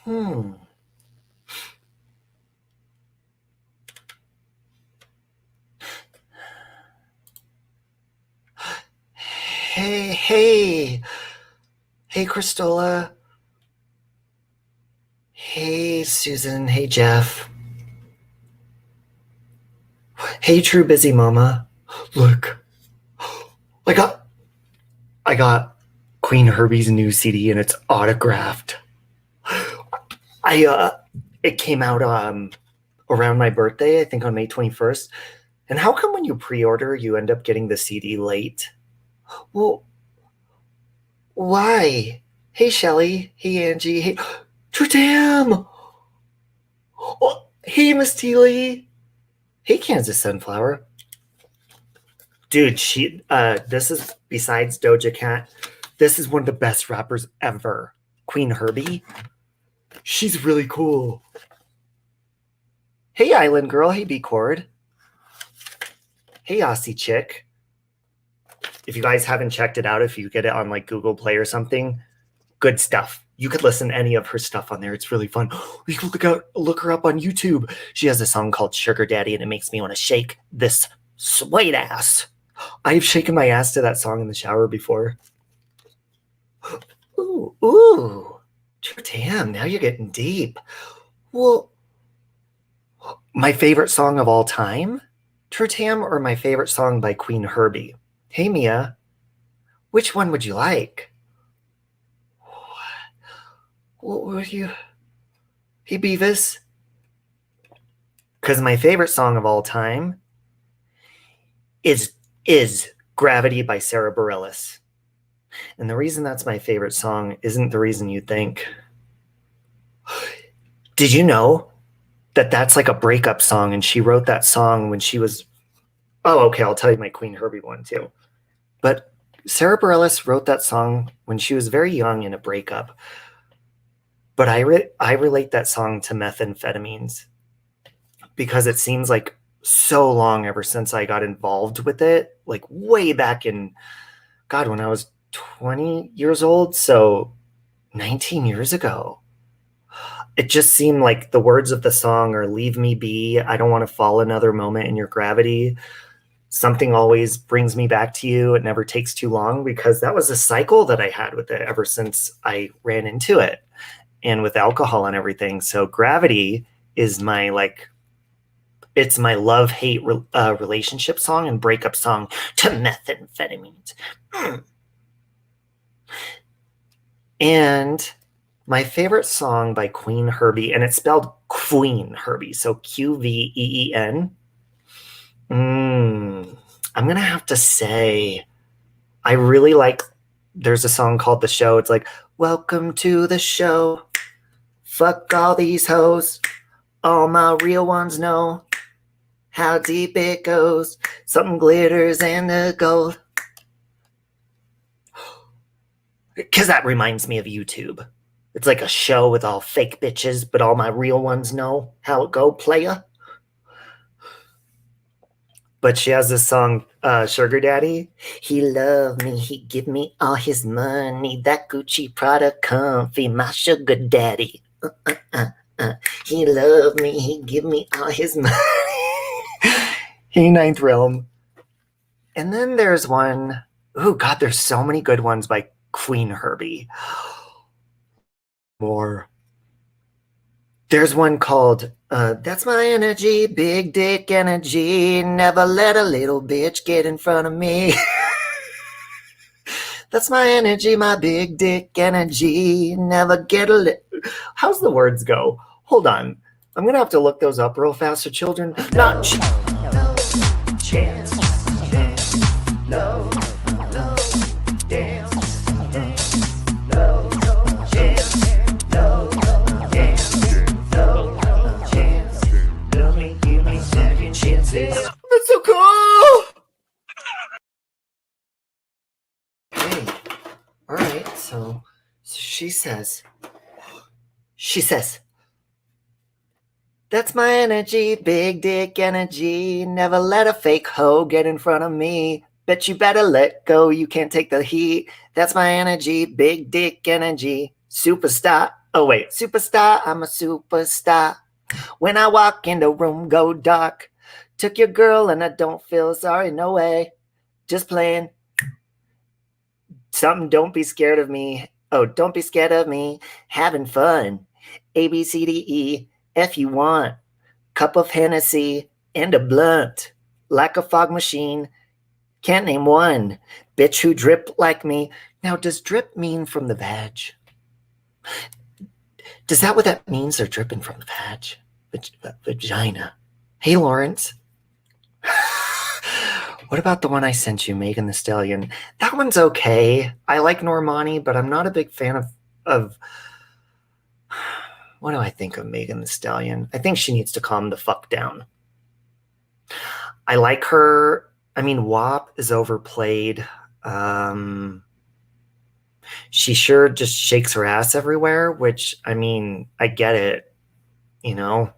Hey, Christola. Hey, Susan. Hey, Jeff. Hey, True Busy Mama. Look, I got Queen Herbie's new CD and it's autographed. It came out around my birthday, I think on May 21st. And how come when you pre-order, you end up getting the CD late? Well, why? Hey, Shelly. Hey, Angie. Hey, Tritam. Oh, hey, Miss Teely. Hey, Kansas Sunflower. Dude, this is, besides Doja Cat, this is one of the best rappers ever. Queen Herbie. She's really cool. Hey, Island Girl. Hey, B-Chord. Hey, Aussie Chick. If you guys haven't checked it out, if you get it on like Google Play or something, good stuff. You could listen to any of her stuff on there. It's really fun. You can look her up on YouTube. She has a song called Sugar Daddy, and it makes me want to shake this sweet ass. I've shaken my ass to that song in the shower before. Ooh. Damn, now you're getting deep. Well, my favorite song of all time? Tam, or my favorite song by Queen Herbie? Hey, Mia. Which one would you like? What would you... Hey, Beavis. Because my favorite song of all time is Gravity by Sarah Bareilles. And the reason that's my favorite song isn't the reason you think. Did you know that that's like a breakup song, and she wrote that song when she was... Oh, okay, I'll tell you my Queen Herbie one too. But Sarah Bareilles wrote that song when she was very young in a breakup. But I relate that song to methamphetamines because it seems like so long ever since I got involved with it, like way back in, God, when I was 20 years old, so 19 years ago. It just seemed like the words of the song are leave me be, I don't want to fall another moment in your gravity. Something always brings me back to you. It never takes too long, because that was a cycle that I had with it ever since I ran into it, and with alcohol and everything. So Gravity is my, like, it's my love-hate relationship song and breakup song to methamphetamines. And my favorite song by Queen Herbie, and it's spelled Queen Herbie, so Qveen. I'm going to have to say, I really like, there's a song called The Show. It's like, welcome to the show. Fuck all these hoes. All my real ones know how deep it goes. Something glitters and the gold. Because that reminds me of YouTube. It's like a show with all fake bitches, but all my real ones know how it go, playa. But she has this song, Sugar Daddy. He loved me, he give me all his money. That Gucci Prada comfy, my sugar daddy. He loved me, he give me all his money. Hey, Ninth Realm. And then there's one, oh God, there's so many good ones by Queen Herbie. More. There's one called, That's My Energy, Big Dick Energy. Never let a little bitch get in front of me. That's my energy, my big dick energy. Never get a How's the words go? Hold on. I'm going to have to look those up real fast so children... Not chance. No. Dance. That's so cool! Hey, all right, so she says, that's my energy, big dick energy. Never let a fake hoe get in front of me. Bet you better let go, you can't take the heat. That's my energy, big dick energy. Superstar, Oh, wait. Superstar, I'm a superstar. When I walk in the room, go dark. Took your girl and I don't feel sorry. No way. Just playing. Something, don't be scared of me. Oh, don't be scared of me. Having fun. A, B, C, D, E, F you want. Cup of Hennessy and a blunt. Like a fog machine. Can't name one. Bitch who drip like me. Now, does drip mean from the vag? Does that what that means? They're dripping from the vagina. Hey, Lawrence. What about the one I sent you, Megan Thee Stallion? That one's okay. I like Normani, but I'm not a big fan of what do I think of Megan Thee Stallion? I think she needs to calm the fuck down. I like her. I mean, WAP is overplayed. She sure just shakes her ass everywhere, which, I mean, I get it, you know?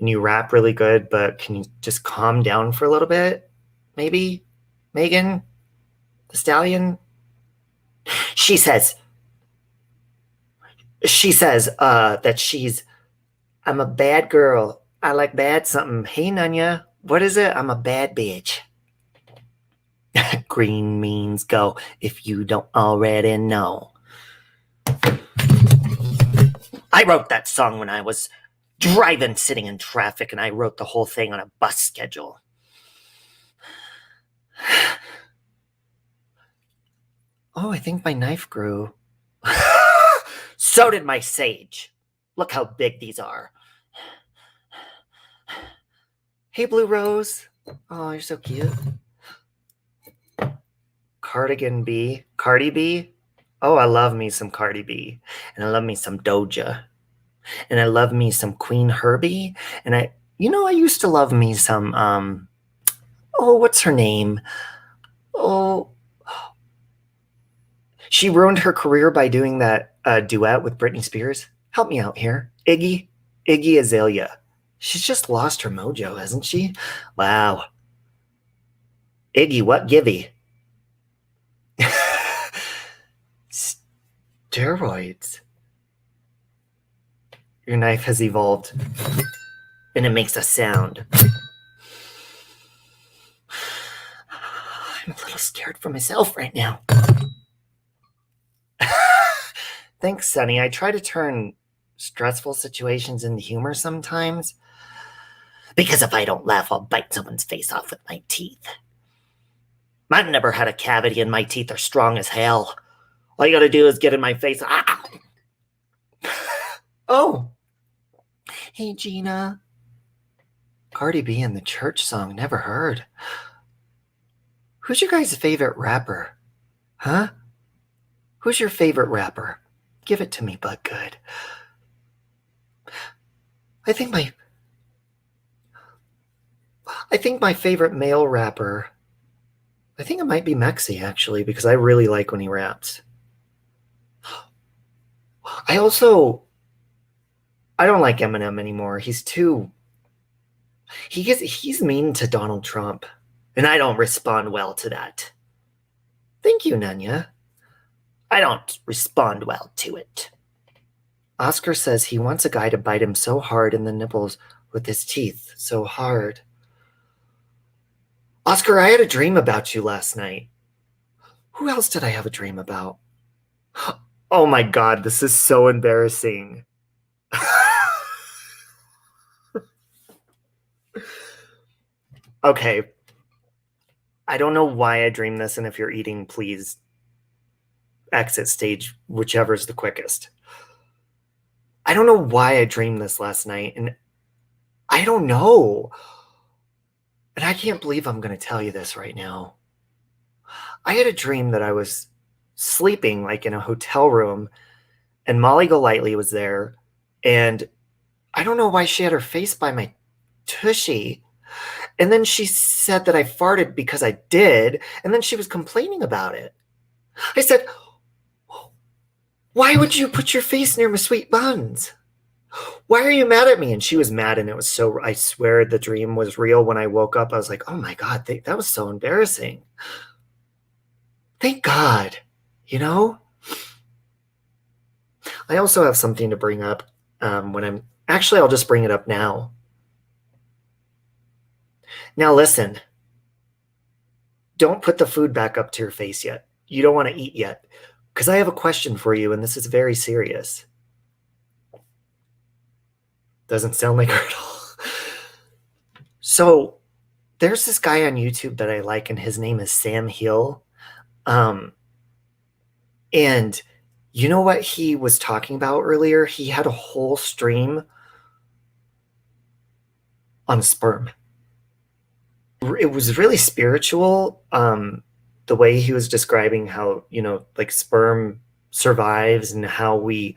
And you rap really good, but can you just calm down for a little bit? Maybe? Megan Thee Stallion? She says that I'm a bad girl. I like bad something. Hey, Nunya, what is it? I'm a bad bitch. Green means go, if you don't already know. I wrote that song when I was driving, sitting in traffic, and I wrote the whole thing on a bus schedule. Oh, I think my knife grew. So did my sage. Look how big these are. Hey, Blue Rose. Oh, you're so cute. Cardigan B. Cardi B. Oh, I love me some Cardi B. And I love me some Doja. And I love me some Queen Herbie. And I used to love me some, what's her name? Oh, she ruined her career by doing that duet with Britney Spears. Help me out here. Iggy Azalea. She's just lost her mojo, hasn't she? Wow. Iggy, what givey? Steroids. Your knife has evolved. And it makes a sound. I'm a little scared for myself right now. Thanks, Sonny. I try to turn stressful situations into humor sometimes. Because if I don't laugh, I'll bite someone's face off with my teeth. I've never had a cavity and my teeth are strong as hell. All you gotta do is get in my face. Ah! Oh. Hey, Gina. Cardi B in the church song, never heard. Who's your guys' favorite rapper? Huh? Who's your favorite rapper? Give it to me, but good. I think my favorite male rapper, I think it might be Mexi, actually, because I really like when he raps. I don't like Eminem anymore. He's mean to Donald Trump, and I don't respond well to that. Thank you, Nanya. I don't respond well to it. Oscar says he wants a guy to bite him so hard in the nipples with his teeth, so hard. Oscar, I had a dream about you last night. Who else did I have a dream about? Oh my God, this is so embarrassing. Okay. I don't know why I dreamed this, and if you're eating, please exit stage, whichever's the quickest. I don't know why I dreamed this last night, and I don't know. And I can't believe I'm going to tell you this right now. I had a dream that I was sleeping like in a hotel room, and Molly Golightly was there, and I don't know why she had her face by my tushy. And then she said that I farted because I did, and then she was complaining about it. I said, why would you put your face near my sweet buns? Why are you mad at me? And she was mad, and it was so, I swear the dream was real. When I woke up, I was like, oh my God, that was so embarrassing. Thank God, you know? I also have something to bring up actually, I'll just bring it up now. Now listen, don't put the food back up to your face yet. You don't want to eat yet, because I have a question for you, and this is very serious. Doesn't sound like her at all. So there's this guy on YouTube that I like, and his name is Sam Hill. And you know what he was talking about earlier? He had a whole stream on sperm. It was really spiritual. The way he was describing how, like sperm survives and how we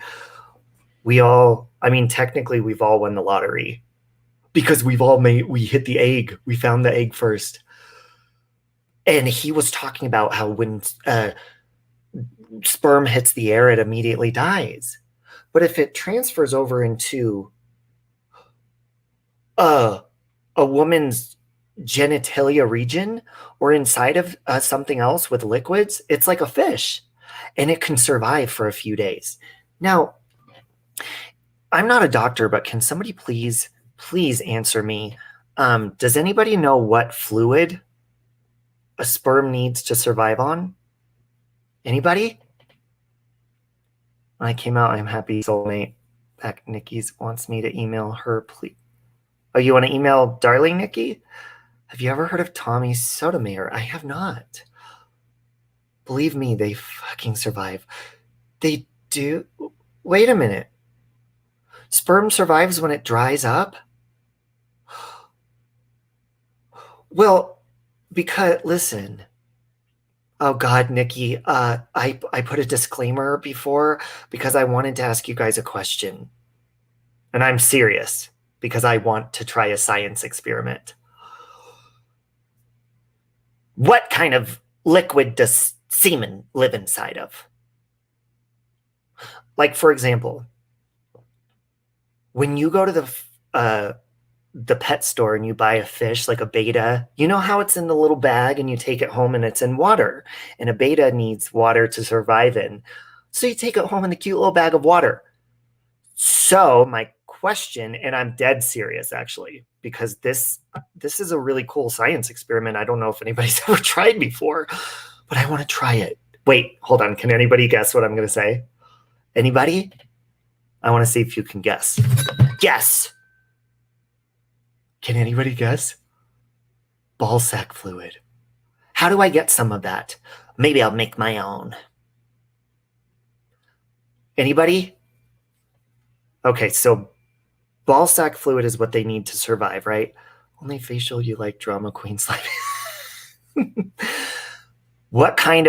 all, I mean, technically we've all won the lottery because we hit the egg. We found the egg first. And he was talking about how when sperm hits the air, it immediately dies. But if it transfers over into a woman's genitalia region or inside of something else with liquids, it's like a fish, and it can survive for a few days. Now, I'm not a doctor, but can somebody please answer me? Does anybody know what fluid a sperm needs to survive on? Anybody? When I came out, I'm happy soulmate. Back Nikki's wants me to email her, please. Oh, you want to email darling Nikki? Have you ever heard of Tommy Sotomayor? I have not. Believe me, they fucking survive. They do. Wait a minute. Sperm survives when it dries up? Well, because, listen. Oh God, Nikki, I put a disclaimer before because I wanted to ask you guys a question. And I'm serious because I want to try a science experiment. What kind of liquid does semen live inside of? Like, for example, when you go to the pet store and you buy a fish, like a betta, you know how it's in the little bag and you take it home and it's in water, and a betta needs water to survive in. So you take it home in the cute little bag of water. So my question, and I'm dead serious actually, because this is a really cool science experiment. I don't know if anybody's ever tried before, but I want to try it. Wait, hold on. Can anybody guess what I'm going to say? Anybody? I want to see if you can guess. Yes. Can anybody guess? Ball sack fluid. How do I get some of that? Maybe I'll make my own. Anybody? Okay, so ball sack fluid is what they need to survive, right? Only facial you like, drama queen slime. What kind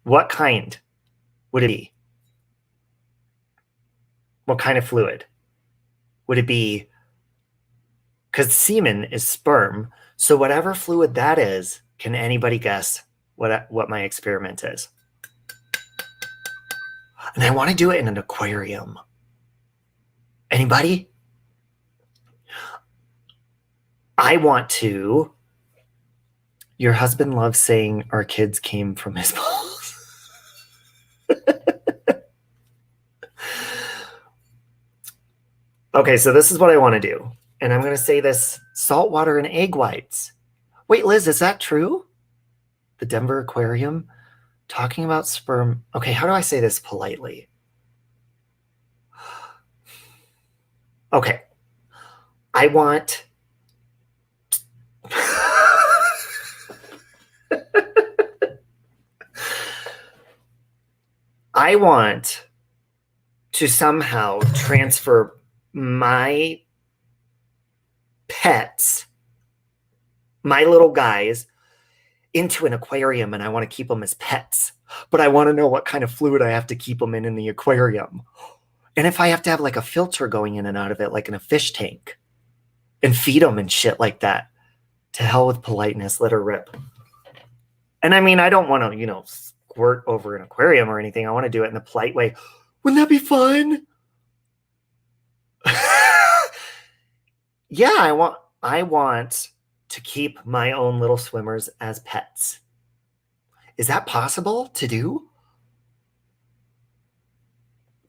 would it be? What kind of fluid? Would it be, because semen is sperm, so whatever fluid that is, can anybody guess what my experiment is? And I want to do it in an aquarium. Anybody? I want to. Your husband loves saying our kids came from his balls. Okay, so this is what I want to do. And I'm going to say this: salt water and egg whites. Wait, Liz, is that true? The Denver Aquarium talking about sperm. Okay, how do I say this politely? Okay. I want to somehow transfer my pets, my little guys, into an aquarium, and I want to keep them as pets. But I want to know what kind of fluid I have to keep them in the aquarium. And if I have to have like a filter going in and out of it, like in a fish tank, and feed them and shit like that. To hell with politeness, let her rip. And I mean, I don't want to, squirt over an aquarium or anything. I want to do it in a polite way. Wouldn't that be fun? Yeah, I want to keep my own little swimmers as pets. Is that possible to do?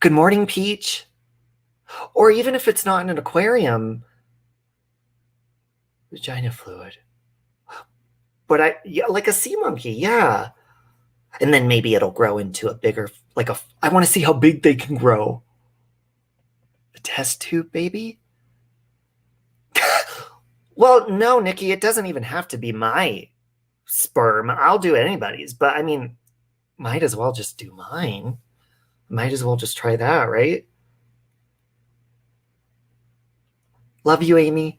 Good morning, Peach. Or even if it's not in an aquarium, vagina fluid. But yeah, like a sea monkey, yeah. And then maybe it'll grow into a bigger, I want to see how big they can grow. A test tube baby? Well, no, Nikki, it doesn't even have to be my sperm. I'll do anybody's, but I mean, might as well just do mine. Might as well just try that, right? Love you, Amy.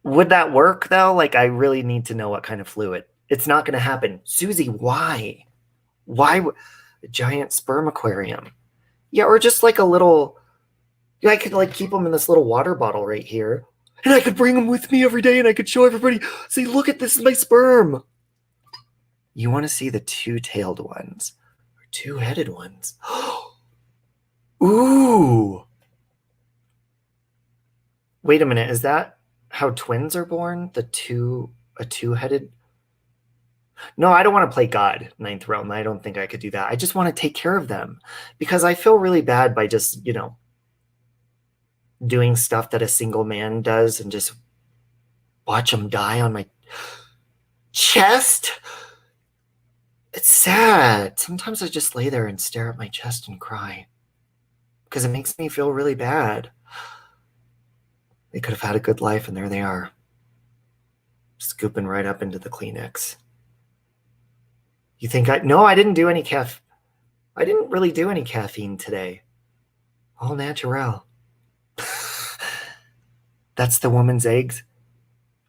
Would that work, though? Like, I really need to know what kind of fluid. It's not going to happen. Susie, why? Why? A giant sperm aquarium. Yeah, or just like a little... Yeah, I could like keep them in this little water bottle right here. And I could bring them with me every day and I could show everybody, say, look at this, my sperm. You want to see the two-tailed ones. Or two-headed ones. Ooh. Wait a minute, is that how twins are born? A two-headed? No, I don't want to play God, Ninth Realm. I don't think I could do that. I just want to take care of them. Because I feel really bad by just, doing stuff that a single man does and just watch them die on my chest. It's sad. Sometimes I just lay there and stare at my chest and cry because it makes me feel really bad. They could have had a good life and there they are, scooping right up into the Kleenex. You think no, I didn't do any I didn't really do any caffeine today. All natural. That's the woman's eggs.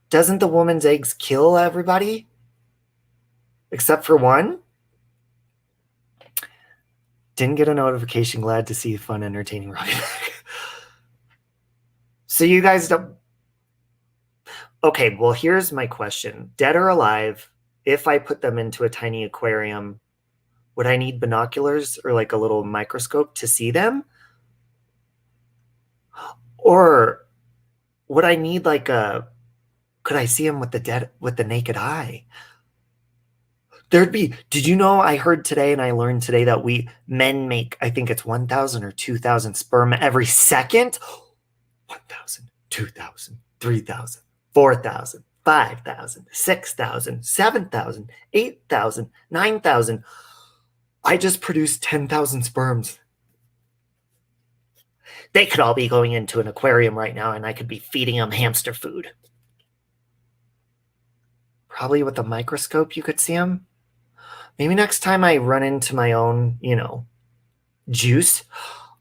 Doesn't the woman's eggs kill everybody? Except for one? Didn't get a notification. Glad to see fun, entertaining Robbie. So you guys don't... Okay, well, here's my question. Dead or alive, if I put them into a tiny aquarium, would I need binoculars or like a little microscope to see them? Or... would I need could I see him with the naked eye? Did you know I heard today and I learned today that men make, I think it's 1,000 or 2,000 sperm every second? 1,000, 2,000, 3,000, 4,000, 5,000, 6,000, 7,000, 8,000, 9,000. I just produced 10,000 sperms. They could all be going into an aquarium right now and I could be feeding them hamster food. Probably with a microscope you could see them. Maybe next time I run into my own, juice,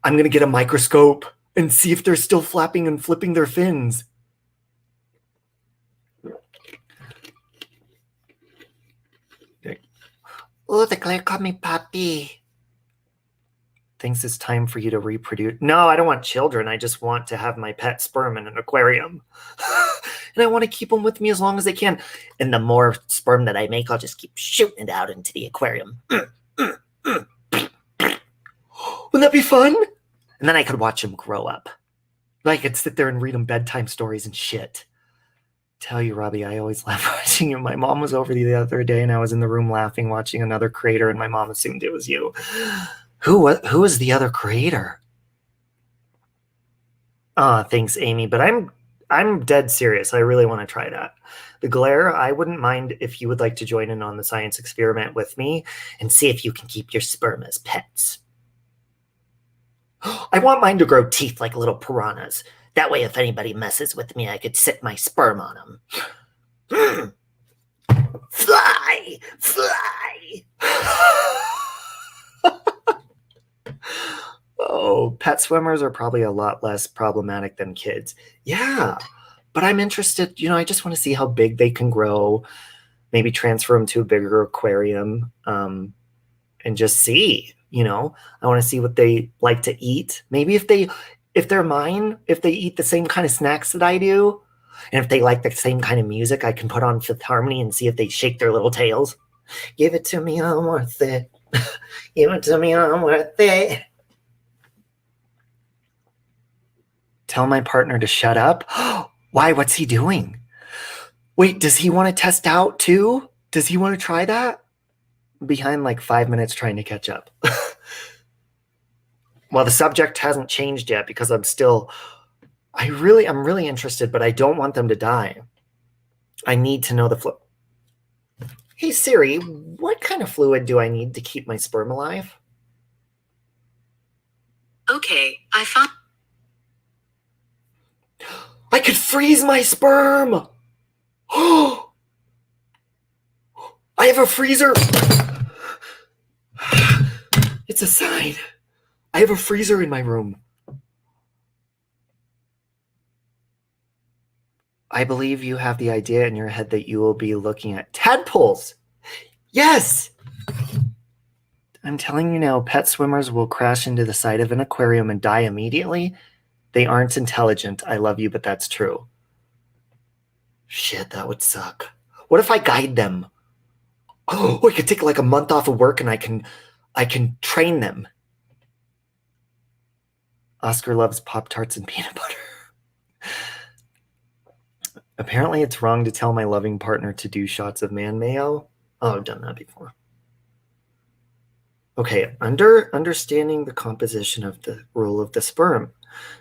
I'm going to get a microscope and see if they're still flapping and flipping their fins. Oh, the Claire called me puppy. Thinks it's time for you to reproduce. No, I don't want children. I just want to have my pet sperm in an aquarium. And I want to keep them with me as long as they can. And the more sperm that I make, I'll just keep shooting it out into the aquarium. Wouldn't that be fun? And then I could watch them grow up. I could sit there and read them bedtime stories and shit. Tell you, Robbie, I always laugh watching you. My mom was over the other day and I was in the room laughing, watching another creator, and my mom assumed it was you. Who is the other creator? Thanks, Amy. But I'm dead serious. I really want to try that. The glare, I wouldn't mind if you would like to join in on the science experiment with me and see if you can keep your sperm as pets. I want mine to grow teeth like little piranhas. That way, if anybody messes with me, I could sit my sperm on them. Fly! Fly! Oh, pet swimmers are probably a lot less problematic than kids. Yeah, but I'm interested, I just want to see how big they can grow, maybe transfer them to a bigger aquarium, and just see, I want to see what they like to eat. Maybe if they're mine, if they eat the same kind of snacks that I do, and if they like the same kind of music, I can put on Fifth Harmony and see if they shake their little tails. Give it to me, I'm worth it. Give it to me, I'm worth it. Tell my partner to shut up? Why? What's he doing? Wait, does he want to test out too? Does he want to try that? I'm behind like 5 minutes trying to catch up. Well, the subject hasn't changed yet because I'm really interested, but I don't want them to die. I need to know the fluid. Hey Siri, what kind of fluid do I need to keep my sperm alive? Okay, I found. I could freeze my sperm! Oh! I have a freezer! It's a sign. I have a freezer in my room. I believe you have the idea in your head that you will be looking at tadpoles. Yes! I'm telling you now, pet swimmers will crash into the side of an aquarium and die immediately. They aren't intelligent. I love you, but that's true. Shit, that would suck. What if I guide them? Oh, I could take like a month off of work and I can train them. Oscar loves Pop-Tarts and peanut butter. Apparently it's wrong to tell my loving partner to do shots of man mayo. Oh, I've done that before. Okay, understanding the composition of the role of the sperm.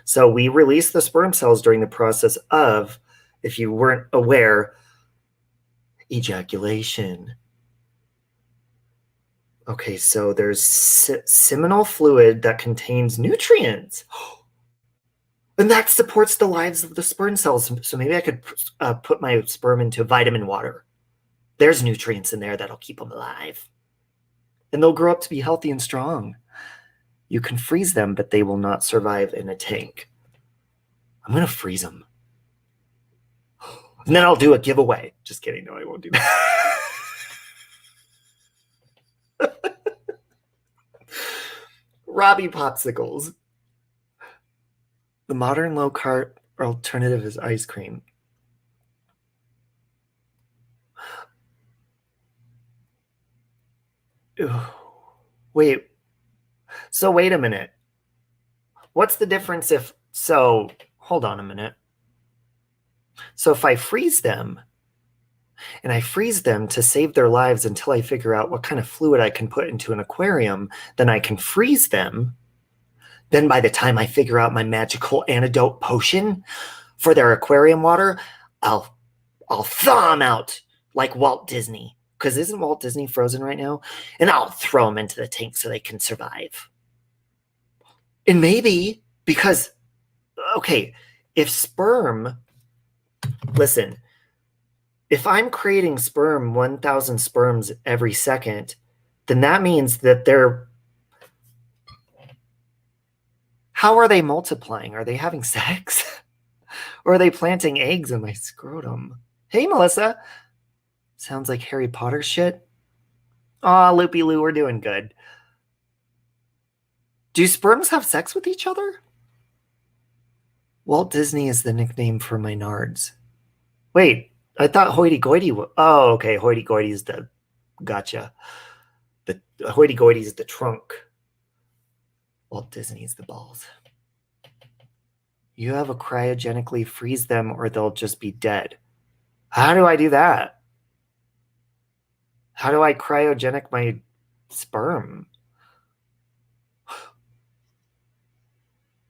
So we release the sperm cells during the process of, if you weren't aware, ejaculation. Okay, so there's seminal fluid that contains nutrients. And that supports the lives of the sperm cells. So maybe I could put my sperm into vitamin water. There's nutrients in there that'll keep them alive. And they'll grow up to be healthy and strong. You can freeze them, but they will not survive in a tank. I'm going to freeze them. And then I'll do a giveaway. Just kidding. No, I won't do that. Robbie popsicles. The modern low-carb alternative is ice cream. Ew. Wait. So wait a minute. What's the difference if... So, hold on a minute. So if I freeze them, and I freeze them to save their lives until I figure out what kind of fluid I can put into an aquarium, then I can freeze them. Then by the time I figure out my magical antidote potion for their aquarium water, I'll thaw them out like Walt Disney. Because isn't Walt Disney frozen right now? And I'll throw them into the tank so they can survive. And maybe because, okay, if sperm, listen, if I'm creating sperm, 1,000 sperms every second, then that means that they're, how are they multiplying? Are they having sex? Or are they planting eggs in my scrotum? Hey, Melissa. Sounds like Harry Potter shit. Aw, Loopy Loo, we're doing good. Do sperms have sex with each other? Walt Disney is the nickname for my nards. Wait, I thought hoity-goity was... Oh, okay, hoity-goity is the... Gotcha. The hoity-goity is the trunk. Walt Disney is the balls. You have a cryogenically freeze them or they'll just be dead. How do I do that? How do I cryogenic my sperm?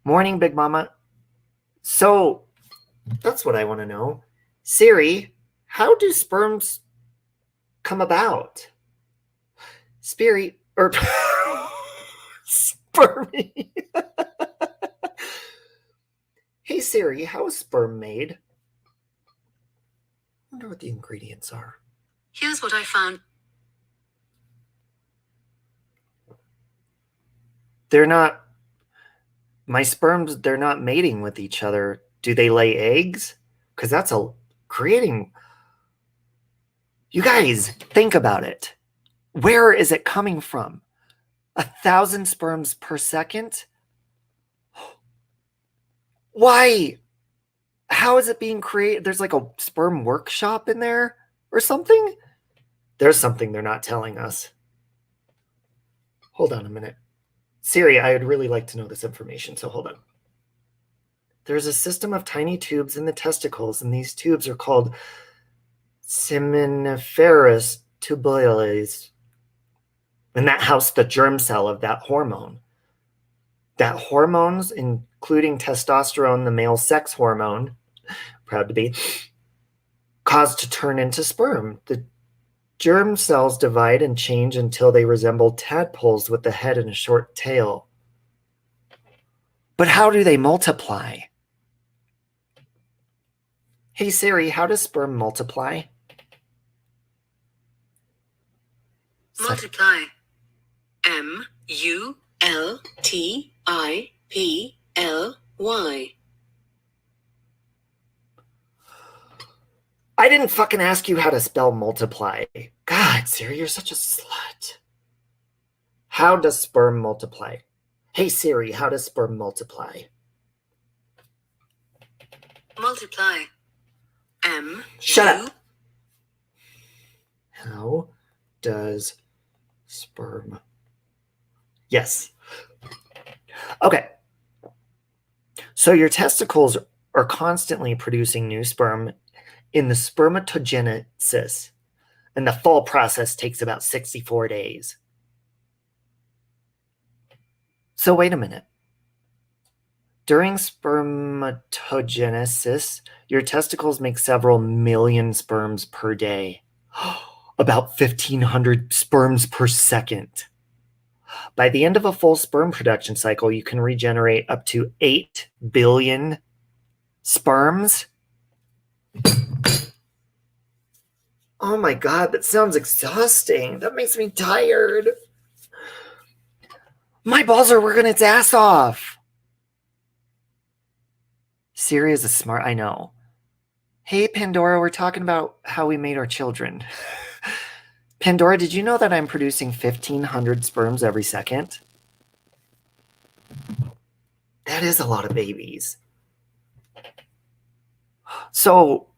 Morning, Big Mama. So, that's what I want to know. Siri, how do sperms come about? Spermy. Hey Siri, how is sperm made? I wonder what the ingredients are. Here's what I found. They're not... My sperms, they're not mating with each other. Do they lay eggs? Because that's creating... You guys, think about it. Where is it coming from? 1,000 sperms per second? Why? How is it being created? There's like a sperm workshop in there or something? There's something they're not telling us. Hold on a minute. Siri, I would really like to know this information, so hold on. There's a system of tiny tubes in the testicles, and these tubes are called seminiferous tubules. And that house the germ cell of that hormone. that hormones, including testosterone, the male sex hormone, proud to be, cause to turn into sperm. The germ cells divide and change until they resemble tadpoles with a head and a short tail. But how do they multiply? Hey Siri, how does sperm multiply? Multiply. MULTIPLY. I didn't fucking ask you how to spell multiply. God, Siri, you're such a slut. How does sperm multiply? Hey Siri, how does sperm multiply? Multiply. M. Shut up. How does sperm? Yes. Okay. So your testicles are constantly producing new sperm in the spermatogenesis, and the fall process takes about 64 days. So wait a minute. During spermatogenesis, your testicles make several million sperms per day. About 1,500 sperms per second. By the end of a full sperm production cycle, you can regenerate up to 8 billion sperms. Oh my God, that sounds exhausting. That makes me tired. My balls are working its ass off. Siri is a smart, I know. Hey, Pandora, we're talking about how we made our children. Pandora, did you know that I'm producing 1,500 sperms every second? That is a lot of babies. So,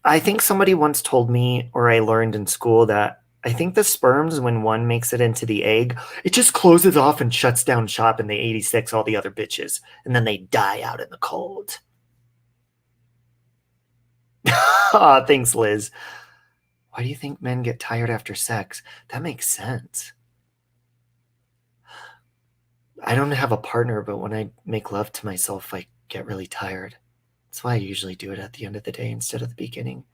I think somebody once told me, or I learned in school, that I think the sperms, when one makes it into the egg, it just closes off and shuts down shop and they 86 all the other bitches. And then they die out in the cold. Aw, thanks, Liz. Why do you think men get tired after sex? That makes sense. I don't have a partner, but when I make love to myself, I get really tired. That's why I usually do it at the end of the day instead of the beginning.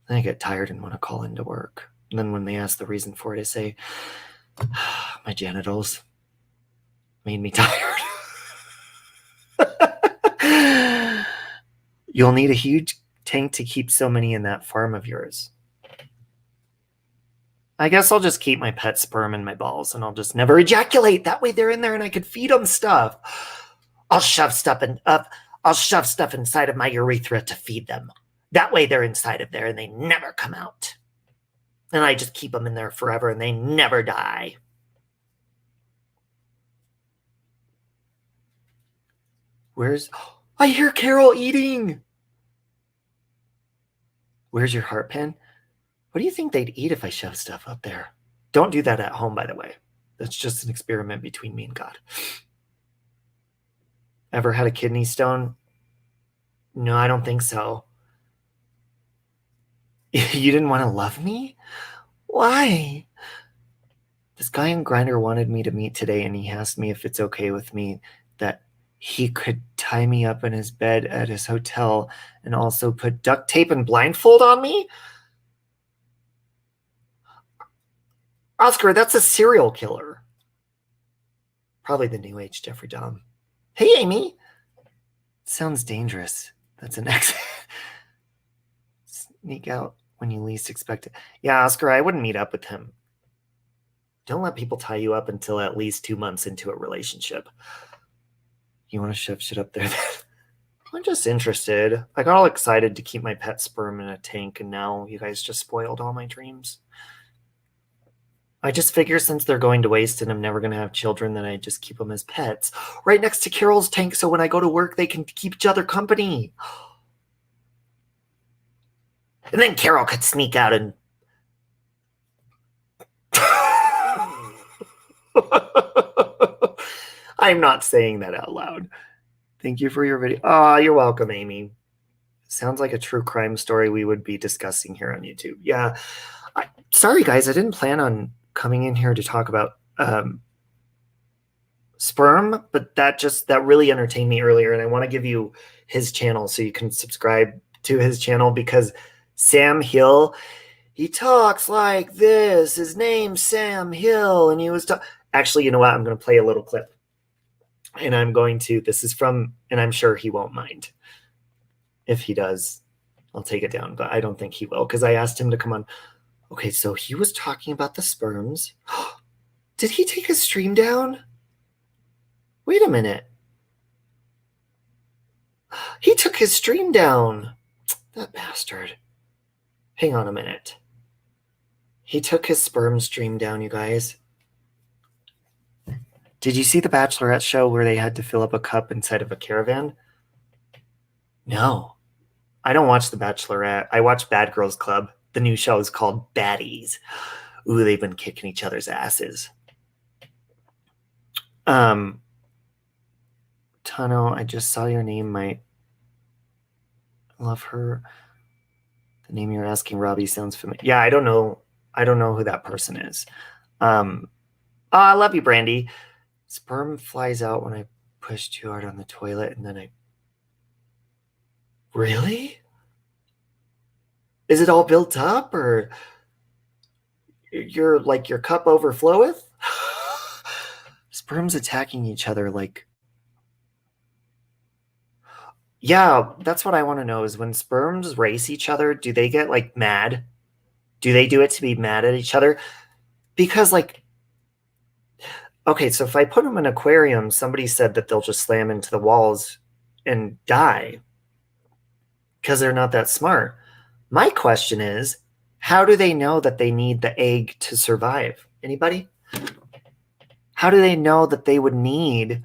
Then I get tired and want to call into work. And then when they ask the reason for it, I say, my genitals made me tired. You'll need a huge tank to keep so many in that farm of yours. I guess I'll just keep my pet sperm in my balls and I'll just never ejaculate. That way they're in there and I could feed them stuff. I'll shove stuff inside of my urethra to feed them. That way they're inside of there and they never come out. And I just keep them in there forever and they never die. I hear Carol eating. Where's your heart pen? What do you think they'd eat if I shove stuff up there? Don't do that at home, by the way. That's just an experiment between me and God. Ever had a kidney stone? No, I don't think so. You didn't want to love me? Why? This guy in Grindr wanted me to meet today, and he asked me if it's okay with me that he could tie me up in his bed at his hotel and also put duct tape and blindfold on me? Oscar, that's a serial killer. Probably the new age Jeffrey Dahmer. Hey, Amy. Sounds dangerous. That's an exit. Sneak out when you least expect it. Yeah, Oscar, I wouldn't meet up with him. Don't let people tie you up until at least 2 months into a relationship. You want to shove shit up there? I'm just interested. I got all excited to keep my pet sperm in a tank, and now you guys just spoiled all my dreams. I just figure since they're going to waste and I'm never going to have children, that I just keep them as pets right next to Carol's tank, so when I go to work, they can keep each other company. And then Carol could sneak out and... I'm not saying that out loud. Thank you for your video. Oh, you're welcome, Amy. Sounds like a true crime story we would be discussing here on YouTube. Yeah. Sorry, guys. I didn't plan on coming in here to talk about Sperm, but that really entertained me earlier, and I want to give you his channel so you can subscribe to his channel, because Sam Hill, he talks like this. His name's Sam Hill, and he was actually, you know what? I'm going to play a little clip, and this is from, and I'm sure he won't mind. If he does, I'll take it down, but I don't think he will, because I asked him to come on. Okay, so he was talking about the sperms. Did he take his stream down? Wait a minute. He took his stream down. That bastard. Hang on a minute. He took his sperm stream down, you guys. Did you see the Bachelorette show where they had to fill up a cup inside of a caravan? No. I don't watch The Bachelorette. I watch Bad Girls Club. The new show is called Baddies. Ooh, they've been kicking each other's asses. Tano, I just saw your name. I love her. The name you're asking, Robbie, sounds familiar. Yeah, I don't know who that person is. I love you, Brandy. Sperm flies out when I push too hard on the toilet, and then I... Really? Is it all built up, or your cup overfloweth? Sperms attacking each other like... Yeah, that's what I want to know, is when sperms race each other, do they get like mad? Do they do it to be mad at each other? Because like, okay, so if I put them in an aquarium, somebody said that they'll just slam into the walls and die because they're not that smart. My question is, how do they know that they need the egg to survive? Anybody? How do they know that they would need...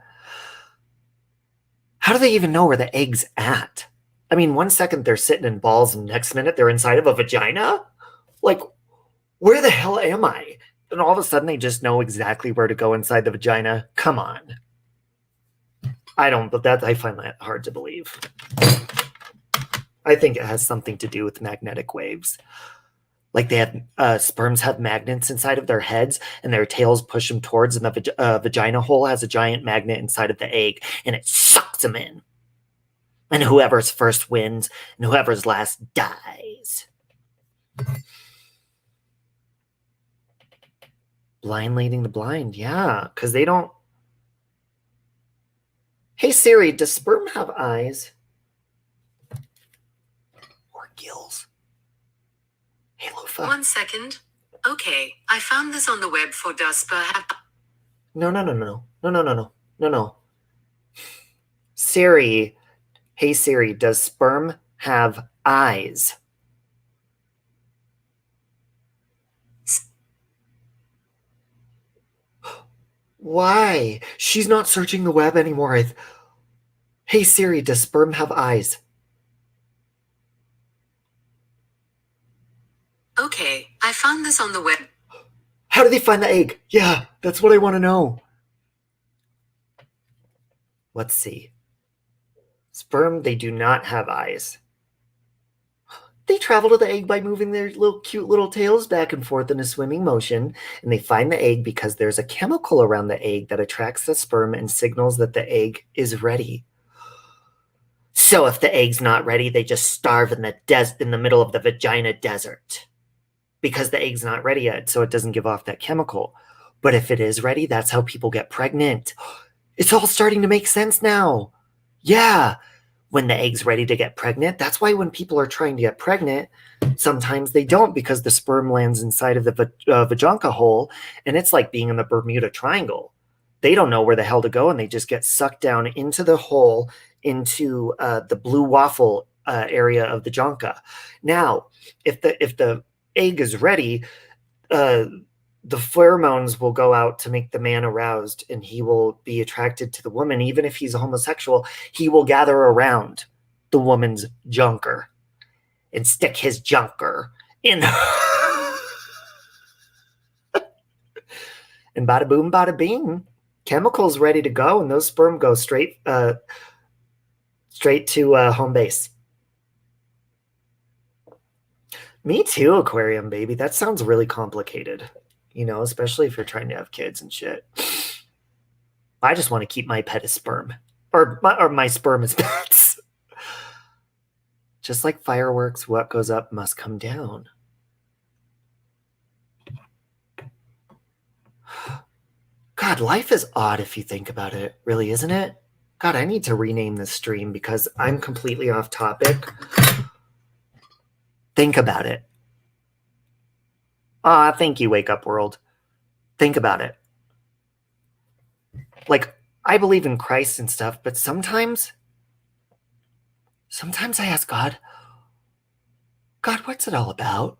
How do they even know where the egg's at? I mean, 1 second they're sitting in balls, and next minute they're inside of a vagina? Like, where the hell am I? And all of a sudden they just know exactly where to go inside the vagina? Come on. I find that hard to believe. I think it has something to do with magnetic waves. Like they have, sperms have magnets inside of their heads, and their tails push them towards, and the vagina hole has a giant magnet inside of the egg, and it sucks them in. And whoever's first wins, and whoever's last dies. Blind leading the blind, yeah, because they don't... Hey Siri, does sperm have eyes? Or gills? Hey Lufa. 1 second. Okay, I found this on the web for does sperm have... No. Siri, hey Siri, does sperm have eyes? Why? She's not searching the web anymore. Hey Siri, does sperm have eyes? Okay, I found this on the web. How do they find the egg? Yeah, that's what I want to know. Let's see. Sperm, they do not have eyes. They travel to the egg by moving their cute little tails back and forth in a swimming motion, and they find the egg because there's a chemical around the egg that attracts the sperm and signals that the egg is ready. So if the egg's not ready, they just starve in the middle of the vagina desert because the egg's not ready yet, so it doesn't give off that chemical. But if it is ready, that's how people get pregnant. It's all starting to make sense now. Yeah. When the egg's ready to get pregnant. That's why when people are trying to get pregnant, sometimes they don't, because the sperm lands inside of the vaginka hole, and it's like being in the Bermuda Triangle. They don't know where the hell to go, and they just get sucked down into the hole, into the blue waffle area of the jonka. Now, if the egg is ready, the pheromones will go out to make the man aroused, and he will be attracted to the woman. Even if he's a homosexual, he will gather around the woman's junker and stick his junker in her. And bada boom, bada bing, chemicals ready to go, and those sperm go straight to home base. Me too, aquarium baby. That sounds really complicated. You know, especially if you're trying to have kids and shit. I just want to keep my pet as sperm, or my sperm as pets. Just like fireworks, what goes up must come down. God, life is odd if you think about it, really, isn't it? God, I need to rename this stream because I'm completely off topic. Think about it. Thank you, Wake Up World. Think about it. Like, I believe in Christ and stuff, but sometimes I ask God, what's it all about?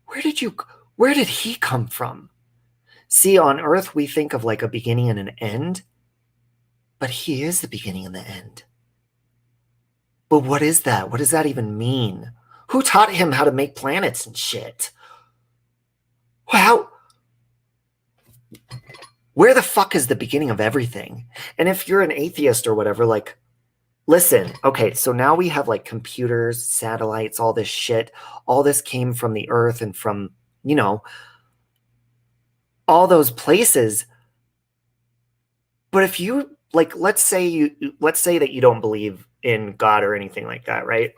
Where did he come from? See, on earth, we think of like a beginning and an end, but he is the beginning and the end. But what is that? What does that even mean? Who taught him how to make planets and shit? Wow. Where the fuck is the beginning of everything? And if you're an atheist or whatever, like, listen, okay, so now we have like computers, satellites, all this shit. All this came from the earth and from, you know, all those places. But if you, like, let's say that you don't believe in God or anything like that, right?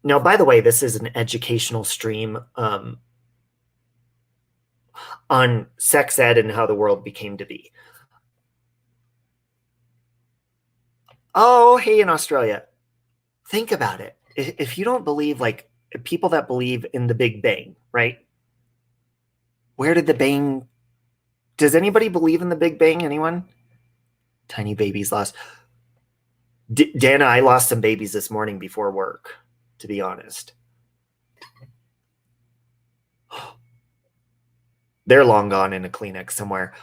Now, by the way, this is an educational stream on sex ed and how the world became to be. Oh, hey, in Australia. Think about it. If you don't believe, like, people that believe in the Big Bang, right? Where did the bang... Does anybody believe in the Big Bang? Anyone? Tiny babies lost. Dana, I lost some babies this morning before work, to be honest. They're long gone in a Kleenex somewhere.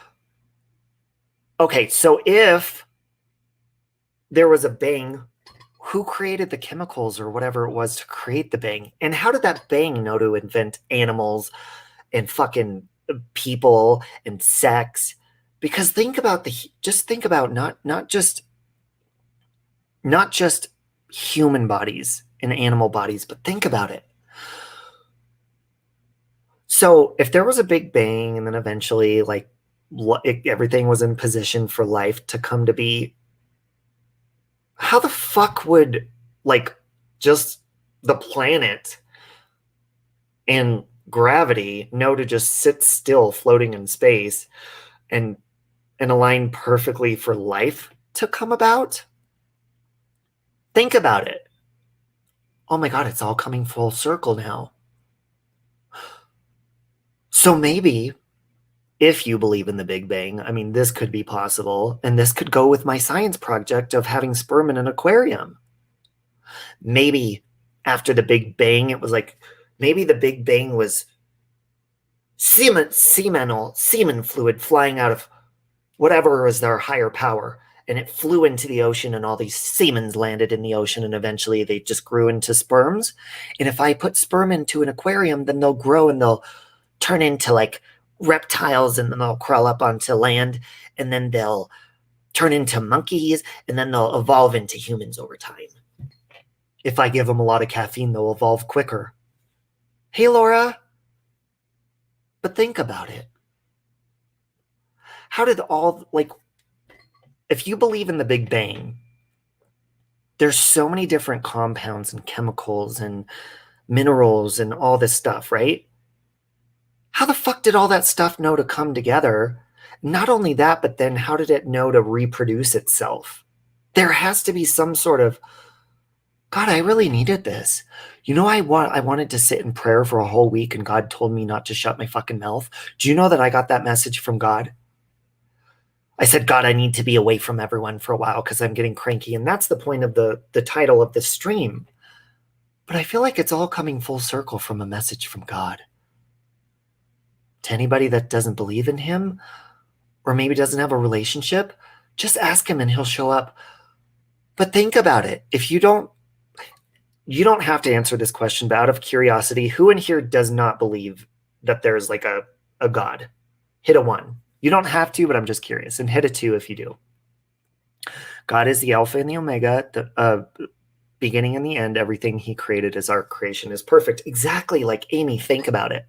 Okay, so if there was a bang, who created the chemicals or whatever it was to create the bang? And how did that bang know to invent animals and fucking people and sex? Because think about not just human bodies and animal bodies, but think about it. So if there was a big bang and then eventually like everything was in position for life to come to be, how the fuck would like just the planet and gravity know to just sit still floating in space and align perfectly for life to come about? Think about it. Oh my God, it's all coming full circle now. So maybe if you believe in the Big Bang, I mean, this could be possible. And this could go with my science project of having sperm in an aquarium. Maybe after the Big Bang, it was like, maybe the Big Bang was semen fluid flying out of whatever was their higher power. And it flew into the ocean and all these semens landed in the ocean and eventually they just grew into sperms. And if I put sperm into an aquarium, then they'll grow and they'll turn into like reptiles and then they'll crawl up onto land and then they'll turn into monkeys and then they'll evolve into humans over time. If I give them a lot of caffeine, they'll evolve quicker. Hey, Laura. But think about it. How did all, like, if you believe in the Big Bang, there's so many different compounds and chemicals and minerals and all this stuff, right? How the fuck did all that stuff know to come together? Not only that, but then how did it know to reproduce itself? There has to be some sort of, God, I really needed this. You know, I wanted to sit in prayer for a whole week and God told me not to shut my fucking mouth. Do you know that I got that message from God? I said, God, I need to be away from everyone for a while because I'm getting cranky. And that's the point of the title of this stream. But I feel like it's all coming full circle from a message from God. To anybody that doesn't believe in him or maybe doesn't have a relationship, just ask him and he'll show up. But think about it. If you don't have to answer this question, but out of curiosity, who in here does not believe that there's like a God? Hit a 1. You don't have to, but I'm just curious. And hit a 2 if you do. God is the Alpha and the Omega, the beginning and the end. Everything he created as our creation is perfect. Exactly like Amy, think about it.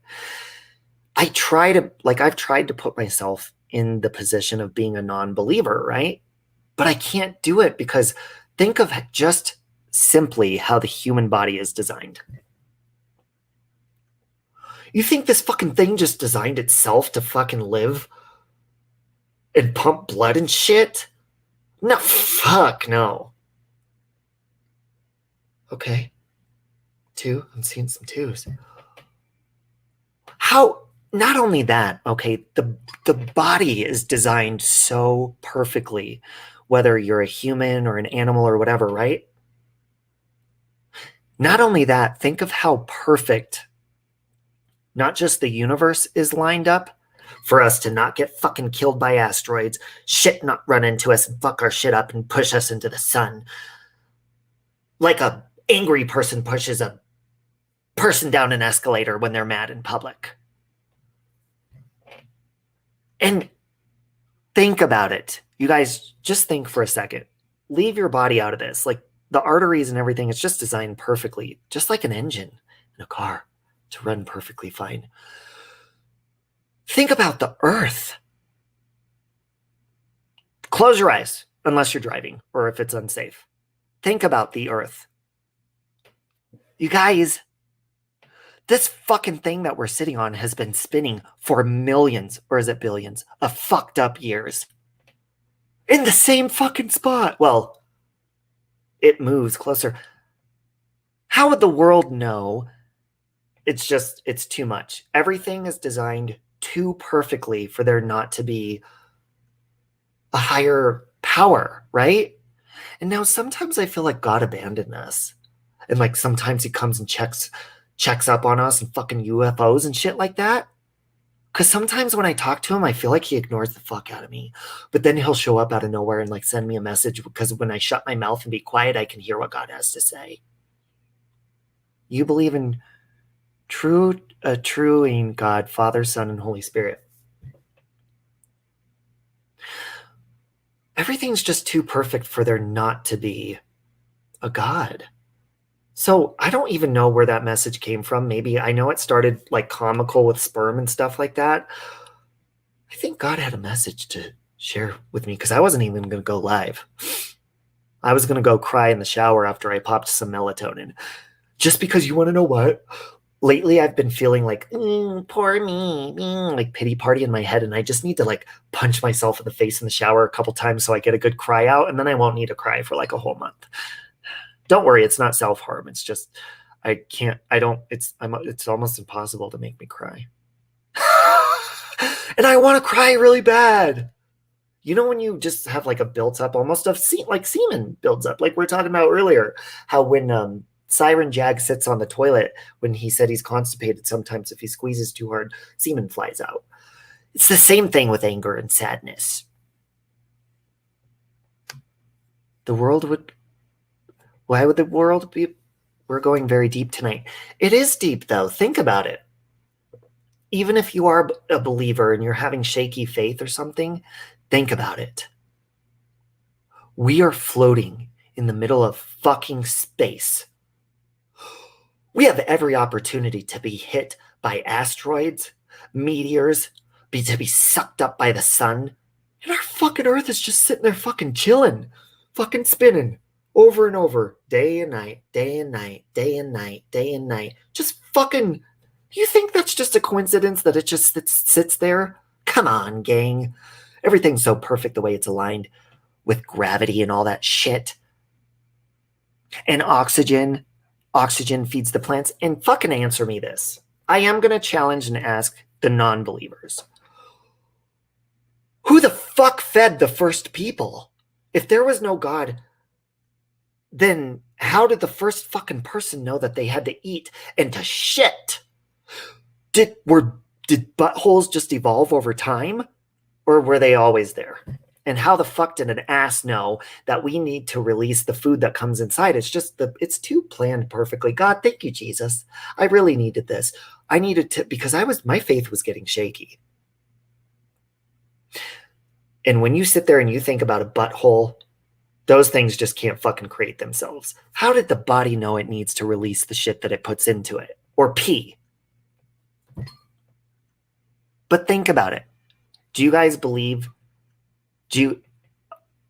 I've tried to put myself in the position of being a non-believer, right? But I can't do it because think of just simply how the human body is designed. You think this fucking thing just designed itself to fucking live and pump blood and shit? No, fuck no. Okay. 2. I'm seeing some 2s. How, not only that, okay, the body is designed so perfectly, whether you're a human or an animal or whatever, right? Not only that, think of how perfect not just the universe is lined up for us to not get fucking killed by asteroids, shit not run into us and fuck our shit up and push us into the sun. Like a angry person pushes a person down an escalator when they're mad in public. And think about it. You guys, just think for a second. Leave your body out of this. Like the arteries and everything, it's just designed perfectly, just like an engine in a car to run perfectly fine. Think about the earth. Close your eyes, unless you're driving or if it's unsafe. Think about the earth. You guys, this fucking thing that we're sitting on has been spinning for millions, or is it billions, of fucked up years. In the same fucking spot. Well, it moves closer. How would the world know? It's too much. Everything is designed too perfectly for there not to be a higher power, right? And now sometimes I feel like God abandoned us. And like sometimes he comes and checks up on us and fucking UFOs and shit like that. Because sometimes when I talk to him, I feel like he ignores the fuck out of me. But then he'll show up out of nowhere and like send me a message because when I shut my mouth and be quiet, I can hear what God has to say. You believe in true in God, Father, Son, and Holy Spirit. Everything's just too perfect for there not to be a God. So I don't even know where that message came from. Maybe I know it started like comical with sperm and stuff like that. I think God had a message to share with me because I wasn't even going to go live. I was going to go cry in the shower after I popped some melatonin. Just because you want to know what? Lately, I've been feeling like, poor me, like pity party in my head. And I just need to like punch myself in the face in the shower a couple times so I get a good cry out. And then I won't need to cry for like a whole month. Don't worry, it's not self-harm. It's just, it's almost impossible to make me cry. And I want to cry really bad. You know when you just have like a built up almost of semen builds up, like we were talking about earlier, how when Siren Jag sits on the toilet when he said he's constipated, sometimes if he squeezes too hard, semen flies out. It's the same thing with anger and sadness. Why would the world be? We're going very deep tonight. It is deep though. Think about it. Even if you are a believer and you're having shaky faith or something, think about it. We are floating in the middle of fucking space. We have every opportunity to be hit by asteroids, meteors, to be sucked up by the sun. And our fucking Earth is just sitting there fucking chilling, fucking spinning over and over, day and night, day and night, day and night, day and night. Just fucking, you think that's just a coincidence that it just sits there? Come on, gang. Everything's so perfect the way it's aligned with gravity and all that shit. And oxygen feeds the plants. And fucking answer me this. I am going to challenge and ask the non-believers. Who the fuck fed the first people? If there was no God, then how did the first fucking person know that they had to eat and to shit? Did buttholes just evolve over time? Or were they always there? And how the fuck did an ass know that we need to release the food that comes inside? It's too planned perfectly. God, thank you, Jesus. I really needed this. I needed to, because my faith was getting shaky. And when you sit there and you think about a butthole, those things just can't fucking create themselves. How did the body know it needs to release the shit that it puts into it? Or pee? But think about it. Do you guys believe,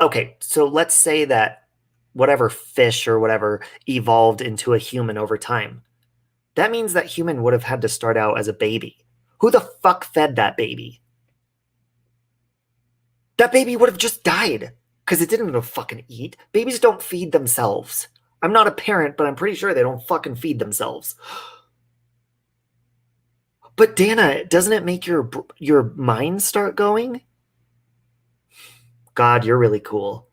okay, so let's say that whatever fish or whatever evolved into a human over time. That means that human would have had to start out as a baby. Who the fuck fed that baby? That baby would have just died because it didn't go fucking eat. Babies don't feed themselves. I'm not a parent, but I'm pretty sure they don't fucking feed themselves. But Dana, doesn't it make your mind start going? God, you're really cool.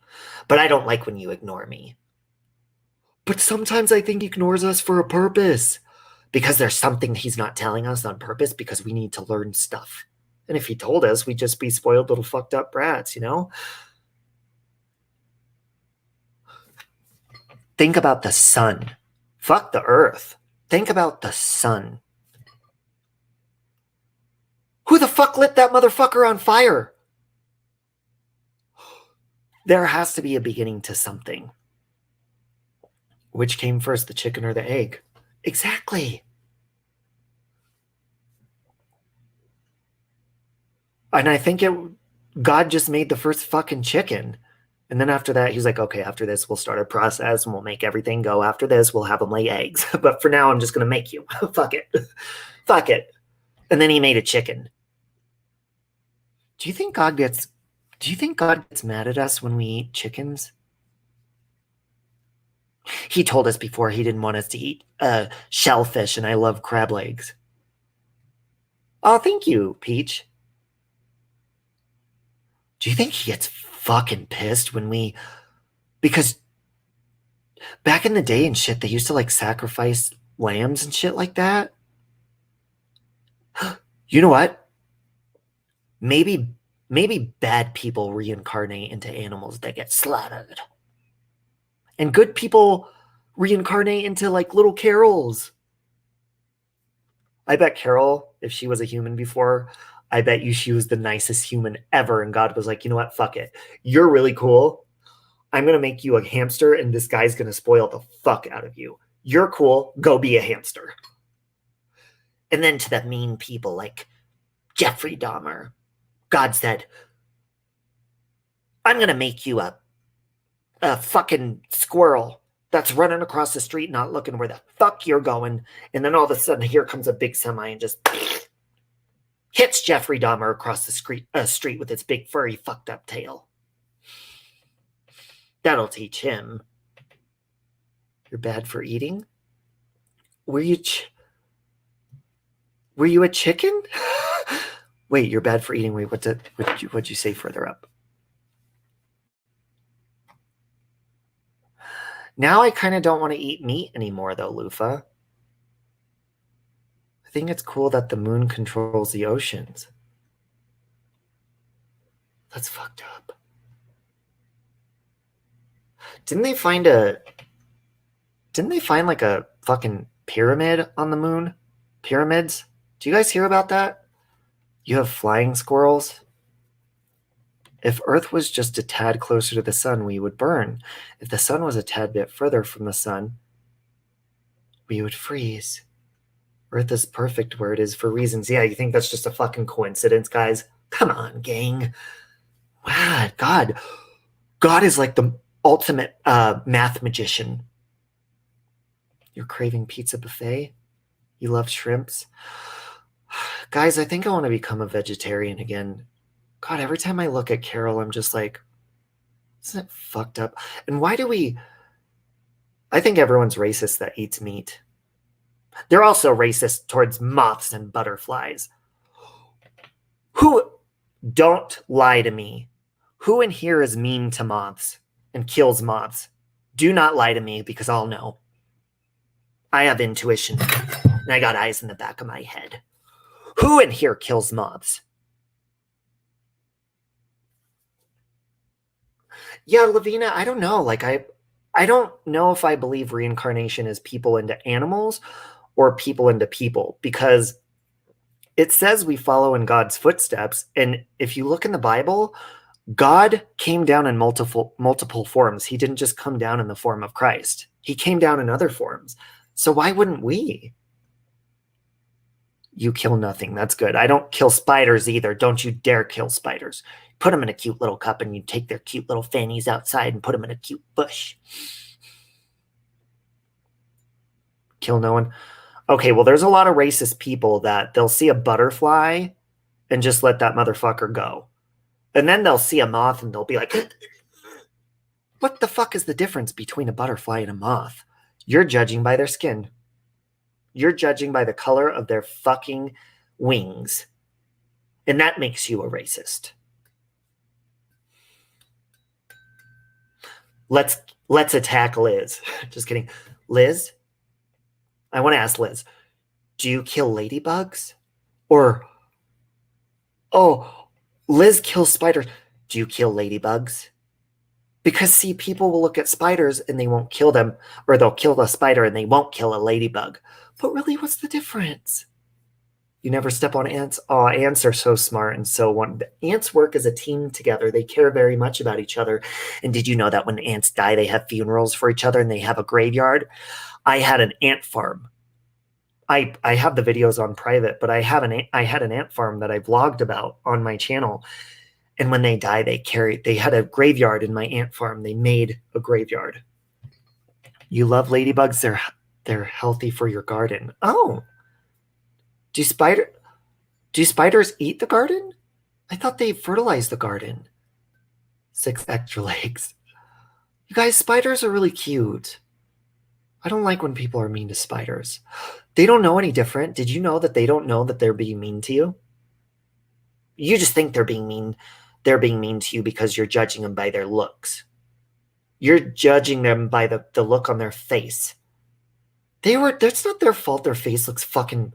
But I don't like when you ignore me. But sometimes I think he ignores us for a purpose. Because there's something he's not telling us on purpose because we need to learn stuff. And if he told us, we'd just be spoiled little fucked up brats, you know? Think about the sun. Fuck the earth. Think about the sun. Who the fuck lit that motherfucker on fire? There has to be a beginning to something. Which came first, the chicken or the egg? Exactly. And I think God just made the first fucking chicken. And then after that, he's like, okay, after this, we'll start a process and we'll make everything go. After this, we'll have them lay eggs. But for now, I'm just going to make you. Fuck it. Fuck it. And then he made a chicken. Do you think God gets mad at us when we eat chickens? He told us before he didn't want us to eat shellfish, and I love crab legs. Oh, thank you, Peach. Do you think he gets fucking pissed when we... Because back in the day and shit, they used to like sacrifice lambs and shit like that. You know what? Maybe bad people reincarnate into animals that get slaughtered. And good people reincarnate into like little Carols. I bet Carol, if she was a human before, I bet you she was the nicest human ever. And God was like, you know what? Fuck it. You're really cool. I'm going to make you a hamster and this guy's going to spoil the fuck out of you. You're cool. Go be a hamster. And then to the mean people like Jeffrey Dahmer, God said, I'm going to make you a fucking squirrel that's running across the street not looking where the fuck you're going. And then all of a sudden here comes a big semi and just hits Jeffrey Dahmer across the street with its big furry fucked up tail. That'll teach him. You're bad for eating? Were you a chicken? Wait, you're bad for eating. Wait, what'd you say further up? Now I kind of don't want to eat meat anymore, though, Lufa. I think it's cool that the moon controls the oceans. That's fucked up. Didn't they find like a fucking pyramid on the moon? Pyramids? Do you guys hear about that? You have flying squirrels? If Earth was just a tad closer to the sun, we would burn. If the sun was a tad bit further from the sun, we would freeze. Earth is perfect where it is for reasons. Yeah, you think that's just a fucking coincidence, guys? Come on, gang. Wow, God is like the ultimate math magician. You're craving pizza buffet? You love shrimps? Guys, I think I want to become a vegetarian again. God, every time I look at Carol, I'm just like, isn't it fucked up? And why do we... I think everyone's racist that eats meat. They're also racist towards moths and butterflies. Don't lie to me. Who in here is mean to moths and kills moths? Do not lie to me because I'll know. I have intuition and I got eyes in the back of my head. Who in here kills moths? Yeah, Lavina, I don't know. Like I don't know if I believe reincarnation is people into animals or people into people, because it says we follow in God's footsteps. And if you look in the Bible, God came down in multiple forms. He didn't just come down in the form of Christ. He came down in other forms. So why wouldn't we? You kill nothing. That's good. I don't kill spiders either. Don't you dare kill spiders. Put them in a cute little cup and you take their cute little fannies outside and put them in a cute bush. Kill no one. Okay, well, there's a lot of racist people that they'll see a butterfly and just let that motherfucker go. And then they'll see a moth and they'll be like, what the fuck is the difference between a butterfly and a moth? You're judging by their skin. You're judging by the color of their fucking wings. And that makes you a racist. Let's attack Liz. Just kidding. Liz, I want to ask Liz, do you kill ladybugs? Or, oh, Liz kills spiders. Do you kill ladybugs? Because, see, people will look at spiders and they won't kill them, or they'll kill the spider and they won't kill a ladybug. But really, what's the difference? You never step on ants? Oh, ants are so smart and so wonderful. Ants work as a team together. They care very much about each other. And did you know that when ants die, they have funerals for each other and they have a graveyard? I had an ant farm. I have the videos on private, but I had an ant farm that I vlogged about on my channel. And when they die, they had a graveyard in my ant farm. They made a graveyard. You love ladybugs? They're healthy for your garden. Oh. Do spiders eat the garden? I thought they fertilize the garden. 6 extra legs. You guys, spiders are really cute. I don't like when people are mean to spiders. They don't know any different. Did you know that they don't know that they're being mean to you? You just think they're being mean. They're being mean to you because you're judging them by their looks. You're judging them by the look on their face. That's not their fault. Their face looks fucking...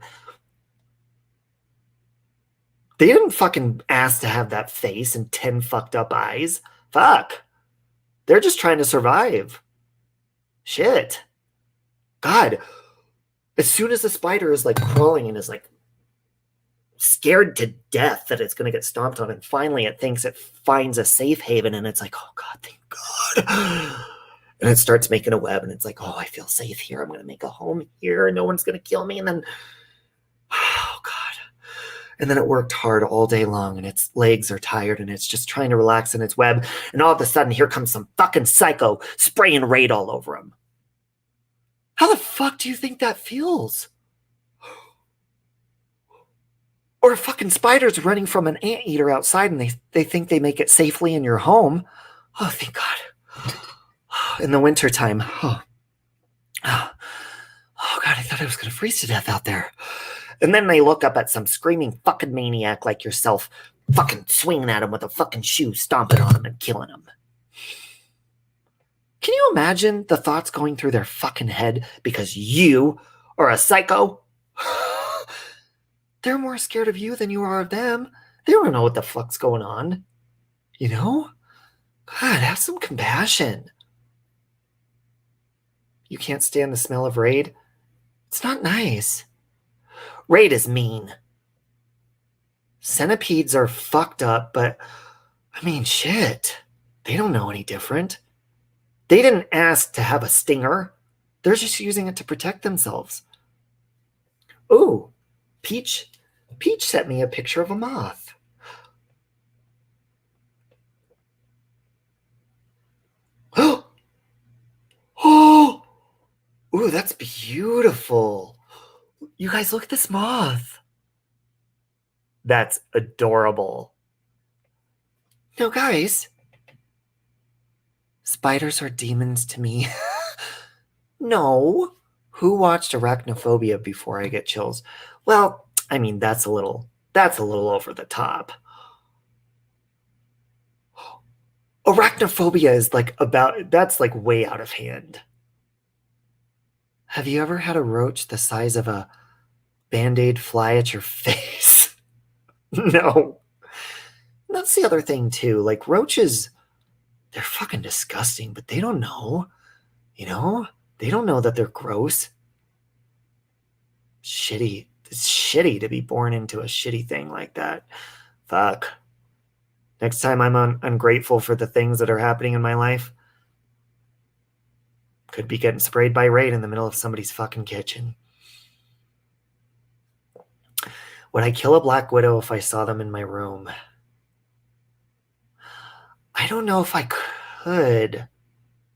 They didn't fucking ask to have that face and 10 fucked up eyes. Fuck. They're just trying to survive. Shit. God. As soon as the spider is like crawling and is like scared to death that it's going to get stomped on, and finally it thinks it finds a safe haven, and it's like, oh God, thank God. And it starts making a web, and it's like, oh, I feel safe here. I'm going to make a home here, and no one's going to kill me. And then, oh God. And then it worked hard all day long, and its legs are tired, and it's just trying to relax in its web. And all of a sudden, here comes some fucking psycho spraying Raid all over him. How the fuck do you think that feels? Or fucking spiders running from an anteater outside, and they think they make it safely in your home. Oh, thank God. In the wintertime. Oh God, I thought I was going to freeze to death out there. And then they look up at some screaming fucking maniac like yourself, fucking swinging at him with a fucking shoe, stomping on him and killing him. Can you imagine the thoughts going through their fucking head because you are a psycho? They're more scared of you than you are of them. They don't know what the fuck's going on. You know? God, have some compassion. You can't stand the smell of Raid? It's not nice. Raid is mean. Centipedes are fucked up, but I mean, shit. They don't know any different. They didn't ask to have a stinger. They're just using it to protect themselves. Ooh, Peach sent me a picture of a moth. Oh, ooh, that's beautiful. You guys, look at this moth. That's adorable. No, guys. Spiders are demons to me. No. Who watched Arachnophobia before I get chills? Well, I mean, that's a little over the top. Arachnophobia is that's like way out of hand. Have you ever had a roach the size of a Band-Aid fly at your face? No. That's the other thing too. Like roaches, they're fucking disgusting, but they don't know. You know? They don't know that they're gross. Shitty. It's shitty to be born into a shitty thing like that. Fuck. Next time I'm ungrateful for the things that are happening in my life, could be getting sprayed by Raid in the middle of somebody's fucking kitchen. Would I kill a black widow if I saw them in my room? I don't know if I could.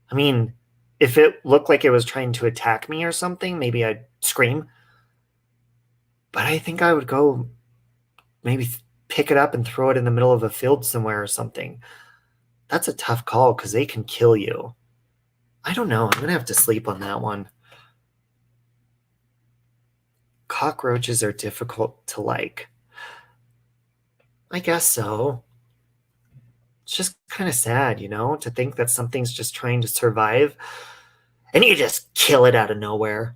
I mean, if it looked like it was trying to attack me or something, maybe I'd scream. But I think I would go maybe pick it up and throw it in the middle of a field somewhere or something. That's a tough call because they can kill you. I don't know. I'm going to have to sleep on that one. Cockroaches are difficult to like. I guess so. It's just kind of sad, you know, to think that something's just trying to survive and you just kill it out of nowhere.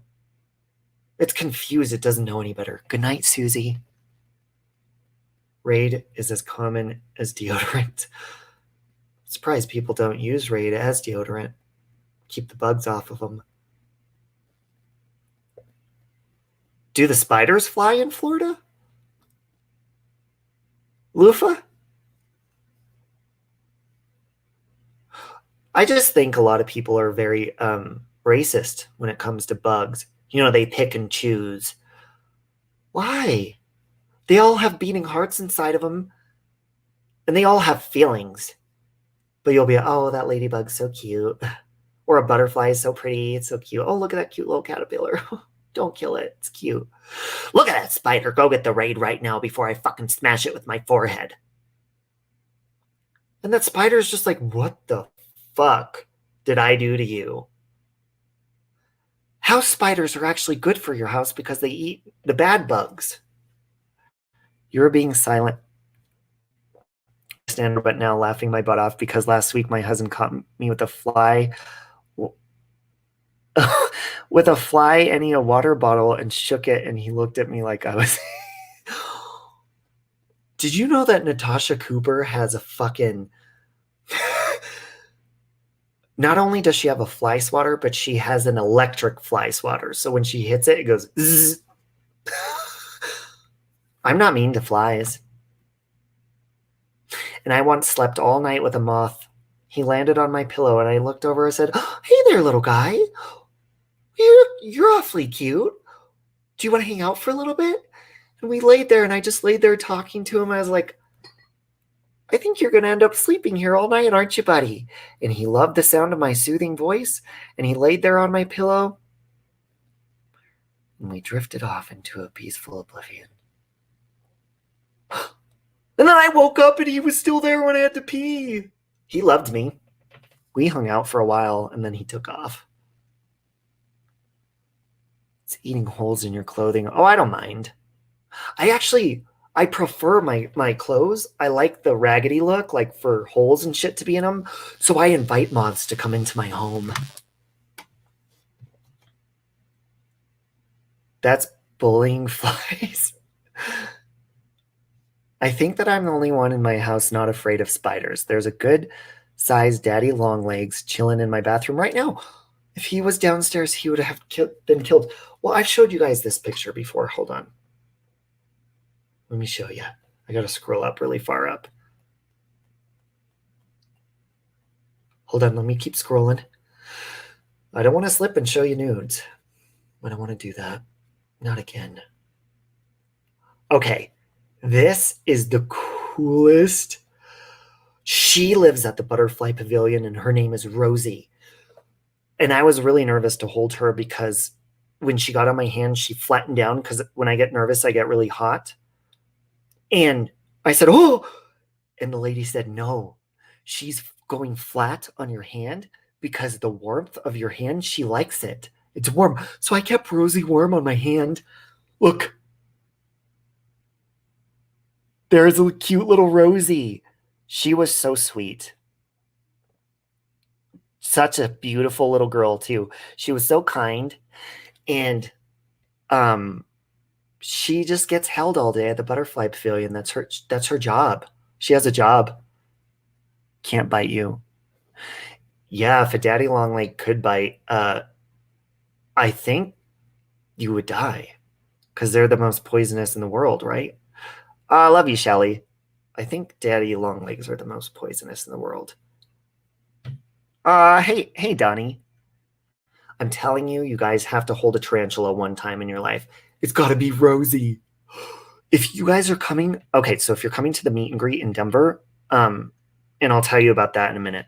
It's confused. It doesn't know any better. Good night, Susie. Raid is as common as deodorant. I'm surprised people don't use Raid as deodorant. Keep the bugs off of them. Do the spiders fly in Florida? Loofah? I just think a lot of people are very racist when it comes to bugs. You know, they pick and choose. Why? They all have beating hearts inside of them, and they all have feelings. But you'll be, oh, that ladybug's so cute. Or a butterfly is so pretty. It's so cute. Oh, look at that cute little caterpillar. Don't kill it. It's cute. Look at that spider. Go get the Raid right now before I fucking smash it with my forehead. And that spider's just like, what the fuck did I do to you? House spiders are actually good for your house because they eat the bad bugs. You're being silent. Stand but now laughing my butt off because last week my husband caught me with a fly with a fly and a water bottle and shook it, and he looked at me like I was Did you know that Natasha Cooper has a fucking not only does she have a fly swatter, but she has an electric fly swatter. So when she hits it, it goes zzz. I'm not mean to flies. And I once slept all night with a moth. He landed on my pillow, and I looked over and said, oh, hey there, little guy. You're awfully cute. Do you want to hang out for a little bit? And we laid there, and I just laid there talking to him. I was like, I think you're going to end up sleeping here all night, aren't you, buddy? And he loved the sound of my soothing voice, and he laid there on my pillow, and we drifted off into a peaceful oblivion. And then I woke up, and he was still there when I had to pee. He loved me. We hung out for a while, and then he took off. It's eating holes in your clothing. Oh, I don't mind. I prefer my clothes. I like the raggedy look, like for holes and shit to be in them. So I invite moths to come into my home. That's bullying flies. I think that I'm the only one in my house not afraid of spiders. There's a good sized daddy long legs chilling in my bathroom right now. If he was downstairs, he would have been killed. Well, I've showed you guys this picture before. Hold on. Let me show you. I got to scroll up really far up. Hold on. Let me keep scrolling. I don't want to slip and show you nudes. I don't want to do that. Not again. Okay. This is the coolest. She lives at the Butterfly Pavilion, and her name is Rosie. And I was really nervous to hold her because when she got on my hand, she flattened down because when I get nervous, I get really hot. And I said, oh, and the lady said, no, she's going flat on your hand because the warmth of your hand, she likes it. It's warm. So I kept Rosie warm on my hand. Look. There's a cute little Rosie. She was so sweet. Such a beautiful little girl, too. She was so kind. And she just gets held all day at the Butterfly Pavilion. That's her job. She has a job. Can't bite you. Yeah, if a daddy longleg could bite, I think you would die. Because they're the most poisonous in the world, right? I love you, Shelly. I think daddy longlegs are the most poisonous in the world. Hey, Donnie. I'm telling you, you guys have to hold a tarantula one time in your life. It's got to be Rosie. if you guys are coming, okay, so if you're coming to the meet and greet in Denver, and I'll tell you about that in a minute,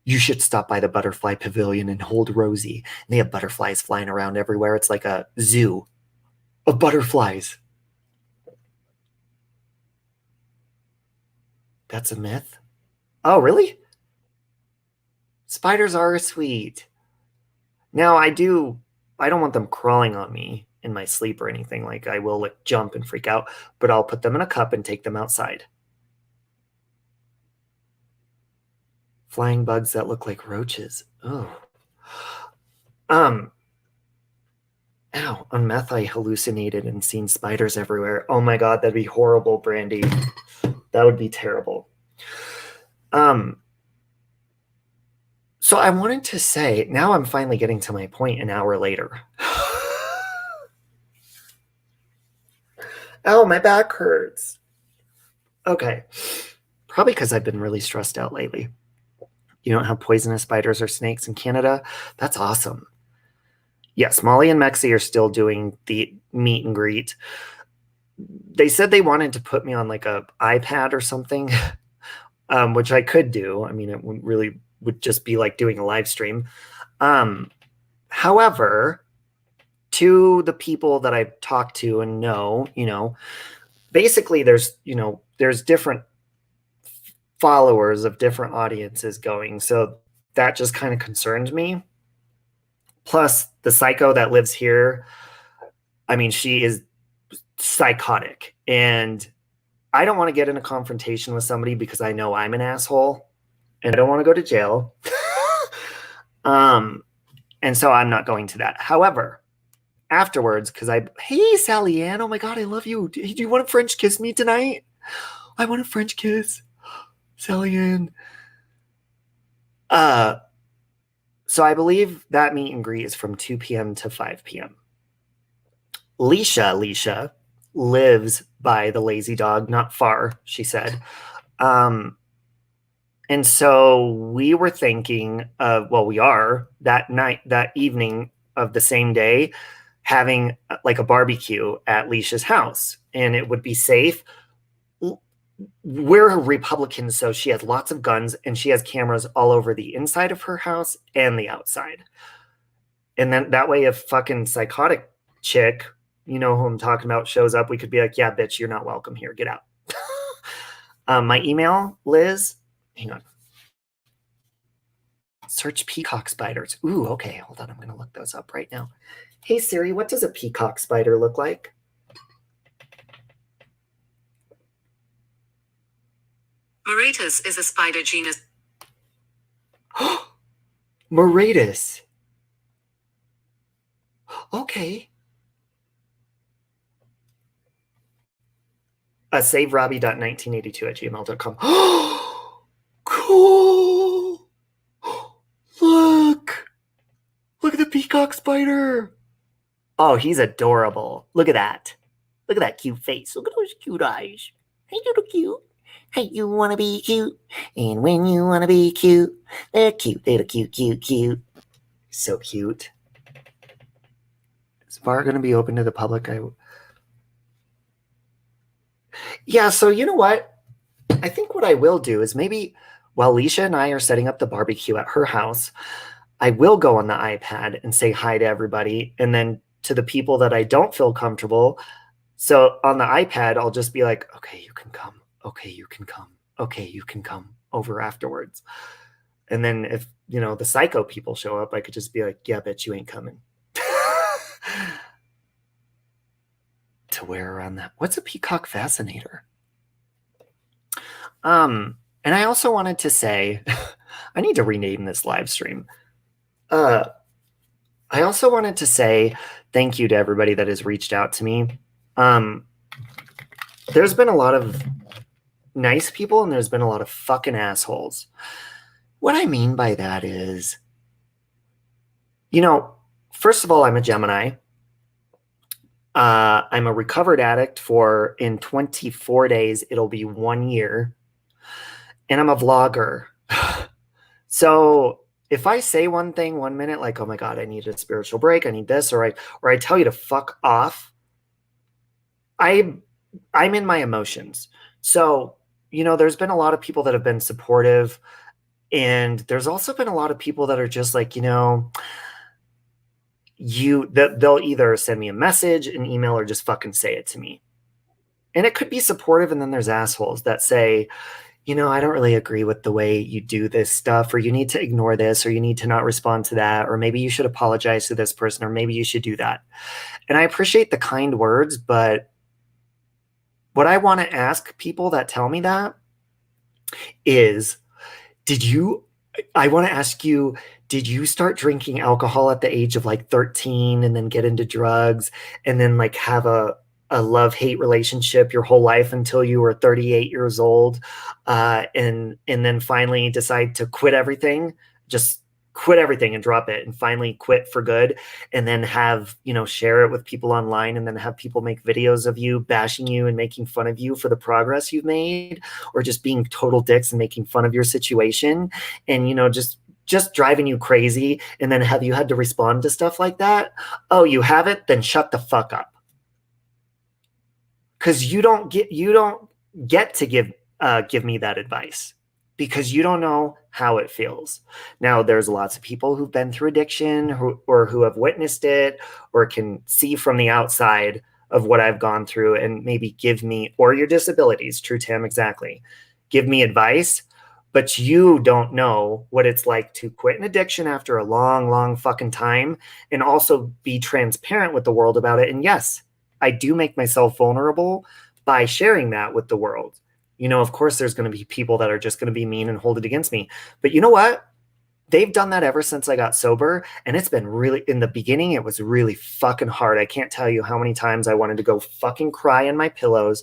you should stop by the butterfly pavilion and hold Rosie. And they have butterflies flying around everywhere. It's like a zoo of butterflies. That's a myth? Oh, really? Spiders are sweet. Now, I don't want them crawling on me in my sleep or anything. Like, I will like jump and freak out, but I'll put them in a cup and take them outside. Flying bugs that look like roaches. Oh. Ow, on meth I hallucinated and seen spiders everywhere. Oh my god, that'd be horrible, Brandy. That would be terrible. So I wanted to say, now I'm finally getting to my point an hour later. Ow, my back hurts. Okay. Probably because I've been really stressed out lately. You don't have poisonous spiders or snakes in Canada? That's awesome. Yes, Molly and Mexi are still doing the meet and greet. They said they wanted to put me on like a iPad or something, which I could do. I mean, it would just be like doing a live stream. However, to the people that I've talked to and know, basically there's different followers of different audiences going. So that just kind of concerned me. Plus, the psycho that lives here, I mean, she is psychotic. And I don't want to get in a confrontation with somebody because I know I'm an asshole and I don't want to go to jail. And so I'm not going to that. However, afterwards, because hey, Sally Ann, oh my God, I love you. Do you want to French kiss me tonight? I want a French kiss. Sally Ann. So I believe that meet and greet is from 2 p.m. to 5 p.m. Leisha lives by the Lazy Dog, not far, she said. And so we were thinking we are that evening of the same day, having like a barbecue at Leisha's house, and it would be safe. We're a Republican, so she has lots of guns and she has cameras all over the inside of her house and the outside. And then that way, if fucking psychotic chick, you know who I'm talking about, shows up, we could be like, yeah, bitch, you're not welcome here. Get out. My email, Liz, hang on. Search peacock spiders. Ooh, okay, hold on. I'm going to look those up right now. Hey, Siri, what does a peacock spider look like? Moratus is a spider genus. Moratus. Okay. SaveRobbie.1982@gmail.com. Cool. Look at the peacock spider. Oh, he's adorable. Look at that. Look at that cute face. Look at those cute eyes. Hey, little cute. Hey, you want to be cute? And when you want to be cute, they're cute. Little cute. So cute. Is the bar going to be open to the public? Yeah, so you know what? I think what I will do is maybe while Leisha and I are setting up the barbecue at her house, I will go on the iPad and say hi to everybody. And then to the people that I don't feel comfortable. So on the iPad, I'll just be like, okay, you can come. Okay, you can come. Okay, you can come over afterwards. And then if, the psycho people show up, I could just be like, yeah, bitch, you ain't coming. To wear around that. What's a peacock fascinator? And I also wanted to say, I need to rename this live stream. I also wanted to say thank you to everybody that has reached out to me. There's been a lot of nice people and there's been a lot of fucking assholes. What I mean by that is, first of all, I'm a Gemini. I'm a recovered addict in 24 days, it'll be 1 year. And I'm a vlogger. So if I say one thing 1 minute, like, oh my God, I need a spiritual break, I need this, or I tell you to fuck off, I I'm in my emotions. So, there's been a lot of people that have been supportive, and there's also been a lot of people that are just like, they'll either send me a message, an email, or just fucking say it to me. And it could be supportive, and then there's assholes that say, I don't really agree with the way you do this stuff, or you need to ignore this, or you need to not respond to that, or maybe you should apologize to this person, or maybe you should do that. And I appreciate the kind words, but what I want to ask people that tell me that is, I want to ask you, did you start drinking alcohol at the age of like 13 and then get into drugs and then like have a love-hate relationship your whole life until you were 38 years old, and then finally decide to quit everything, just quit everything and drop it, and finally quit for good, and then have, share it with people online, and then have people make videos of you bashing you and making fun of you for the progress you've made, or just being total dicks and making fun of your situation, and just driving you crazy, and then have you had to respond to stuff like that? Oh, you haven't? Then shut the fuck up. Because you don't get to give me that advice, because you don't know how it feels. Now, there's lots of people who've been through addiction, or who have witnessed it, or can see from the outside of what I've gone through, and maybe give me, or your disabilities, true, Tam, exactly, give me advice. But you don't know what it's like to quit an addiction after a long, long fucking time, and also be transparent with the world about it. And yes, I do make myself vulnerable by sharing that with the world. Of course, there's going to be people that are just going to be mean and hold it against me. But you know what? They've done that ever since I got sober. And it's been really, in the beginning, it was really fucking hard. I can't tell you how many times I wanted to go fucking cry in my pillows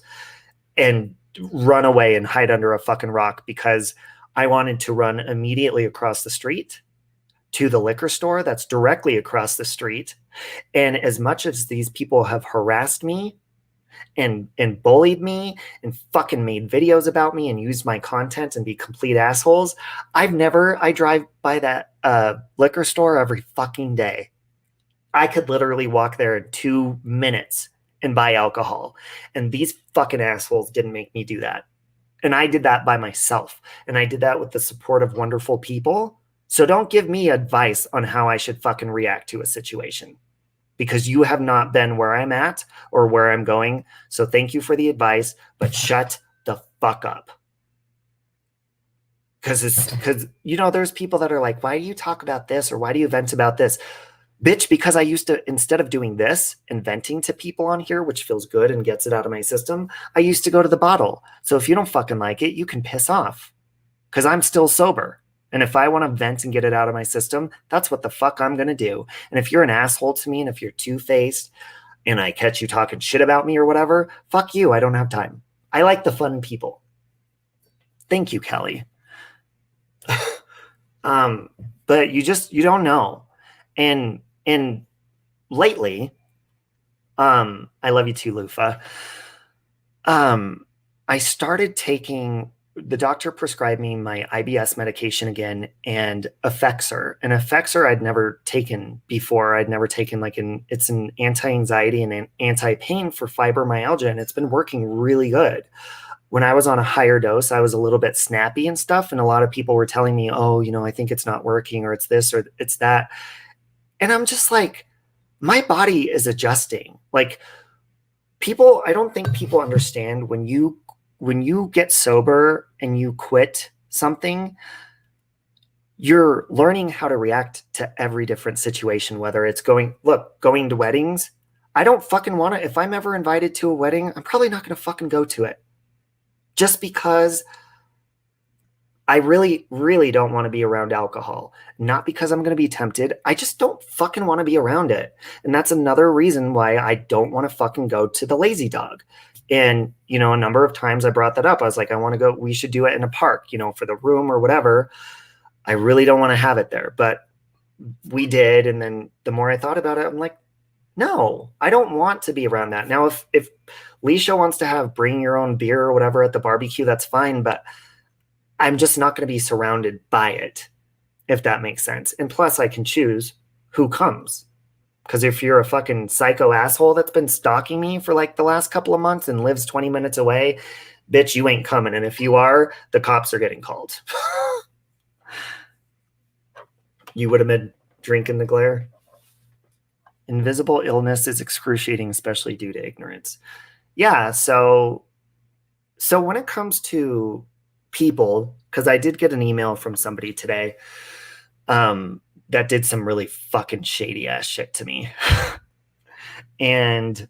and run away and hide under a fucking rock, because I wanted to run immediately across the street to the liquor store that's directly across the street. And as much as these people have harassed me and bullied me and fucking made videos about me and used my content and be complete assholes, I drive by that liquor store every fucking day. I could literally walk there in 2 minutes and buy alcohol. And these fucking assholes didn't make me do that. And I did that by myself. And I did that with the support of wonderful people. So don't give me advice on how I should fucking react to a situation, because you have not been where I'm at or where I'm going. So thank you for the advice, but shut the fuck up. Because there's people that are like, why do you talk about this, or why do you vent about this? Bitch, because I used to, instead of doing this and venting to people on here, which feels good and gets it out of my system, I used to go to the bottle. So if you don't fucking like it, you can piss off, because I'm still sober. And if I want to vent and get it out of my system, that's what the fuck I'm going to do. And if you're an asshole to me, and if you're two-faced and I catch you talking shit about me or whatever, fuck you. I don't have time. I like the fun people. Thank you, Kelly. But you don't know. And lately, I love you too, Lufa. I started taking, the doctor prescribed me my IBS medication again, and Effexor. And Effexor I'd never taken before. I'd never taken it's an anti-anxiety and an anti-pain for fibromyalgia, and it's been working really good. When I was on a higher dose, I was a little bit snappy and stuff, and a lot of people were telling me, oh, I think it's not working, or it's this, or it's that. And I'm just like, my body is adjusting. Like, I don't think people understand when you get sober and you quit something, you're learning how to react to every different situation, whether it's going to weddings. I don't fucking want to, if I'm ever invited to a wedding, I'm probably not going to fucking go to it, just because I really, really don't want to be around alcohol. Not because I'm going to be tempted. I just don't fucking want to be around it. And that's another reason why I don't want to fucking go to the Lazy Dog. And, a number of times I brought that up. I was like, I want to go, we should do it in a park, for the room or whatever. I really don't want to have it there. But we did. And then the more I thought about it, I'm like, no, I don't want to be around that. Now, if Leisha wants to have bring your own beer or whatever at the barbecue, that's fine. But I'm just not going to be surrounded by it, if that makes sense. And plus, I can choose who comes. Because if you're a fucking psycho asshole that's been stalking me for like the last couple of months and lives 20 minutes away, bitch, you ain't coming. And if you are, the cops are getting called. You would have been drinking the glare. Invisible illness is excruciating, especially due to ignorance. Yeah, so when it comes to people, because I did get an email from somebody today that did some really fucking shady ass shit to me. And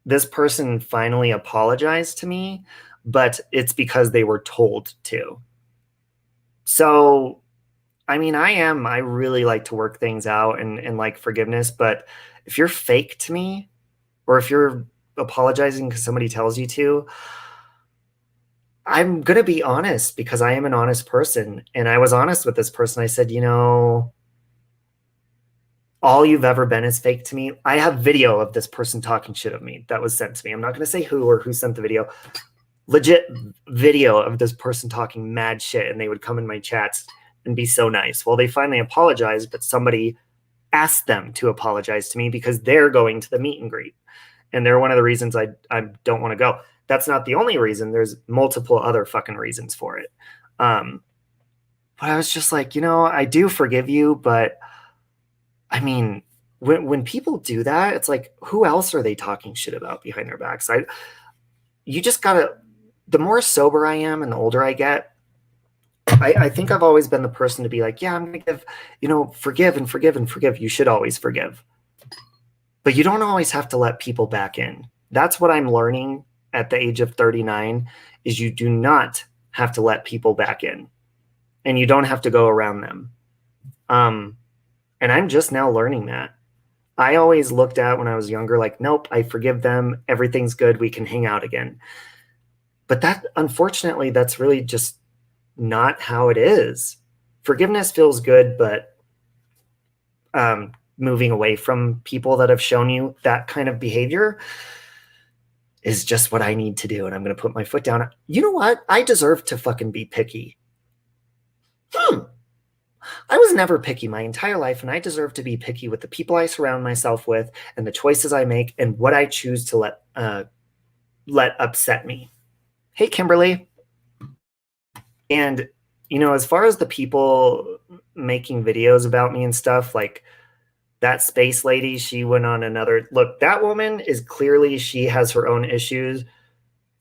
this person finally apologized to me, but it's because they were told to. So, I mean, I really like to work things out and like forgiveness, but if you're fake to me, or if you're apologizing because somebody tells you to, I'm going to be honest because I am an honest person. And I was honest with this person. I said, you know, all you've ever been is fake to me. I have video of this person talking shit of me that was sent to me. I'm not going to say who or who sent the video. Legit video of this person talking mad shit, and they would come in my chats and be so nice. Well, they finally apologized, but somebody asked them to apologize to me because they're going to the meet and greet. And they're one of the reasons I don't want to go. That's not the only reason. There's multiple other fucking reasons for it. But I was just like, you know, I do forgive you, but I mean, when people do that, it's like, who else are they talking shit about behind their backs? You just gotta, the more sober I am and the older I get, I think I've always been the person to be like, yeah, I'm gonna give, you know, forgive and forgive and forgive. You should always forgive. But you don't always have to let people back in. That's what I'm learning at the age of 39, is you do not have to let people back in. And you don't have to go around them. And I'm just now learning that. I always looked at when I was younger, like, nope, I forgive them. Everything's good. We can hang out again. But that, unfortunately, that's really just not how it is. Forgiveness feels good, but moving away from people that have shown you that kind of behavior is just what I need to do. And I'm going to put my foot down. You know what? I deserve to fucking be picky. I was never picky my entire life, and I deserve to be picky with the people I surround myself with and the choices I make and what I choose to let upset me. Hey, Kimberly. And, you know, as far as the people making videos about me and stuff, like that space lady, she went on another, look, that woman is clearly, she has her own issues.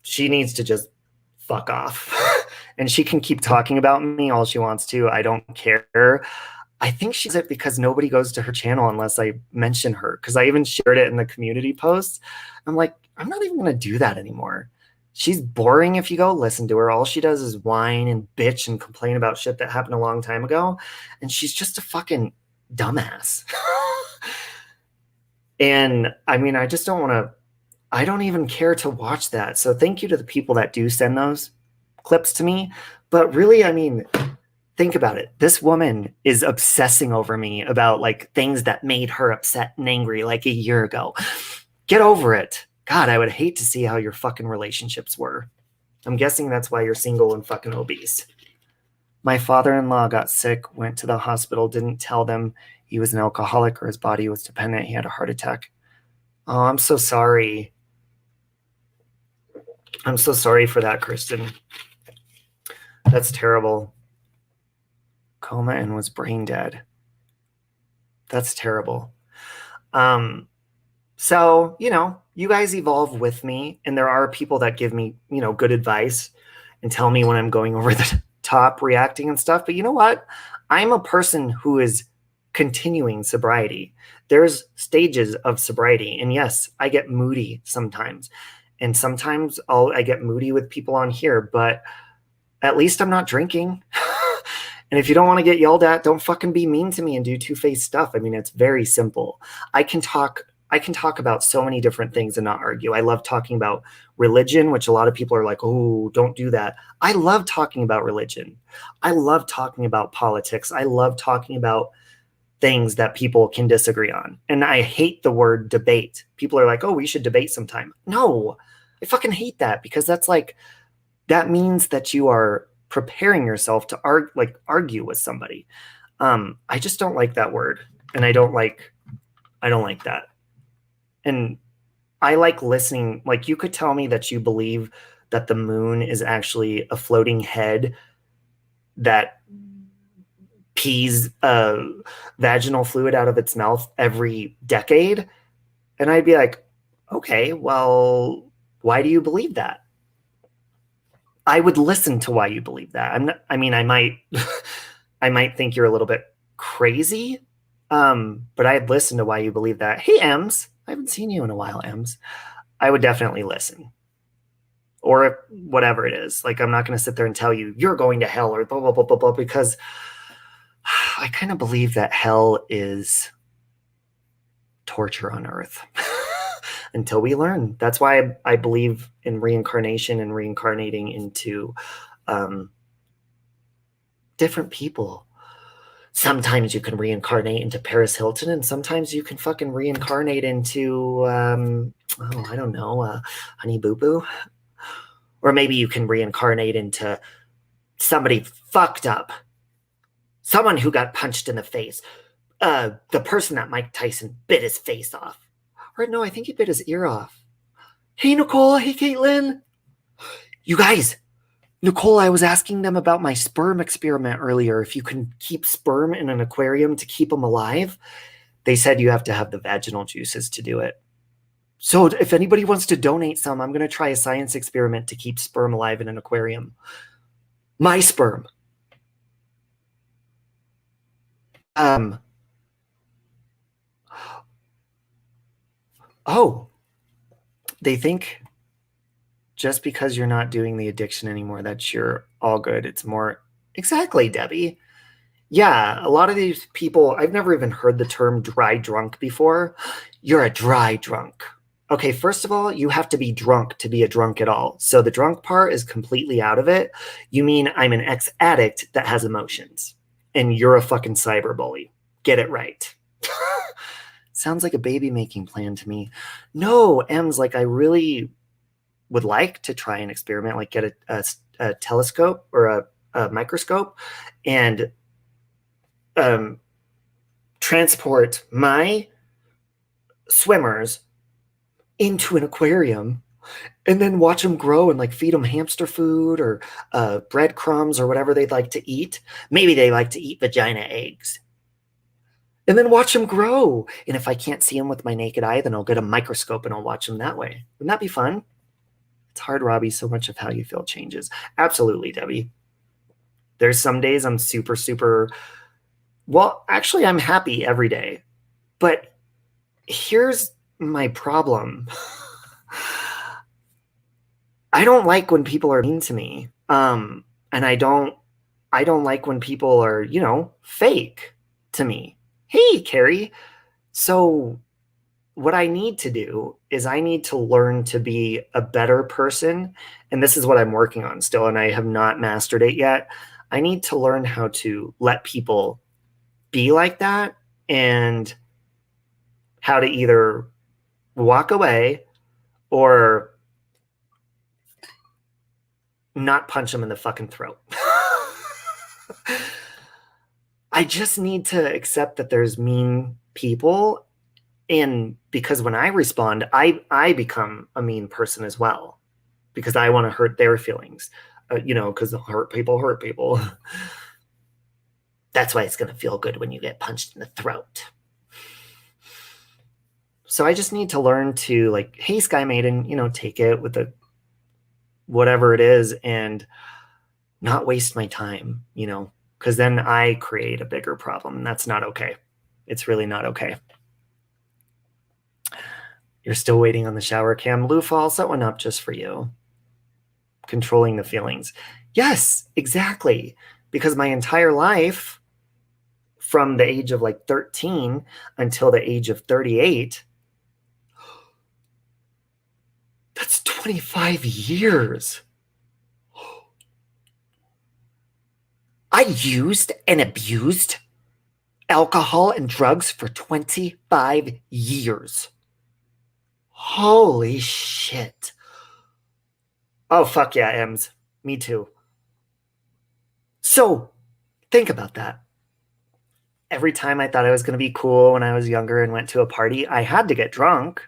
She needs to just fuck off. And she can keep talking about me all she wants to. I don't care. I think she's it because nobody goes to her channel unless I mention her. Because I even shared it in the community posts. I'm like, I'm not even going to do that anymore. She's boring if you go listen to her. All she does is whine and bitch and complain about shit that happened a long time ago. And she's just a fucking dumbass. And I mean, I just don't want to, I don't even care to watch that. So thank you to the people that do send those clips to me. But really, I mean, think about it. This woman is obsessing over me about like things that made her upset and angry like a year ago. Get over it. God, I would hate to see how your fucking relationships were. I'm guessing that's why you're single and fucking obese. My father-in-law got sick, went to the hospital, didn't tell them he was an alcoholic or his body was dependent. He had a heart attack. Oh, I'm so sorry. I'm so sorry for that, Kristen. That's terrible. Coma and was brain dead. That's terrible. So, you know, you guys evolve with me, and there are people that give me, you know, good advice and tell me when I'm going over the top reacting and stuff. But you know what? I'm a person who is continuing sobriety. There's stages of sobriety. And yes, I get moody sometimes. And sometimes I get moody with people on here, but at least I'm not drinking. And if you don't want to get yelled at, don't fucking be mean to me and do two-faced stuff. I mean, it's very simple. I can talk about so many different things and not argue. I love talking about religion, which a lot of people are like, oh, don't do that. I love talking about religion. I love talking about politics. I love talking about things that people can disagree on. And I hate the word debate. People are like, oh, we should debate sometime. No, I fucking hate that, because that's like, that means that you are preparing yourself to argue with somebody. I just don't like that word. And I don't like I don't like that. And I like listening. Like, you could tell me that you believe that the moon is actually a floating head that pees vaginal fluid out of its mouth every decade. And I'd be like, okay, well, why do you believe that? I would listen to why you believe that. I mean, I might, I might think you're a little bit crazy, but I'd listen to why you believe that. Hey, Ems, I haven't seen you in a while, Ems. I would definitely listen, or whatever it is. Like, I'm not going to sit there and tell you you're going to hell or blah blah blah blah blah, because I kind of believe that hell is torture on earth until we learn. That's why I believe in reincarnation and reincarnating into different people. Sometimes you can reincarnate into Paris Hilton, and sometimes you can fucking reincarnate into, I don't know, Honey Boo Boo. Or maybe you can reincarnate into somebody fucked up. Someone who got punched in the face. The person that Mike Tyson bit his face off. Or no, I think he bit his ear off. Hey, Nicole. Hey, Caitlin. You guys, Nicole, I was asking them about my sperm experiment earlier. If you can keep sperm in an aquarium to keep them alive. They said you have to have the vaginal juices to do it. So if anybody wants to donate some, I'm going to try a science experiment to keep sperm alive in an aquarium. My sperm. Oh, they think just because you're not doing the addiction anymore, that you're all good. It's more, exactly, Debbie. Yeah, a lot of these people, I've never even heard the term dry drunk before. You're a dry drunk. Okay, first of all, you have to be drunk to be a drunk at all. So the drunk part is completely out of it. You mean I'm an ex-addict that has emotions, and you're a fucking cyberbully. Get it right. Sounds like a baby-making plan to me. No, M's, like, I really would like to try an experiment, like get a telescope or a microscope and transport my swimmers into an aquarium and then watch them grow and like feed them hamster food or breadcrumbs or whatever they'd like to eat. Maybe they like to eat vagina eggs. And then watch them grow. And if I can't see them with my naked eye, then I'll get a microscope and I'll watch them that way. Wouldn't that be fun? It's hard, Robbie. So much of how you feel changes. Absolutely, Debbie. There's some days I'm super, super, well, actually, I'm happy every day. But here's my problem. I don't like when people are mean to me. And I don't like when people are, fake to me. Hey, Carrie. So what I need to do is I need to learn to be a better person. And this is what I'm working on still, and I have not mastered it yet. I need to learn how to let people be like that and how to either walk away or not punch them in the fucking throat. I just need to accept that there's mean people. And because when I respond, I become a mean person as well, because I want to hurt their feelings, because hurt people. That's why it's going to feel good when you get punched in the throat. So I just need to learn to, like, hey, Sky Maiden, take it with whatever it is and not waste my time, because then I create a bigger problem. And that's not okay. It's really not okay. You're still waiting on the shower cam. Lou Falls, that went up just for you. Controlling the feelings. Yes, exactly. Because my entire life, from the age of like 13 until the age of 38, that's 25 years. I used and abused alcohol and drugs for 25 years. Holy shit. Oh, fuck yeah, Ems. Me too. So, think about that. every time I thought I was going to be cool when I was younger and went to a party, I had to get drunk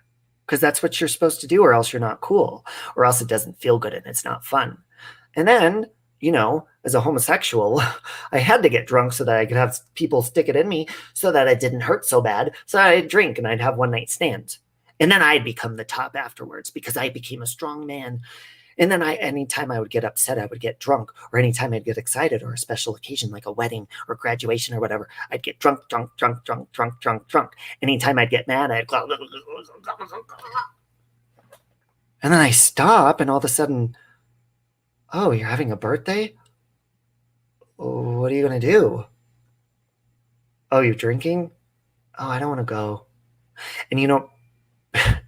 because that's what you're supposed to do, or else you're not cool, or else it doesn't feel good and it's not fun. And then, you know, as a homosexual, I had to get drunk so that I could have people stick it in me so that it didn't hurt so bad. So I'd drink and I'd have one night stands. And then I'd become the top afterwards because I became a strong man. And then anytime I would get upset, I would get drunk, or anytime I'd get excited or a special occasion like a wedding or graduation or whatever, I'd get drunk. Anytime I'd get mad, I'd go, and then I stop, and all of a sudden, oh, you're having a birthday? What are you going to do? Oh, you're drinking? Oh, I don't want to go. And you know,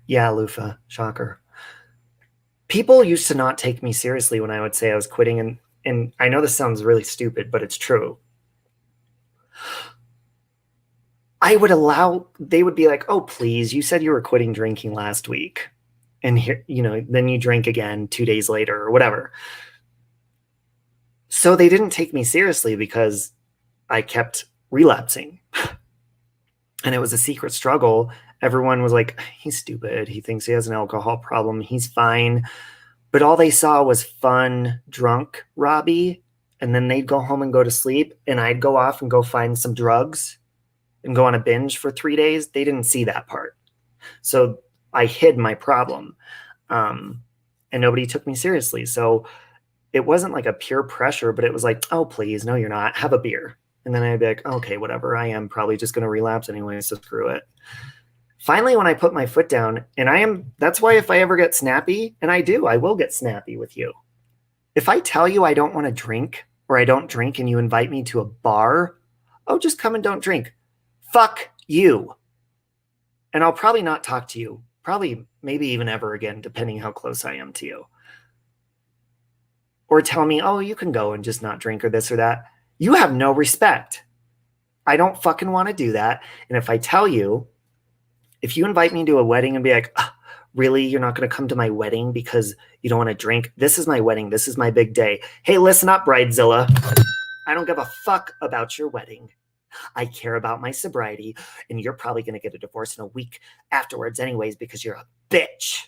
yeah, Lufa, shocker. People used to not take me seriously when I would say I was quitting, and I know this sounds really stupid, but it's true. They would be like, oh, please, you said you were quitting drinking last week. And here, you know, then you drink again 2 days later or whatever. So they didn't take me seriously because I kept relapsing. And it was a secret struggle. Everyone was like, he's stupid. He thinks he has an alcohol problem. He's fine. But all they saw was fun, drunk Robbie. And then they'd go home and go to sleep. And I'd go off and go find some drugs and go on a binge for 3 days. They didn't see that part. So I hid my problem. And nobody took me seriously. So it wasn't like a peer pressure, but it was like, oh, please, no, you're not. Have a beer. And then I'd be like, okay, whatever. I am probably just going to relapse anyway, so screw it. Finally, when I put my foot down, and that's why if I ever get snappy, and I will get snappy with you. If I tell you I don't want to drink, or I don't drink and you invite me to a bar, oh, just come and don't drink. Fuck you. And I'll probably not talk to you. Probably, maybe even ever again, depending how close I am to you. Or tell me, oh, you can go and just not drink or this or that. You have no respect. I don't fucking want to do that. And if I tell you, if you invite me to a wedding and be like, oh, really, you're not going to come to my wedding because you don't want to drink? This is my wedding. This is my big day. Hey, listen up, Bridezilla. I don't give a fuck about your wedding. I care about my sobriety, and you're probably going to get a divorce in a week afterwards anyways because you're a bitch.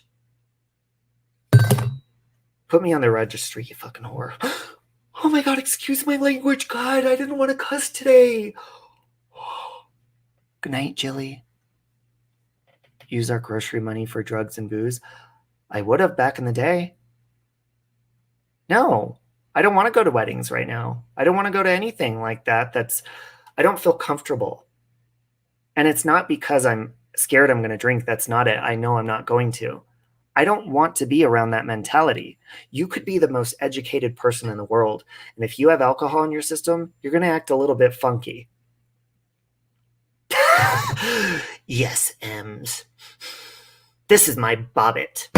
Put me on the registry, you fucking whore. Oh my God, excuse my language, God. I didn't want to cuss today. Good night, Jilly. Use our grocery money for drugs and booze. I would have back in the day. No, I don't want to go to weddings right now. I don't want to go to anything like that. I don't feel comfortable. And it's not because I'm scared I'm going to drink. That's not it. I know I'm not going to. I don't want to be around that mentality. You could be the most educated person in the world. And if you have alcohol in your system, you're going to act a little bit funky. Yes, Ems. This is my bobbit.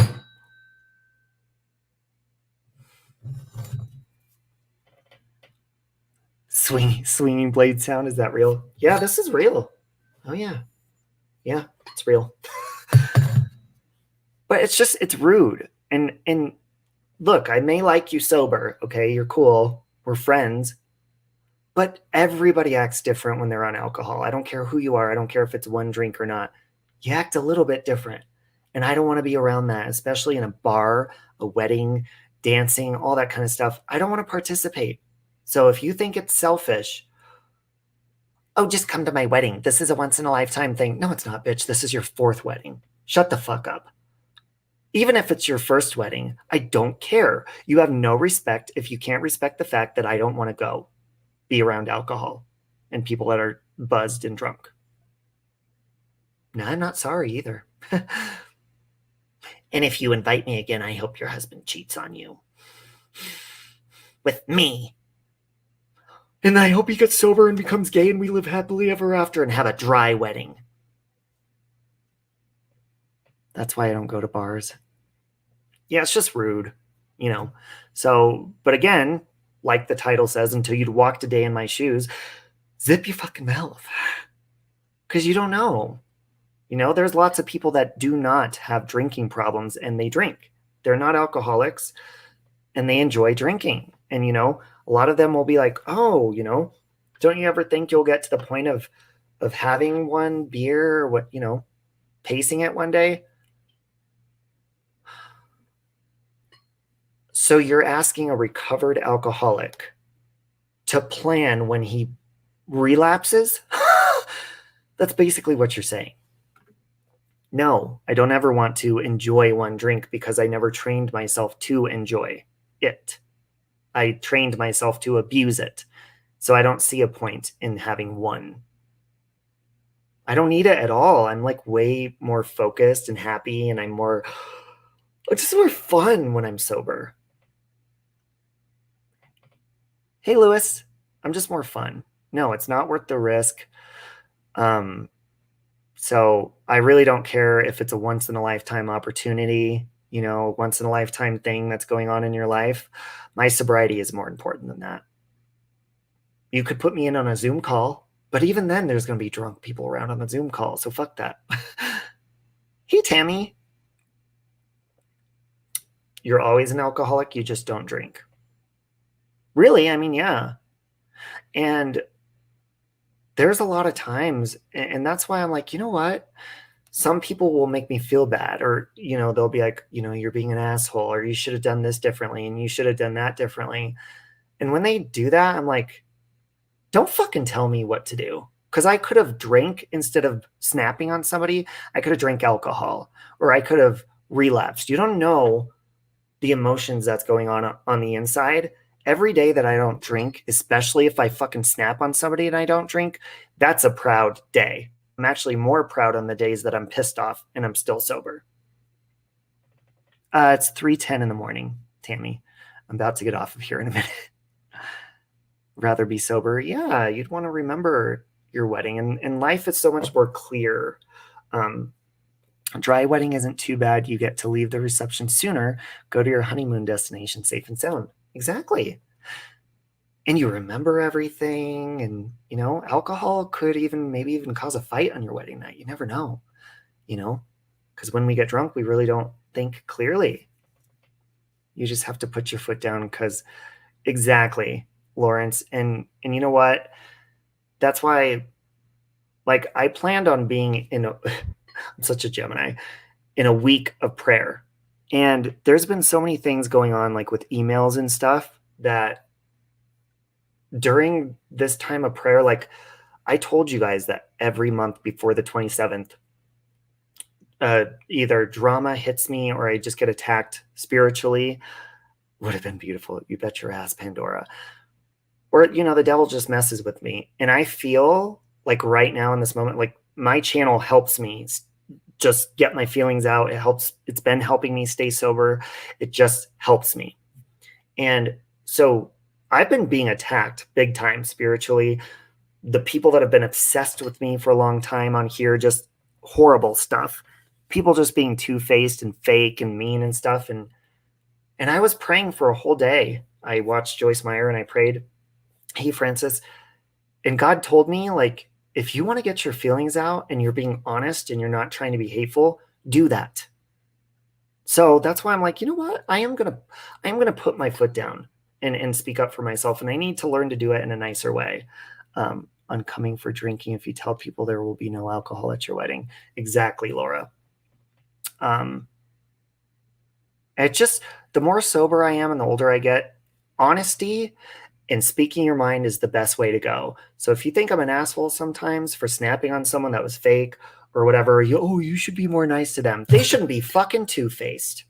Swinging blade sound. Is that real? Yeah, this is real. Oh, yeah. Yeah, it's real. But it's rude. And look, I may like you sober. Okay, you're cool. We're friends. But everybody acts different when they're on alcohol. I don't care who you are. I don't care if it's one drink or not. You act a little bit different. And I don't want to be around that, especially in a bar, a wedding, dancing, all that kind of stuff. I don't want to participate. So if you think it's selfish, oh, just come to my wedding. This is a once in a lifetime thing. No, it's not, bitch. This is your 4th wedding. Shut the fuck up. Even if it's your 1st wedding, I don't care. You have no respect if you can't respect the fact that I don't want to go be around alcohol and people that are buzzed and drunk. No, I'm not sorry either. And if you invite me again, I hope your husband cheats on you. With me. And I hope he gets sober and becomes gay and we live happily ever after and have a dry wedding. That's why I don't go to bars. Yeah, it's just rude, you know. So, but again, like the title says, until you'd walk a day in my shoes, zip your fucking mouth. Because you don't know. You know, there's lots of people that do not have drinking problems and they drink. They're not alcoholics and they enjoy drinking. And, you know, a lot of them will be like, oh, you know, Don't you ever think you'll get to the point of having one beer or what, pacing it one day? So you're asking a recovered alcoholic to plan when he relapses? That's basically what you're saying. No, I don't ever want to enjoy one drink because I never trained myself to enjoy it. I trained myself to abuse it. So I don't see a point in having one. I don't need it at all. I'm like way more focused and happy, and it's just more fun when I'm sober. Hey, Lewis, I'm just more fun. No, it's not worth the risk. So I really don't care if it's a once in a lifetime opportunity, once in a lifetime thing that's going on in your life. My sobriety is more important than that. You could put me in on a Zoom call, but even then there's going to be drunk people around on the Zoom call. So fuck that. Hey, Tammy. You're always an alcoholic. You just don't drink. Really? I mean, yeah. And there's a lot of times, and that's why I'm like, you know what? Some people will make me feel bad, or, they'll be like, you're being an asshole, or you should have done this differently, and you should have done that differently. And when they do that, I'm like, don't fucking tell me what to do. Because I could have drank instead of snapping on somebody. I could have drank alcohol, or I could have relapsed. You don't know the emotions that's going on the inside. Every day that I don't drink, especially if I fucking snap on somebody and I don't drink, that's a proud day. I'm actually more proud on the days that I'm pissed off and I'm still sober. It's 3:10 in the morning, Tammy. I'm about to get off of here in a minute. Rather be sober? Yeah, you'd want to remember your wedding, and life is so much more clear. A dry wedding isn't too bad. You get to leave the reception sooner, go to your honeymoon destination safe and sound. Exactly. And you remember everything, and alcohol could maybe even cause a fight on your wedding night. You never know, because when we get drunk, we really don't think clearly. You just have to put your foot down because exactly, Lawrence. And you know what? That's why, like, I planned on being I'm such a Gemini, in a week of prayer. And there's been so many things going on, like with emails and stuff, that during this time of prayer, like I told you guys that every month before the 27th, either drama hits me or I just get attacked spiritually. Would have been beautiful. You bet your ass, Pandora. Or, the devil just messes with me. And I feel like right now in this moment, like my channel helps me just get my feelings out. It's been helping me stay sober. It just helps me. And so I've been being attacked big time spiritually. The people that have been obsessed with me for a long time on here, just horrible stuff. People just being two-faced and fake and mean and stuff. And I was praying for a whole day. I watched Joyce Meyer and I prayed, hey, Francis. And God told me, like, if you want to get your feelings out and you're being honest and you're not trying to be hateful, do that. So that's why I'm like, you know what? I am gonna put my foot down and speak up for myself. And I need to learn to do it in a nicer way. On coming for drinking, if you tell people there will be no alcohol at your wedding. Exactly, Laura. It just, the more sober I am and the older I get, honesty and speaking your mind is the best way to go. So if you think I'm an asshole sometimes for snapping on someone that was fake or whatever, you should be more nice to them. They shouldn't be fucking two-faced.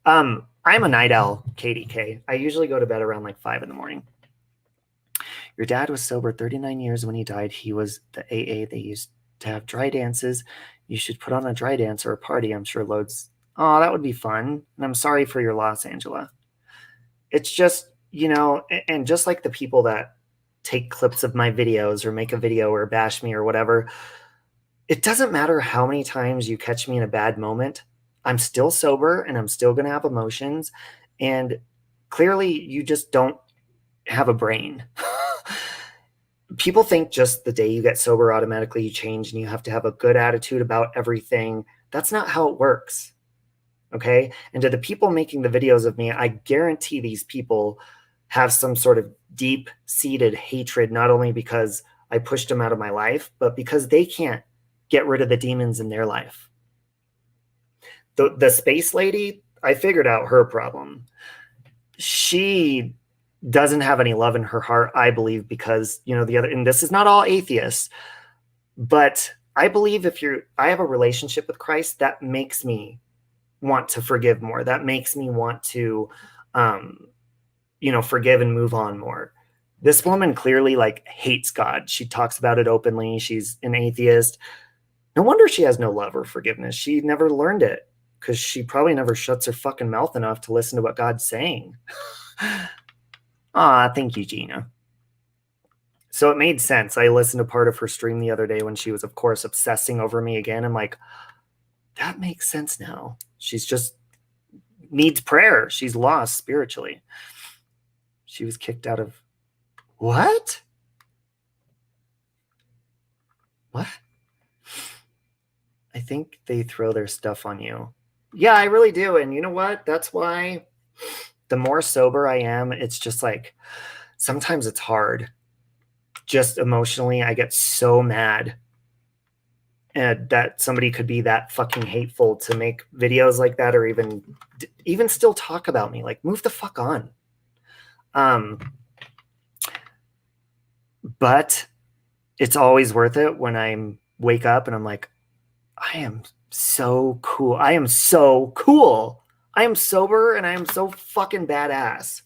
I'm a night owl, KDK. I usually go to bed around like 5 in the morning. Your dad was sober 39 years when he died. He was the AA. They used to have dry dances. You should put on a dry dance or a party. I'm sure loads. Oh, that would be fun. And I'm sorry for your loss, Angela. It's just, and just like the people that take clips of my videos or make a video or bash me or whatever, it doesn't matter how many times you catch me in a bad moment. I'm still sober and I'm still going to have emotions. And clearly you just don't have a brain. People think just the day you get sober, automatically you change and you have to have a good attitude about everything. That's not how it works. Okay. And to the people making the videos of me, I guarantee these people have some sort of deep-seated hatred, not only because I pushed them out of my life, but because they can't get rid of the demons in their life. The space lady, I figured out her problem. She doesn't have any love in her heart, I believe, because, you know, the other, and this is not all atheists, but I believe I have a relationship with Christ, that makes me want to forgive more. That makes me want to, you know, forgive and move on more. This woman clearly like hates God. She talks about it openly. She's an atheist. No wonder she has no love or forgiveness. She never learned it because she probably never shuts her fucking mouth enough to listen to what God's saying. Thank you, Gina. So it made sense. I listened to part of her stream the other day when she was, of course, obsessing over me again. I'm like, that makes sense now. She's just needs prayer. She's lost spiritually. She was kicked out of what? What? I think they throw their stuff on you. Yeah, I really do. And you know what? That's why the more sober I am, it's just like sometimes it's hard. Just emotionally, I get so mad that somebody could be that fucking hateful to make videos like that, or even still talk about me. Like, move the fuck on. But it's always worth it when I wake up and I'm like, I am so cool. I am so cool. I am sober and I am so fucking badass.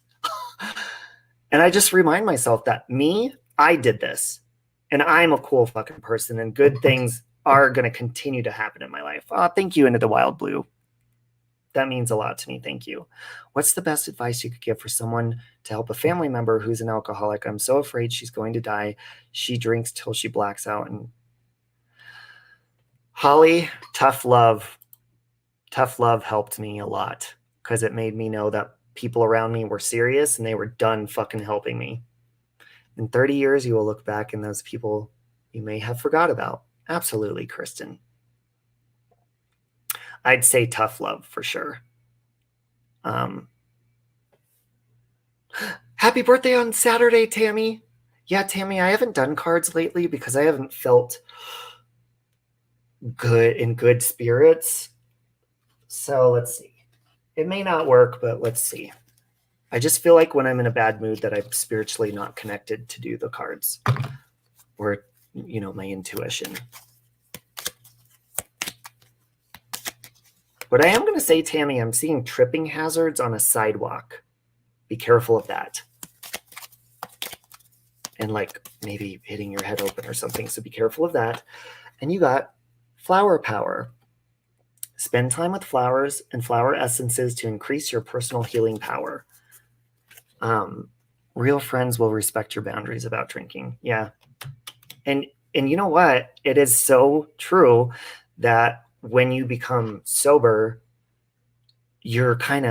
And I just remind myself that I did this and I'm a cool fucking person and good things are going to continue to happen in my life. Thank you, Into the Wild Blue. That means a lot to me. Thank you. What's the best advice you could give for someone to help a family member who's an alcoholic? I'm so afraid she's going to die. She drinks till she blacks out. And Holly, tough love. Tough love helped me a lot because it made me know that people around me were serious and they were done fucking helping me. In 30 years, you will look back and those people you may have forgot about. Absolutely, Kristen. I'd say tough love for sure. Happy birthday on Saturday, Tammy. Yeah, Tammy, I haven't done cards lately because I haven't felt in good spirits. So let's see. It may not work, but let's see. I just feel like when I'm in a bad mood that I'm spiritually not connected to do the cards or, you know, my intuition. But I am going to say, Tammy, I'm seeing tripping hazards on a sidewalk. Be careful of that. And like maybe hitting your head open or something. So be careful of that. And you got flower power. Spend time with flowers and flower essences to increase your personal healing power. Real friends will respect your boundaries about drinking. Yeah. And you know what? It is so true that when you become sober, because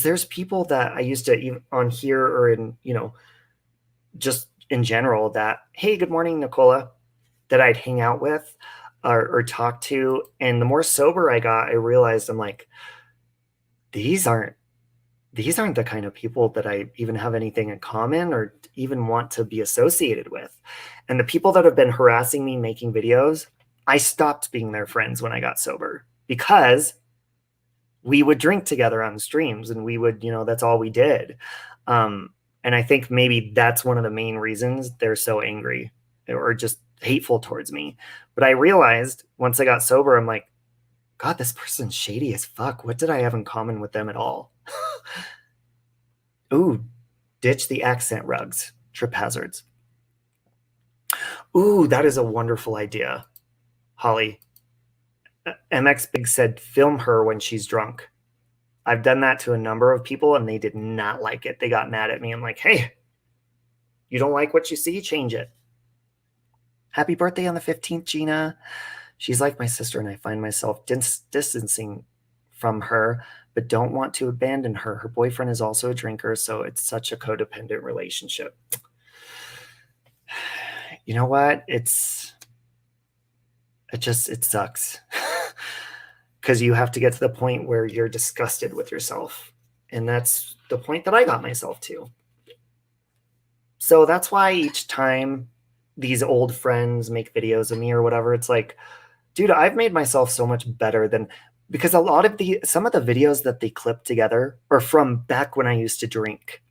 there's people that I used to even on here or in, you know, just in general that, hey, good morning, Nicola, that I'd hang out with or talk to. And the more sober I got, I realized I'm like, these aren't the kind of people that I even have anything in common or even want to be associated with. And the people that have been harassing me making videos, I stopped being their friends when I got sober because we would drink together on streams and we would, you know, that's all we did. And I think maybe that's one of the main reasons they're so angry or just hateful towards me. But I realized once I got sober, I'm like, God, this person's shady as fuck. What did I have in common with them at all? Ooh, ditch the accent rugs, trip hazards. Ooh, that is a wonderful idea, Holly. MX Big said, film her when she's drunk. I've done that to a number of people and they did not like it. They got mad at me. I'm like, hey, you don't like what you see? Change it. Happy birthday on the 15th, Gina. She's like my sister and I find myself distancing from her, but don't want to abandon her. Her boyfriend is also a drinker, so it's such a codependent relationship. You know what? It sucks. Because you have to get to the point where you're disgusted with yourself. And that's the point that I got myself to. So that's why each time these old friends make videos of me or whatever, it's like, dude, I've made myself so much better than, because a lot of some of the videos that they clip together are from back when I used to drink.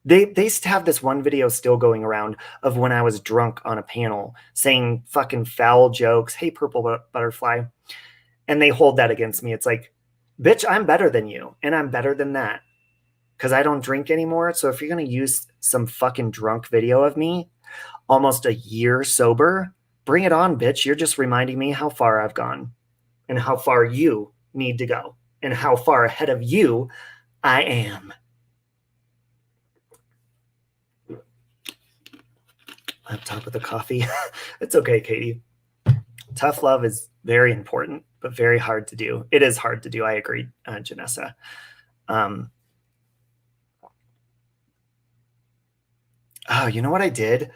They used to have this one video still going around of when I was drunk on a panel saying fucking foul jokes. Hey, purple butterfly. And they hold that against me. It's like, bitch, I'm better than you. And I'm better than that because I don't drink anymore. So if you're going to use some fucking drunk video of me almost a year sober, bring it on, bitch. You're just reminding me how far I've gone and how far you need to go and how far ahead of you I am. On top of the coffee. It's okay, Katie. Tough love is very important, but very hard to do. It is hard to do. I agree, Janessa. Oh, you know what I did?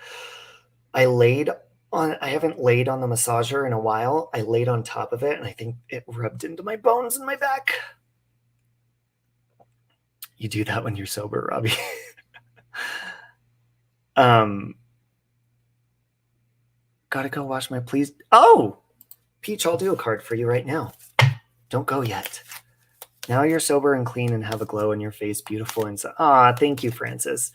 I haven't laid on the massager in a while. I laid on top of it and I think it rubbed into my bones in my back. You do that when you're sober, Robbie. Gotta go wash my please. Oh, Peach, I'll do a card for you right now. Don't go yet. Now you're sober and clean and have a glow in your face. Beautiful inside. Ah, thank you, Francis.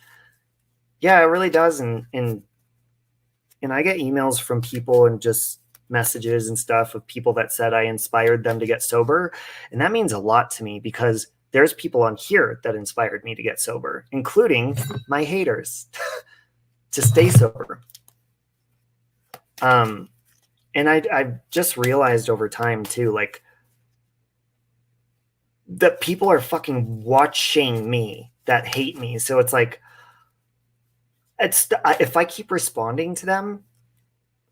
Yeah, it really does. And I get emails from people and just messages and stuff of people that said I inspired them to get sober. And that means a lot to me because there's people on here that inspired me to get sober, including my haters to stay sober. And I've just realized over time too, like, that people are fucking watching me that hate me. So it's like, if I keep responding to them,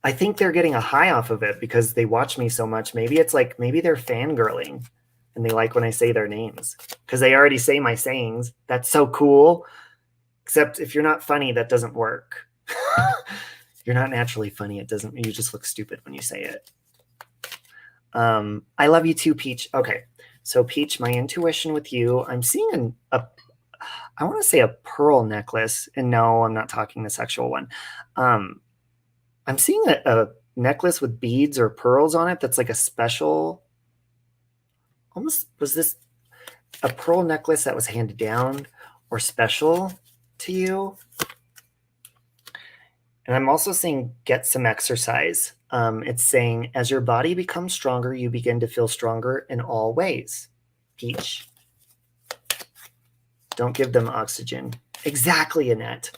I think they're getting a high off of it because they watch me so much. Maybe it's like, maybe they're fangirling and they like when I say their names because they already say my sayings. That's so cool. Except if you're not funny, that doesn't work. You're not naturally funny. It doesn't, you just look stupid when you say it. I love you too, Peach. Okay. So Peach, my intuition with you, I'm seeing I want to say a pearl necklace, and no, I'm not talking the sexual one. I'm seeing a necklace with beads or pearls on it that's like a special, almost, was this a pearl necklace that was handed down or special to you? And I'm also seeing get some exercise. It's saying, as your body becomes stronger, you begin to feel stronger in all ways. Peach. Don't give them oxygen. Exactly, Annette.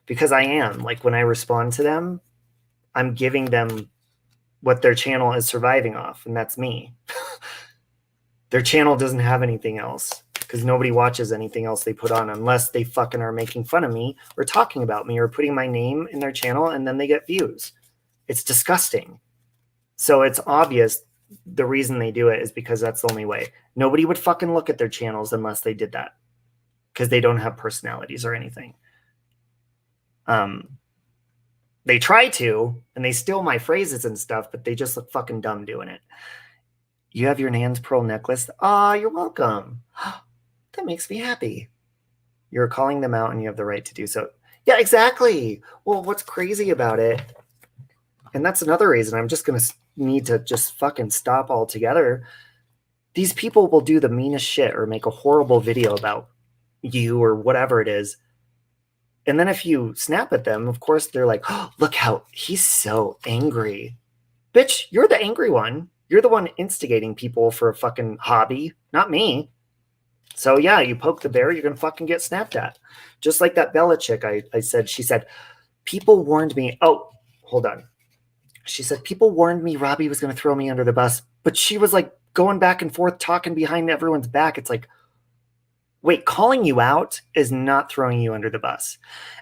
Because I am. Like, when I respond to them, I'm giving them what their channel is surviving off, and that's me. Their channel doesn't have anything else because nobody watches anything else they put on unless they fucking are making fun of me or talking about me or putting my name in their channel, and then they get views. It's disgusting. So it's obvious the reason they do it is because that's the only way. Nobody would fucking look at their channels unless they did that because they don't have personalities or anything. They try to, and they steal my phrases and stuff, but they just look fucking dumb doing it. You have your Nan's pearl necklace. Ah, you're welcome. That makes me happy. You're calling them out and you have the right to do so. Yeah, exactly. Well, what's crazy about it, and that's another reason I'm just going to need to just fucking stop altogether. These people will do the meanest shit or make a horrible video about you or whatever it is. And then if you snap at them, of course, they're like, oh, look how he's so angry. Bitch, you're the angry one. You're the one instigating people for a fucking hobby, not me. So yeah, you poke the bear, you're going to fucking get snapped at. Just like that Bella chick I said, she said, people warned me. Oh, hold on. She said, people warned me Robbie was going to throw me under the bus. But she was like going back and forth, talking behind everyone's back. It's like, wait, calling you out is not throwing you under the bus.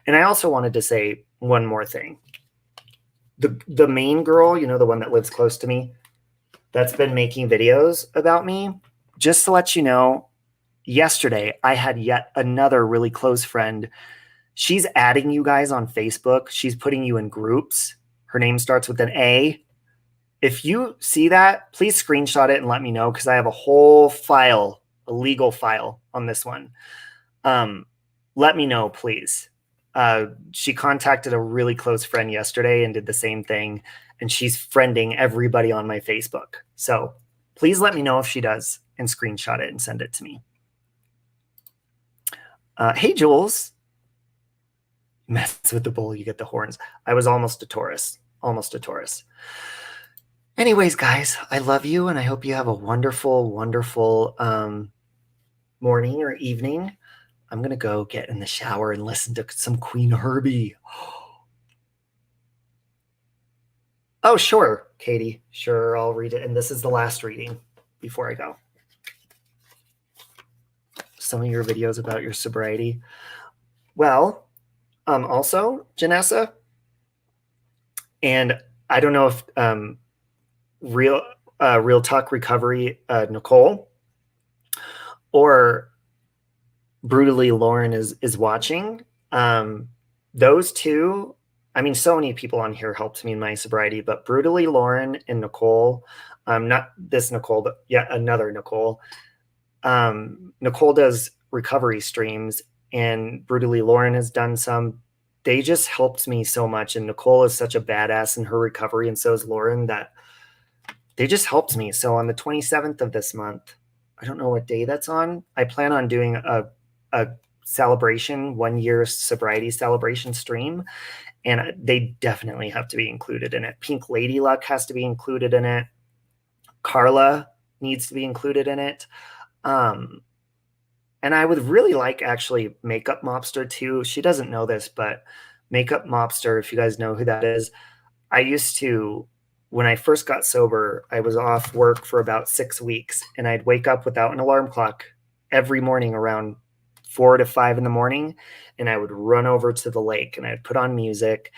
And I also wanted to say one more thing. The main girl, you know, the one that lives close to me, that's been making videos about me, just to let you know, yesterday I had yet another really close friend. She's adding you guys on Facebook. She's putting you in groups. Her name starts with an A. If you see that, please screenshot it and let me know because I have a whole file, a legal file on this one. Let me know, please. She contacted a really close friend yesterday and did the same thing. And she's friending everybody on my Facebook. So please let me know if she does and screenshot it and send it to me. Hey, Jules. Mess with the bull, you get the horns. I was almost a Taurus. Almost a Taurus. Anyways, guys, I love you, and I hope you have a wonderful, wonderful morning or evening. I'm going to go get in the shower and listen to some Queen Herbie. Oh, sure, Katie. Sure, I'll read it. And this is the last reading before I go. Some of your videos about your sobriety. Well, also, Janessa, and I don't know if Real Talk Recovery, Nicole, or Brutally Lauren is watching. Those two, I mean, so many people on here helped me in my sobriety, but Brutally Lauren and Nicole, not this Nicole, but yet another Nicole. Nicole does recovery streams, and Brutally Lauren has done some. They just helped me so much, and Nicole is such a badass in her recovery, and so is Lauren, that they just helped me. So on the 27th of this month, I don't know what day that's on, I plan on doing a celebration, 1 year sobriety celebration stream, and they definitely have to be included in it. Pink Lady Luck has to be included in it. Carla needs to be included in it. And I would really like actually Makeup Mobster too. She doesn't know this, but Makeup Mobster, if you guys know who that is, I used to, when I first got sober, I was off work for about 6 weeks, and I'd wake up without an alarm clock every morning around 4 to 5 in the morning, and I would run over to the lake and I'd put on music.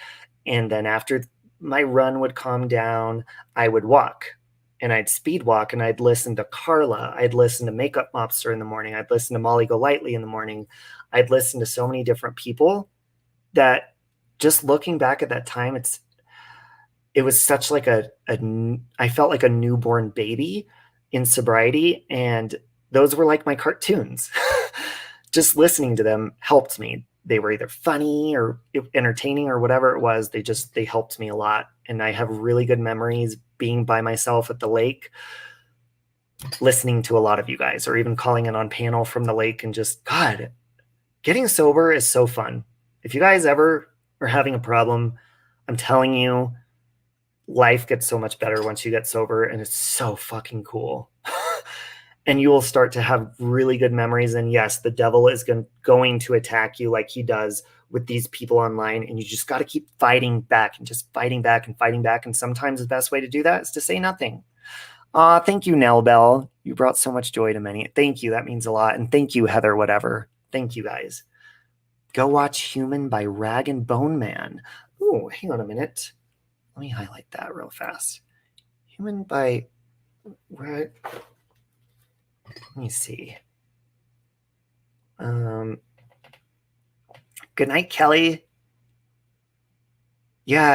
And then after my run would calm down, I would walk, and I'd speed walk, and I'd listen to Carla. I'd listen to Makeup Mobster in the morning. I'd listen to Molly Golightly in the morning. I'd listen to so many different people that, just looking back at that time, it was such like I felt like a newborn baby in sobriety, and those were like my cartoons. Just listening to them helped me. They were either funny or entertaining or whatever it was. They helped me a lot. And I have really good memories being by myself at the lake, listening to a lot of you guys, or even calling in on panel from the lake. And just, God, getting sober is so fun. If you guys ever are having a problem, I'm telling you, life gets so much better once you get sober, and it's so fucking cool. And you will start to have really good memories. And yes, the devil is going to attack you like he does with these people online. And you just got to keep fighting back and just fighting back and fighting back. And sometimes the best way to do that is to say nothing. Thank you, Nell Bell. You brought so much joy to many. Thank you. That means a lot. And thank you, Heather, whatever. Thank you, guys. Go watch Human by Rag and Bone Man. Oh, hang on a minute. Let me highlight that real fast. Human by Rag. Let me see. Good night, Kelly. Yeah,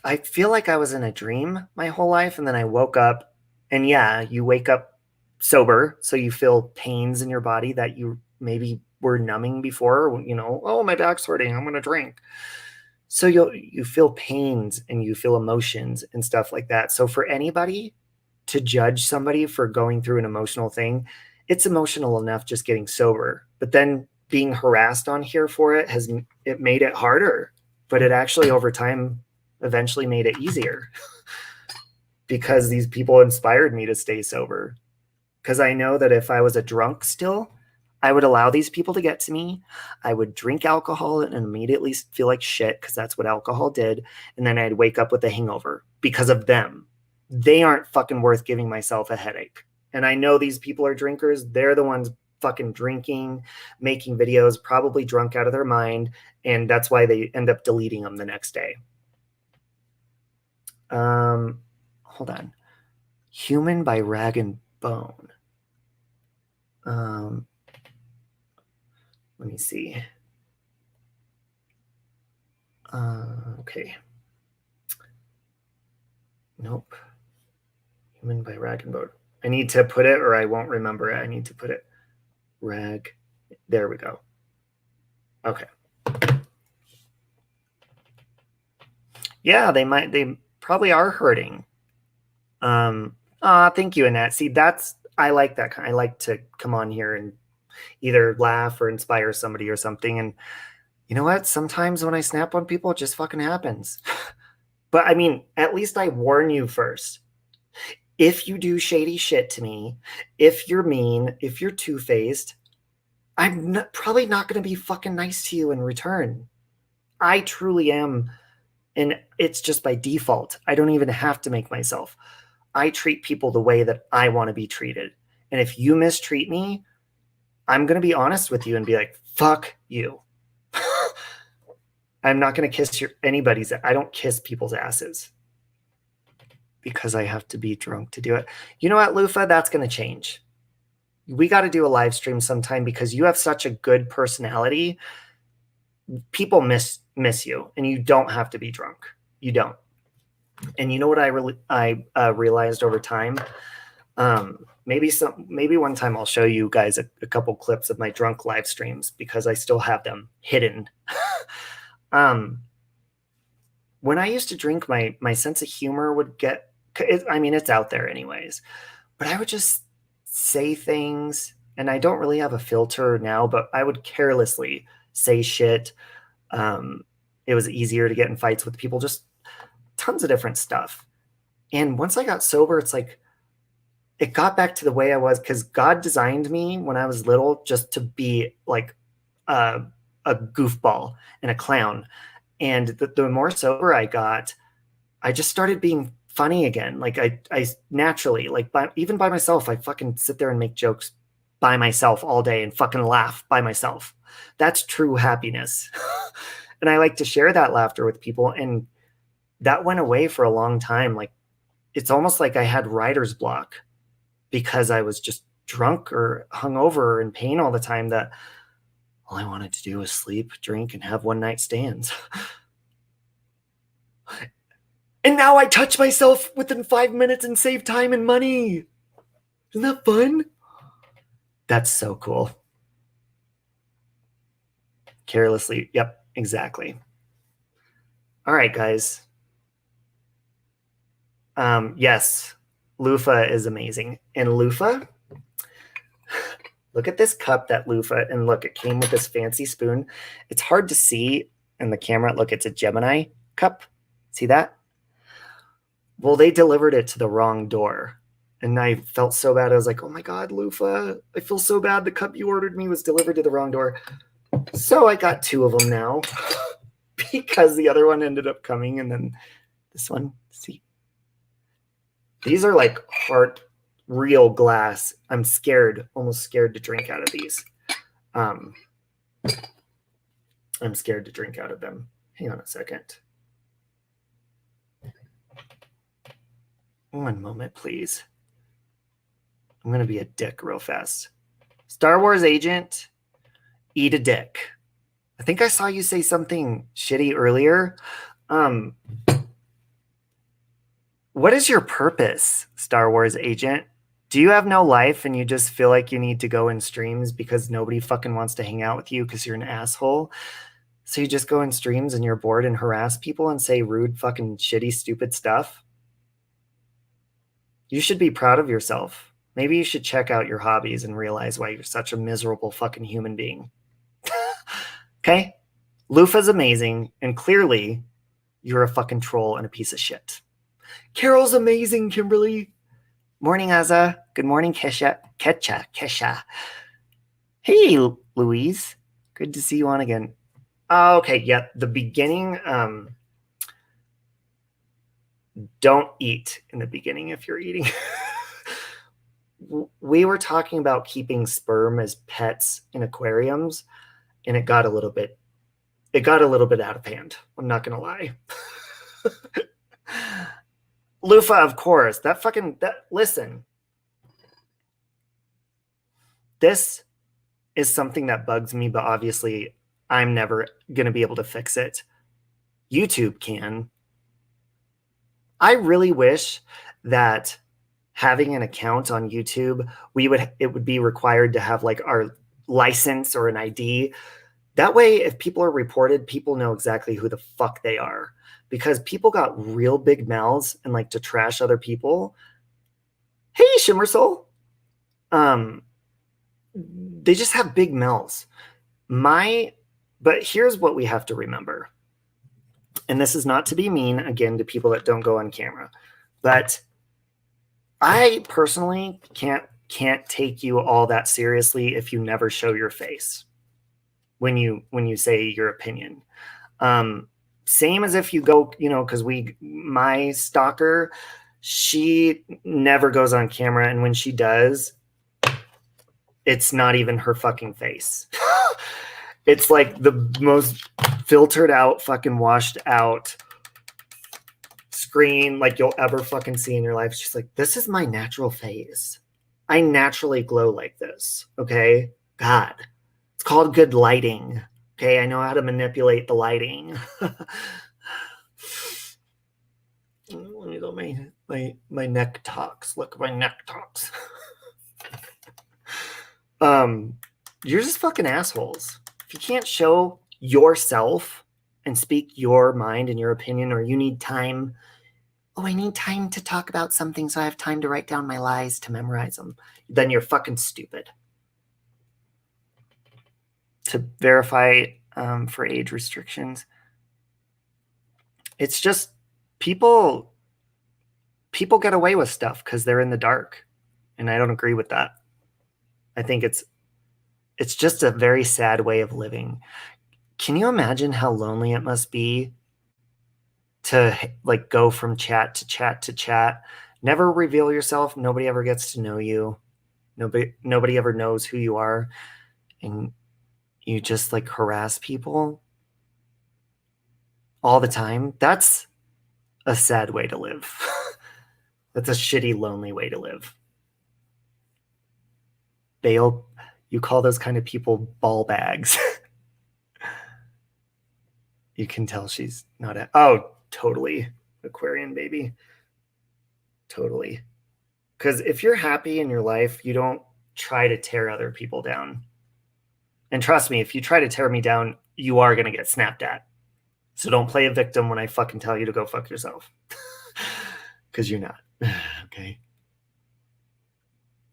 I feel like I was in a dream my whole life, and then I woke up, and yeah, you wake up sober, so you feel pains in your body that you maybe were numbing before, oh, my back's hurting, I'm going to drink. So you feel pains and you feel emotions and stuff like that. So for anybody to judge somebody for going through an emotional thing, it's emotional enough just getting sober. But then being harassed on here for it made it harder. But it actually over time eventually made it easier because these people inspired me to stay sober. Because I know that if I was a drunk still, I would allow these people to get to me. I would drink alcohol and immediately feel like shit because that's what alcohol did. And then I'd wake up with a hangover because of them. They aren't fucking worth giving myself a headache. And I know these people are drinkers. They're the ones fucking drinking, making videos, probably drunk out of their mind. And that's why they end up deleting them the next day. Hold on. Human by Rag and Bone. Let me see. Okay. Nope. Human by Rag and Bone. I need to put it, or I won't remember it. I need to put it. Rag. There we go. Okay. Yeah, they probably are hurting. Thank you, Annette. See, I like that kind. I like to come on here and either laugh or inspire somebody or something. And you know what? Sometimes when I snap on people, it just fucking happens. But I mean, at least I warn you first. If you do shady shit to me, if you're mean, if you're two-faced, probably not going to be fucking nice to you in return. I truly am. And it's just by default. I don't even have to make myself. I treat people the way that I want to be treated. And if you mistreat me, I'm going to be honest with you and be like, fuck you. I'm not going to kiss anybody's. I don't kiss people's asses because I have to be drunk to do it. You know what, Lufa? That's going to change. We got to do a live stream sometime because you have such a good personality. People miss you, and you don't have to be drunk. You don't. And you know what I realized over time? Maybe one time I'll show you guys a couple clips of my drunk live streams because I still have them hidden. When I used to drink, my sense of humor would get, I mean, it's out there anyways, but I would just say things, and I don't really have a filter now, but I would carelessly say shit. It was easier to get in fights with people, just tons of different stuff. And once I got sober, it's like, it got back to the way I was because God designed me when I was little just to be like a goofball and a clown. And the more sober I got, I just started being funny again. Like I naturally, like even by myself, I fucking sit there and make jokes by myself all day and fucking laugh by myself. That's true happiness. And I like to share that laughter with people. And that went away for a long time. Like, it's almost like I had writer's block because I was just drunk or hungover or in pain all the time that all I wanted to do was sleep, drink, and have one night stands. And now I touch myself within 5 minutes and save time and money. Isn't that fun? That's so cool. Carelessly. Yep, exactly. All right, guys. Yes, loofah is amazing. And loofah, look at this cup that loofah, and look, it came with this fancy spoon. It's hard to see in the camera. Look, it's a Gemini cup. See that? Well, they delivered it to the wrong door. And I felt so bad. I was like, oh my God, loofah, I feel so bad. The cup you ordered me was delivered to the wrong door. So I got 2 of them now because the other one ended up coming. And then this one, see. These are like real glass. I'm scared, almost scared to drink out of these. I'm scared to drink out of them. Hang on a second. One moment, please. I'm going to be a dick real fast. Star Wars agent, eat a dick. I think I saw you say something shitty earlier. What is your purpose, Star Wars agent? Do you have no life and you just feel like you need to go in streams because nobody fucking wants to hang out with you because you're an asshole? So you just go in streams and you're bored and harass people and say rude, fucking shitty, stupid stuff? You should be proud of yourself. Maybe you should check out your hobbies and realize why you're such a miserable fucking human being. Okay? Lufa's amazing, and clearly you're a fucking troll and a piece of shit. Carol's amazing, Kimberly. Morning, Azza. Good morning, Kesha. Hey, Louise. Good to see you on again. Okay, yeah, the beginning. Don't eat in the beginning if you're eating. We were talking about keeping sperm as pets in aquariums, and it got a little bit out of hand. I'm not gonna lie. Lufa, of course. Listen. This is something that bugs me, but obviously I'm never gonna be able to fix it. YouTube can. I really wish that having an account on YouTube, it would be required to have like our license or an ID. That way, if people are reported, people know exactly who the fuck they are. Because people got real big mouths and like to trash other people. Hey, Shimmer Soul. They just have big mouths. But here's what we have to remember. And this is not to be mean, again, to people that don't go on camera. But I personally can't take you all that seriously if you never show your face when you say your opinion. Same as if you go, because my stalker, she never goes on camera, and when she does, it's not even her fucking face. It's like the most filtered out, fucking washed out screen like you'll ever fucking see in your life. She's like, this is my natural face. I naturally glow like this. Okay. God, it's called good lighting. Okay. I know how to manipulate the lighting. Let me go my neck talks. Look, my neck talks. You're just fucking assholes. If you can't show yourself and speak your mind and your opinion, or you need time, I need time to talk about something so I have time to write down my lies to memorize them, then you're fucking stupid. To verify for age restrictions, it's just people get away with stuff because they're in the dark, and I don't agree with that. I think it's just a very sad way of living. Can you imagine how lonely it must be to like go from chat to chat to chat, never reveal yourself, nobody ever gets to know you, nobody ever knows who you are, and you just like harass people all the time? That's a sad way to live. That's a shitty, lonely way to live. Bail, you call those kind of people ball bags. You can tell she's not totally aquarium baby. Totally. Because if you're happy in your life, you don't try to tear other people down. And trust me, if you try to tear me down, you are going to get snapped at. So don't play a victim when I fucking tell you to go fuck yourself. Because you're not. Okay.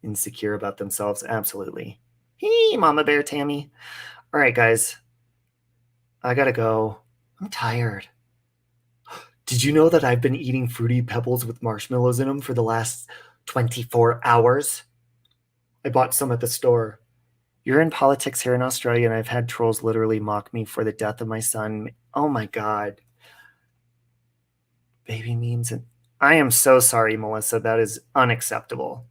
Insecure about themselves? Absolutely. Hey, Mama Bear Tammy. All right, guys. I gotta go. I'm tired. Did you know that I've been eating Fruity Pebbles with marshmallows in them for the last 24 hours? I bought some at the store. You're in politics here in Australia, and I've had trolls literally mock me for the death of my son. Oh my God. Baby memes. I am so sorry, Melissa. That is unacceptable.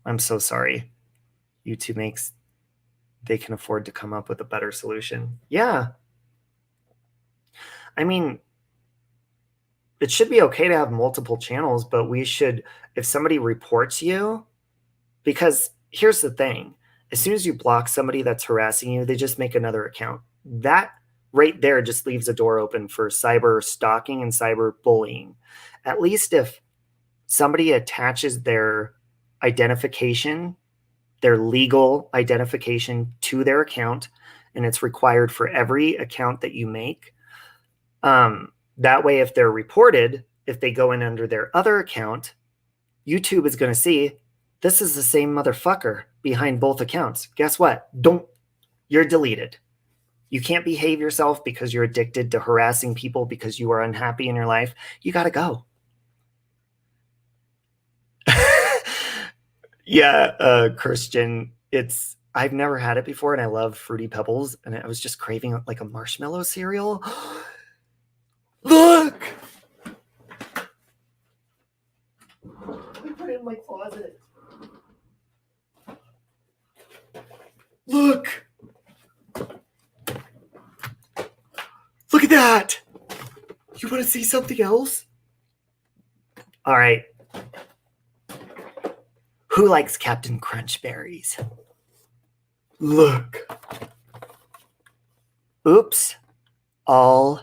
I'm so sorry. YouTube they can afford to come up with a better solution. Yeah. I mean, it should be okay to have multiple channels, but we should, if somebody reports you, because here's the thing, as soon as you block somebody that's harassing you, they just make another account. That right there just leaves a door open for cyber stalking and cyber bullying. At least if somebody attaches their identification, their legal identification to their account, and it's required for every account that you make. That way, if they're reported, if they go in under their other account, YouTube is going to see this is the same motherfucker behind both accounts. Guess what? You're deleted. You can't behave yourself because you're addicted to harassing people because you are unhappy in your life. You got to go. Yeah, Christian, I've never had it before, and I love Fruity Pebbles, and I was just craving like a marshmallow cereal. Look! Let me put it in my closet. Look! Look at that! You want to see something else? All right. Who likes Captain Crunch berries? Look. Oops. All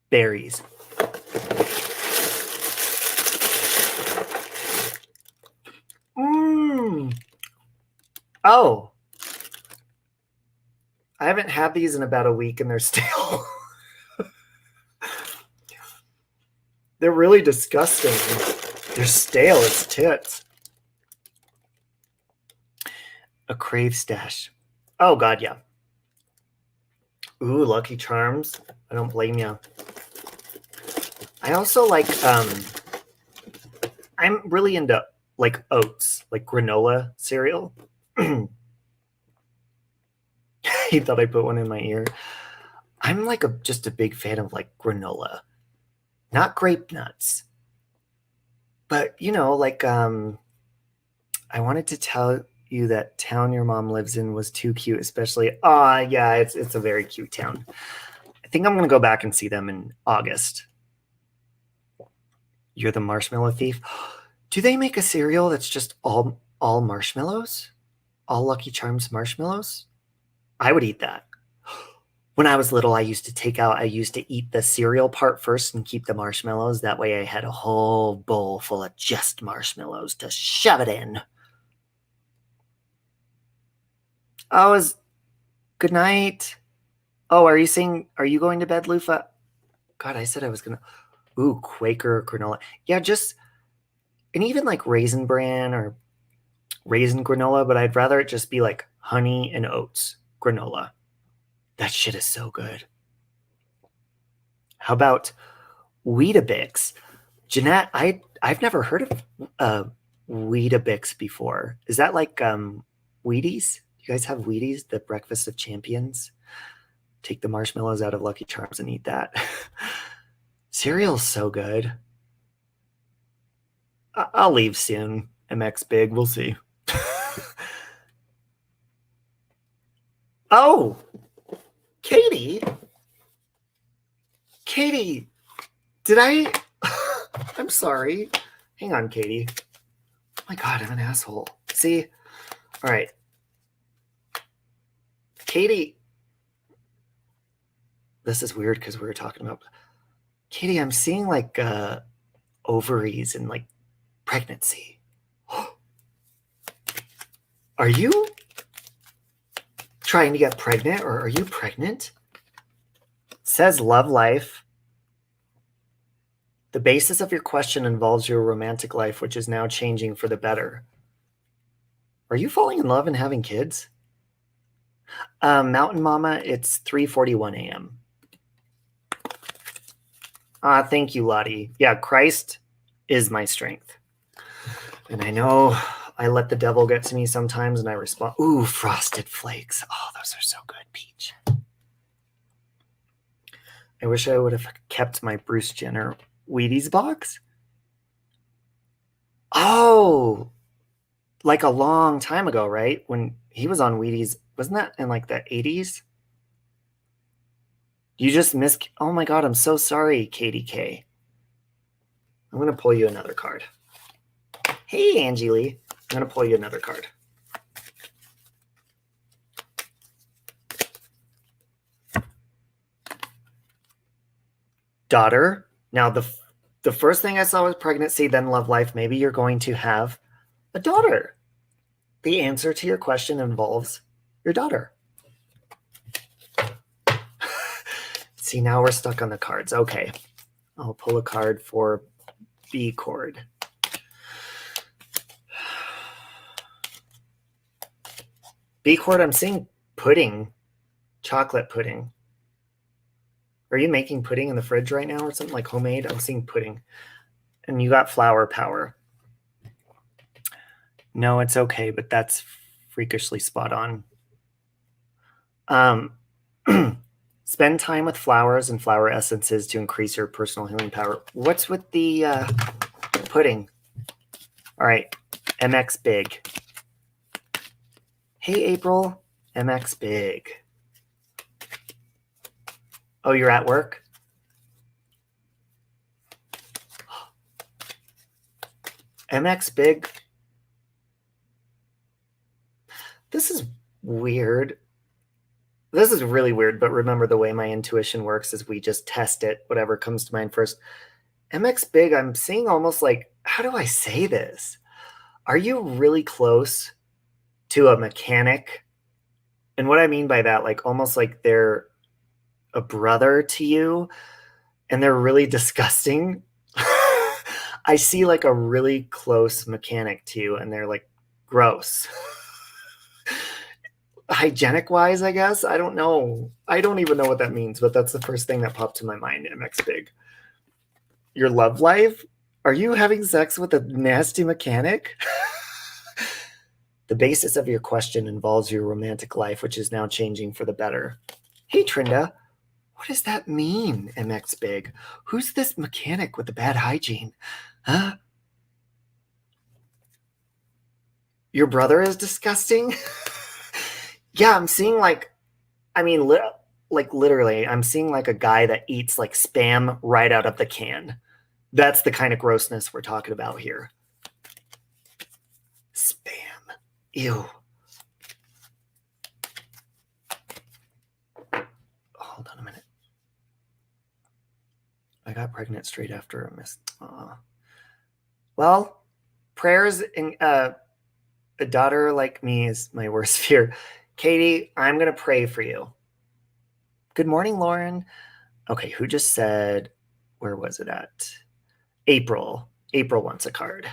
berries. Mmm. Oh. I haven't had these in about a week and they're stale. They're really disgusting. They're stale as tits. A Crave stash. Oh, God, yeah. Ooh, Lucky Charms. I don't blame you. I also like, I'm really into like oats, like granola cereal. He thought I put one in my ear. I'm like just a big fan of like granola, not grape nuts. But, you know, like, I wanted to tell you that town your mom lives in was too cute, especially, yeah, it's a very cute town. I think I'm going to go back and see them in August. You're the marshmallow thief. Do they make a cereal that's just all marshmallows? All Lucky Charms marshmallows? I would eat that. When I was little, I used to eat the cereal part first and keep the marshmallows. That way I had a whole bowl full of just marshmallows to shove it in. Good night. Oh, are you going to bed, Lufa? God, I said I was going to. Ooh, Quaker granola. Yeah, and even like Raisin Bran or Raisin granola, but I'd rather it just be like honey and oats granola. That shit is so good. How about Weetabix? Jeanette, I've never heard of Weetabix before. Is that like Wheaties? You guys have Wheaties, the breakfast of champions? Take the marshmallows out of Lucky Charms and eat that. Cereal's so good. I'll leave soon. MX Big, we'll see. Oh, Katie, did I? I'm sorry. Hang on, Katie. Oh my God, I'm an asshole. See? All right. Katie. This is weird because we were talking about. Katie, I'm seeing like ovaries and like pregnancy. Are you trying to get pregnant or are you pregnant? It says love life. The basis of your question involves your romantic life, which is now changing for the better. Are you falling in love and having kids? Mountain Mama, it's 3:41 a.m. Thank you, Lottie. Yeah, Christ is my strength. And I know I let the devil get to me sometimes and I respond. Ooh, Frosted Flakes. Oh, those are so good, Peach. I wish I would have kept my Bruce Jenner Wheaties box. Oh, like a long time ago, right? When he was on Wheaties. Wasn't that in like the 80s? You just missed. Oh my God, I'm so sorry, Katie K. I'm going to pull you another card. Hey, Angie Lee. I'm going to pull you another card. Daughter. Now, the first thing I saw was pregnancy, then love life. Maybe you're going to have a daughter. The answer to your question involves your daughter. See, now we're stuck on the cards. Okay. I'll pull a card for B chord. B chord, I'm seeing pudding, chocolate pudding. Are you making pudding in the fridge right now or something like homemade? I'm seeing pudding. And you got flower power. No, it's okay, but that's freakishly spot on. Spend time with flowers and flower essences to increase your personal healing power. What's with the pudding? All right, MX Big. Hey, April, MX Big. Oh, you're at work? MX Big. This is weird. This is really weird, but remember the way my intuition works is we just test it, whatever comes to mind first. MX Big, I'm seeing almost like, how do I say this? Are you really close to a mechanic And what I mean by that, like almost like they're a brother to you and they're really disgusting. I see like a really close mechanic to you and they're like gross. Hygienic wise, I guess. I don't know. I don't even know what that means, but that's the first thing that popped to my mind, MX Big. Your love life? Are you having sex with a nasty mechanic? The basis of your question involves your romantic life, which is now changing for the better. Hey, Trinda, what does that mean, MX Big? Who's this mechanic with the bad hygiene? Huh? Your brother is disgusting? Yeah, I'm seeing like, I mean, like literally, I'm seeing like a guy that eats like Spam right out of the can. That's the kind of grossness we're talking about here. Spam. Ew. Hold on a minute. I got pregnant straight after a miss. Well, prayers in a daughter like me is my worst fear. Katie, I'm going to pray for you. Good morning, Lauren. Okay, who just said, where was it at? April. April wants a card.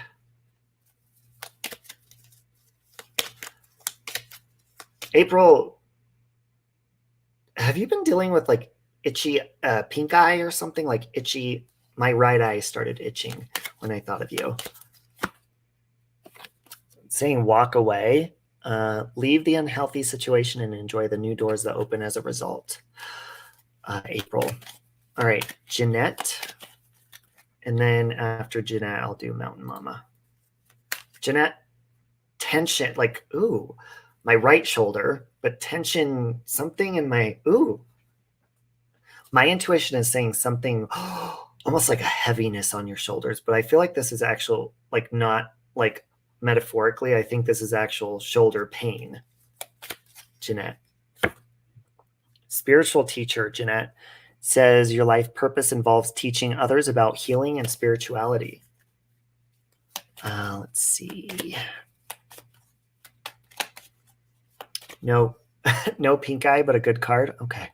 April, have you been dealing with like itchy pink eye or something? Like itchy, my right eye started itching when I thought of you. Saying walk away, leave the unhealthy situation and enjoy the new doors that open as a result. April. All right, Jeanette. And then after Jeanette, I'll do Mountain Mama. Jeanette, tension, like, ooh, my right shoulder, but tension, something in my, ooh. My intuition is saying something almost like a heaviness on your shoulders, but I feel like this is actual, like not like metaphorically, I think this is actual shoulder pain. Jeanette. Spiritual teacher, Jeanette, says your life purpose involves teaching others about healing and spirituality. Let's see. No, no pink eye, but a good card. Okay.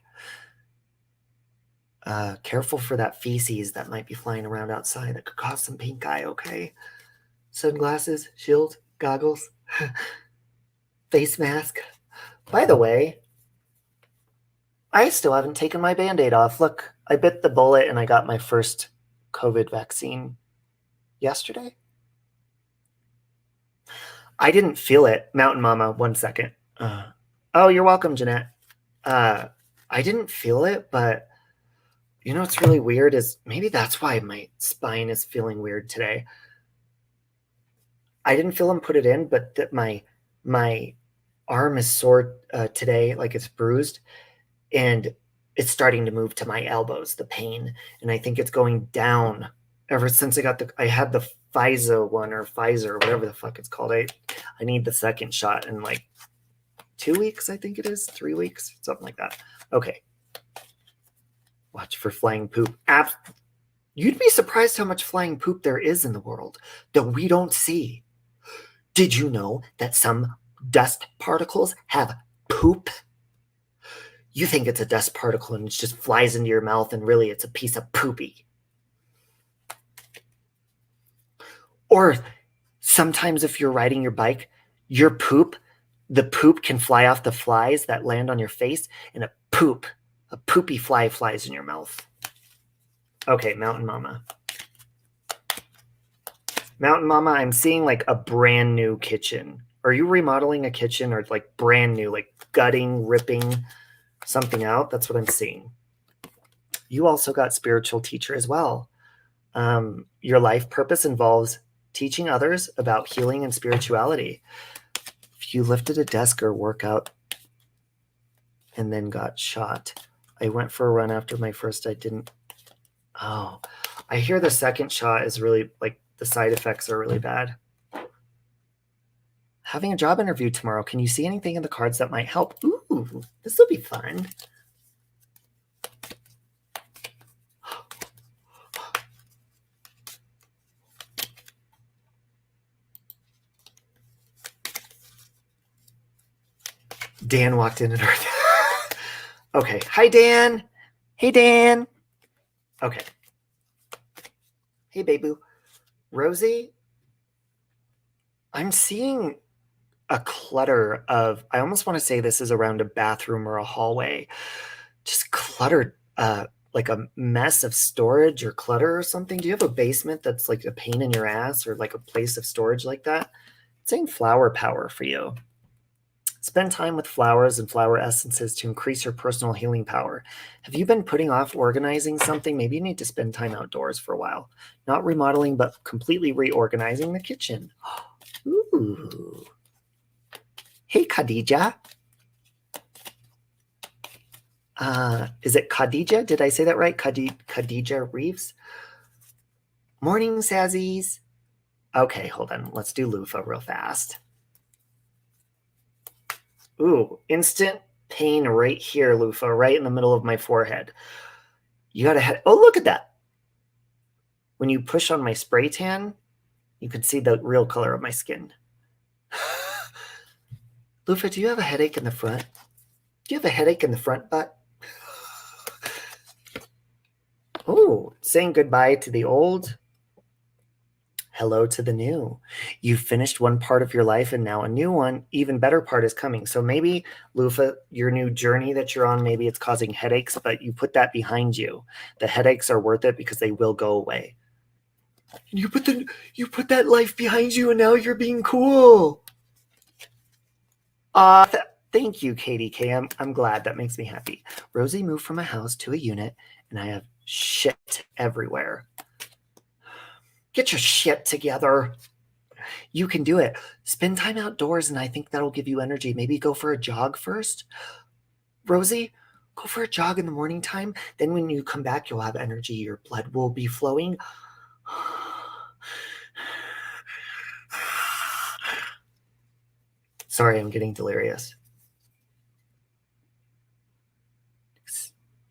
Careful for that feces that might be flying around outside that could cause some pink eye. Okay. Sunglasses, shield, goggles, face mask. By the way, I still haven't taken my Band-Aid off. Look, I bit the bullet and I got my first COVID vaccine yesterday. I didn't feel it. Mountain Mama, 1 second. Oh, you're welcome, Jeanette. I didn't feel it, but you know what's really weird is maybe that's why my spine is feeling weird today. I didn't feel him put it in, but that my arm is sore today, like it's bruised, and it's starting to move to my elbows, the pain, and I think it's going down ever since I had the Pfizer one or Pfizer, or whatever the fuck it's called. I need the second shot in like 2 weeks, I think it is, 3 weeks, something like that. Okay. Watch for flying poop. You'd be surprised how much flying poop there is in the world that we don't see. Did you know that some dust particles have poop? You think it's a dust particle and it just flies into your mouth and really it's a piece of poopy. Or sometimes if you're riding your bike, your poop, the poop can fly off the flies that land on your face and a poopy fly flies in your mouth. Okay, Mountain Mama. Mountain Mama, I'm seeing like a brand new kitchen. Are you remodeling a kitchen or like brand new, like gutting, ripping something out? That's what I'm seeing. You also got spiritual teacher as well. Your life purpose involves teaching others about healing and spirituality. If you lifted a desk or workout and then got shot, I went for a run after my first, I didn't. Oh, I hear the second shot is really like the side effects are really bad. Having a job interview tomorrow. Can you see anything in the cards that might help? Ooh, this will be fun. Dan walked in and heard. Okay. Hi, Dan. Hey, Dan. Okay. Hey, baby. Rosie, I'm seeing a clutter of, I almost want to say this is around a bathroom or a hallway. Just cluttered, like a mess of storage or clutter or something. Do you have a basement that's like a pain in your ass or like a place of storage like that? It's saying flower power for you. Spend time with flowers and flower essences to increase your personal healing power. Have you been putting off organizing something? Maybe you need to spend time outdoors for a while. Not remodeling, but completely reorganizing the kitchen. Ooh. Hey, Khadija. Is it Khadija? Did I say that right? Khadija Reeves? Morning, Sazzies. Okay, hold on. Let's do loofah real fast. Ooh, instant pain right here, loofah, right in the middle of my forehead. You gotta head. Oh, look at that. When you push on my spray tan, you can see the real color of my skin. Loofah, do you have a headache in the front? Do you have a headache in the front butt? Oh, saying goodbye to the old. Hello to the new. You've finished one part of your life and now a new one, even better part is coming. So maybe, Lufa, your new journey that you're on, maybe it's causing headaches, but you put that behind you. The headaches are worth it because they will go away. You put that life behind you and now you're being cool. Thank you, Katie K. I'm glad. That makes me happy. Rosie moved from a house to a unit and I have shit everywhere. Get your shit together. You can do it. Spend time outdoors, and I think that'll give you energy. Maybe go for a jog first. Rosie, go for a jog in the morning time. Then when you come back, you'll have energy. Your blood will be flowing. Sorry, I'm getting delirious.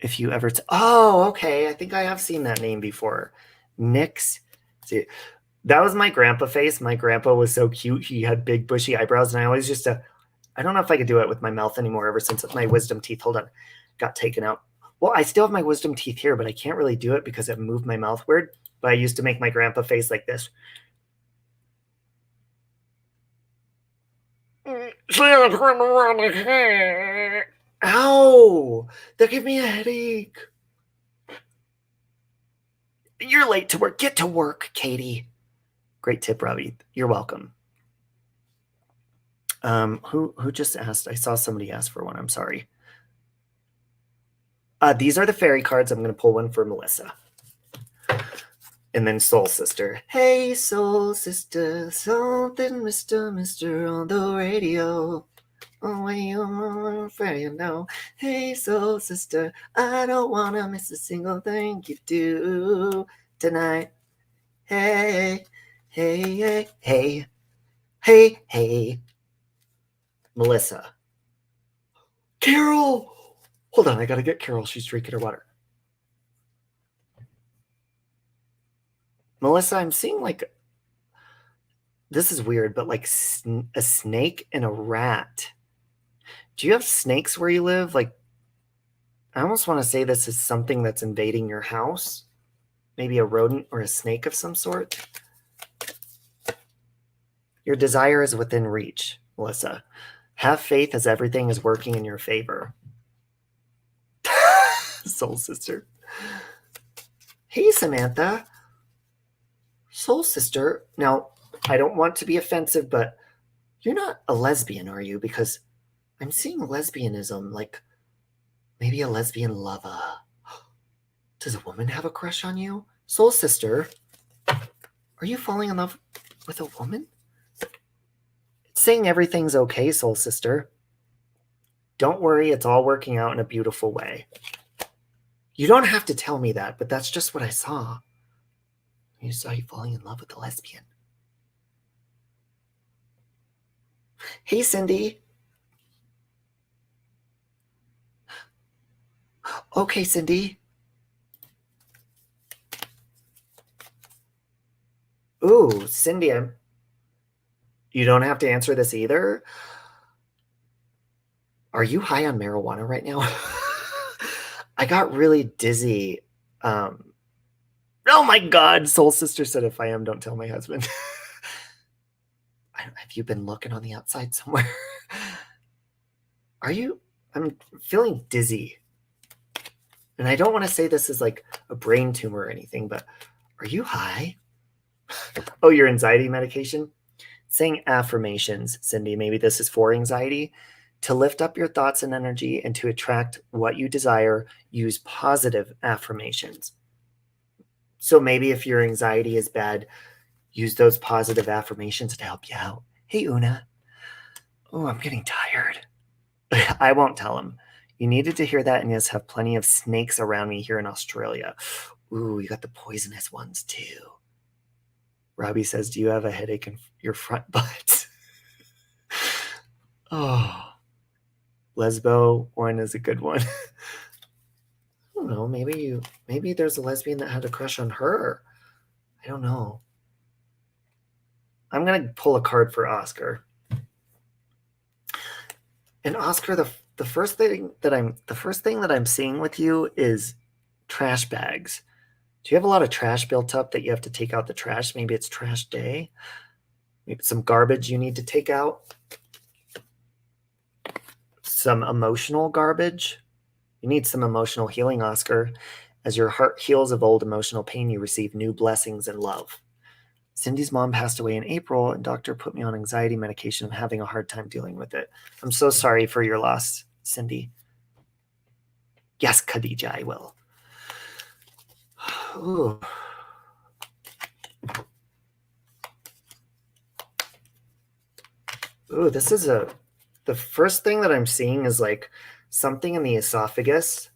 If you ever... Oh, okay. I think I have seen that name before. Nix. See, that was my grandpa face. My grandpa was so cute. He had big bushy eyebrows, and I always just... I don't know if I could do it with my mouth anymore ever since my wisdom teeth, hold on, got taken out. Well, I still have my wisdom teeth here, but I can't really do it because it moved my mouth weird. But I used to make my grandpa face like this. Ow! That gave me a headache. You're late to work. Get to work, Katie. Great tip, Robbie. You're welcome. Who just asked? I saw somebody ask for one. I'm sorry. These are the fairy cards. I'm going to pull one for Melissa. And then Soul Sister. Hey, Soul Sister, something Mr. on the radio. Oh, when you're afraid, you know. Hey, Soul Sister, I don't want to miss a single thing you do tonight. Hey, hey, hey, hey, hey, hey. Melissa. Carol! Hold on, I gotta get Carol. She's drinking her water. Melissa, I'm seeing like, this is weird, but like a snake and a rat. Do you have snakes where you live? Like, I almost want to say this is something that's invading your house. Maybe a rodent or a snake of some sort. Your desire is within reach, Melissa. Have faith as everything is working in your favor. Soul Sister. Hey, Samantha. Soul Sister. Now, I don't want to be offensive, but you're not a lesbian, are you? Because I'm seeing lesbianism, like maybe a lesbian lover. Does a woman have a crush on you? Soul Sister, are you falling in love with a woman? It's saying everything's okay, Soul Sister. Don't worry, it's all working out in a beautiful way. You don't have to tell me that, but that's just what I saw. You saw you falling in love with a lesbian. Hey, Cindy. Okay, Cindy. Ooh, Cindy, you don't have to answer this either. Are you high on marijuana right now? I got really dizzy. Oh my God, Soul Sister said, if I am, don't tell my husband. Have you been looking on the outside somewhere? Are you? I'm feeling dizzy. And I don't want to say this is like a brain tumor or anything, but are you high? Oh, your anxiety medication? Saying affirmations, Cindy. Maybe this is for anxiety. To lift up your thoughts and energy and to attract what you desire, use positive affirmations. So maybe if your anxiety is bad, use those positive affirmations to help you out. Hey, Una. Oh, I'm getting tired. I won't tell him. You needed to hear that, and yes, have plenty of snakes around me here in Australia. Ooh, you got the poisonous ones too. Robbie says, do you have a headache in your front butt? Oh, lesbo one is a good one. I don't know. Maybe there's a lesbian that had a crush on her. I don't know. I'm going to pull a card for Oscar. And Oscar, the first thing that I'm seeing with you is trash bags. Do you have a lot of trash built up that you have to take out the trash? Maybe it's trash day. Maybe some garbage you need to take out. Some emotional garbage. You need some emotional healing, Oscar. As your heart heals of old emotional pain, you receive new blessings and love. Cindy's mom passed away in April, and doctor put me on anxiety medication. I'm having a hard time dealing with it. I'm so sorry for your loss, Cindy. Yes, Khadija, I will. Ooh. Ooh, this is the first thing that I'm seeing is like something in the esophagus,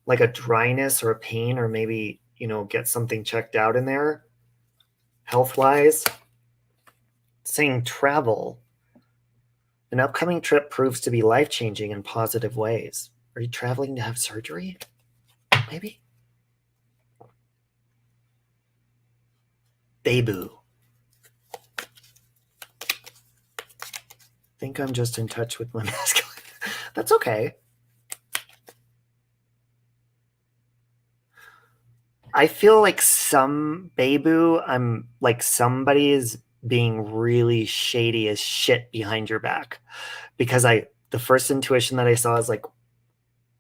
like a dryness or a pain, or maybe, get something checked out in there, health-wise. Saying travel. An upcoming trip proves to be life-changing in positive ways. Are you traveling to have surgery? Maybe? Babu. Think I'm just in touch with my masculine. That's okay. I feel like some Babu, I'm like somebody is being really shady as shit behind your back. Because the first intuition that I saw is like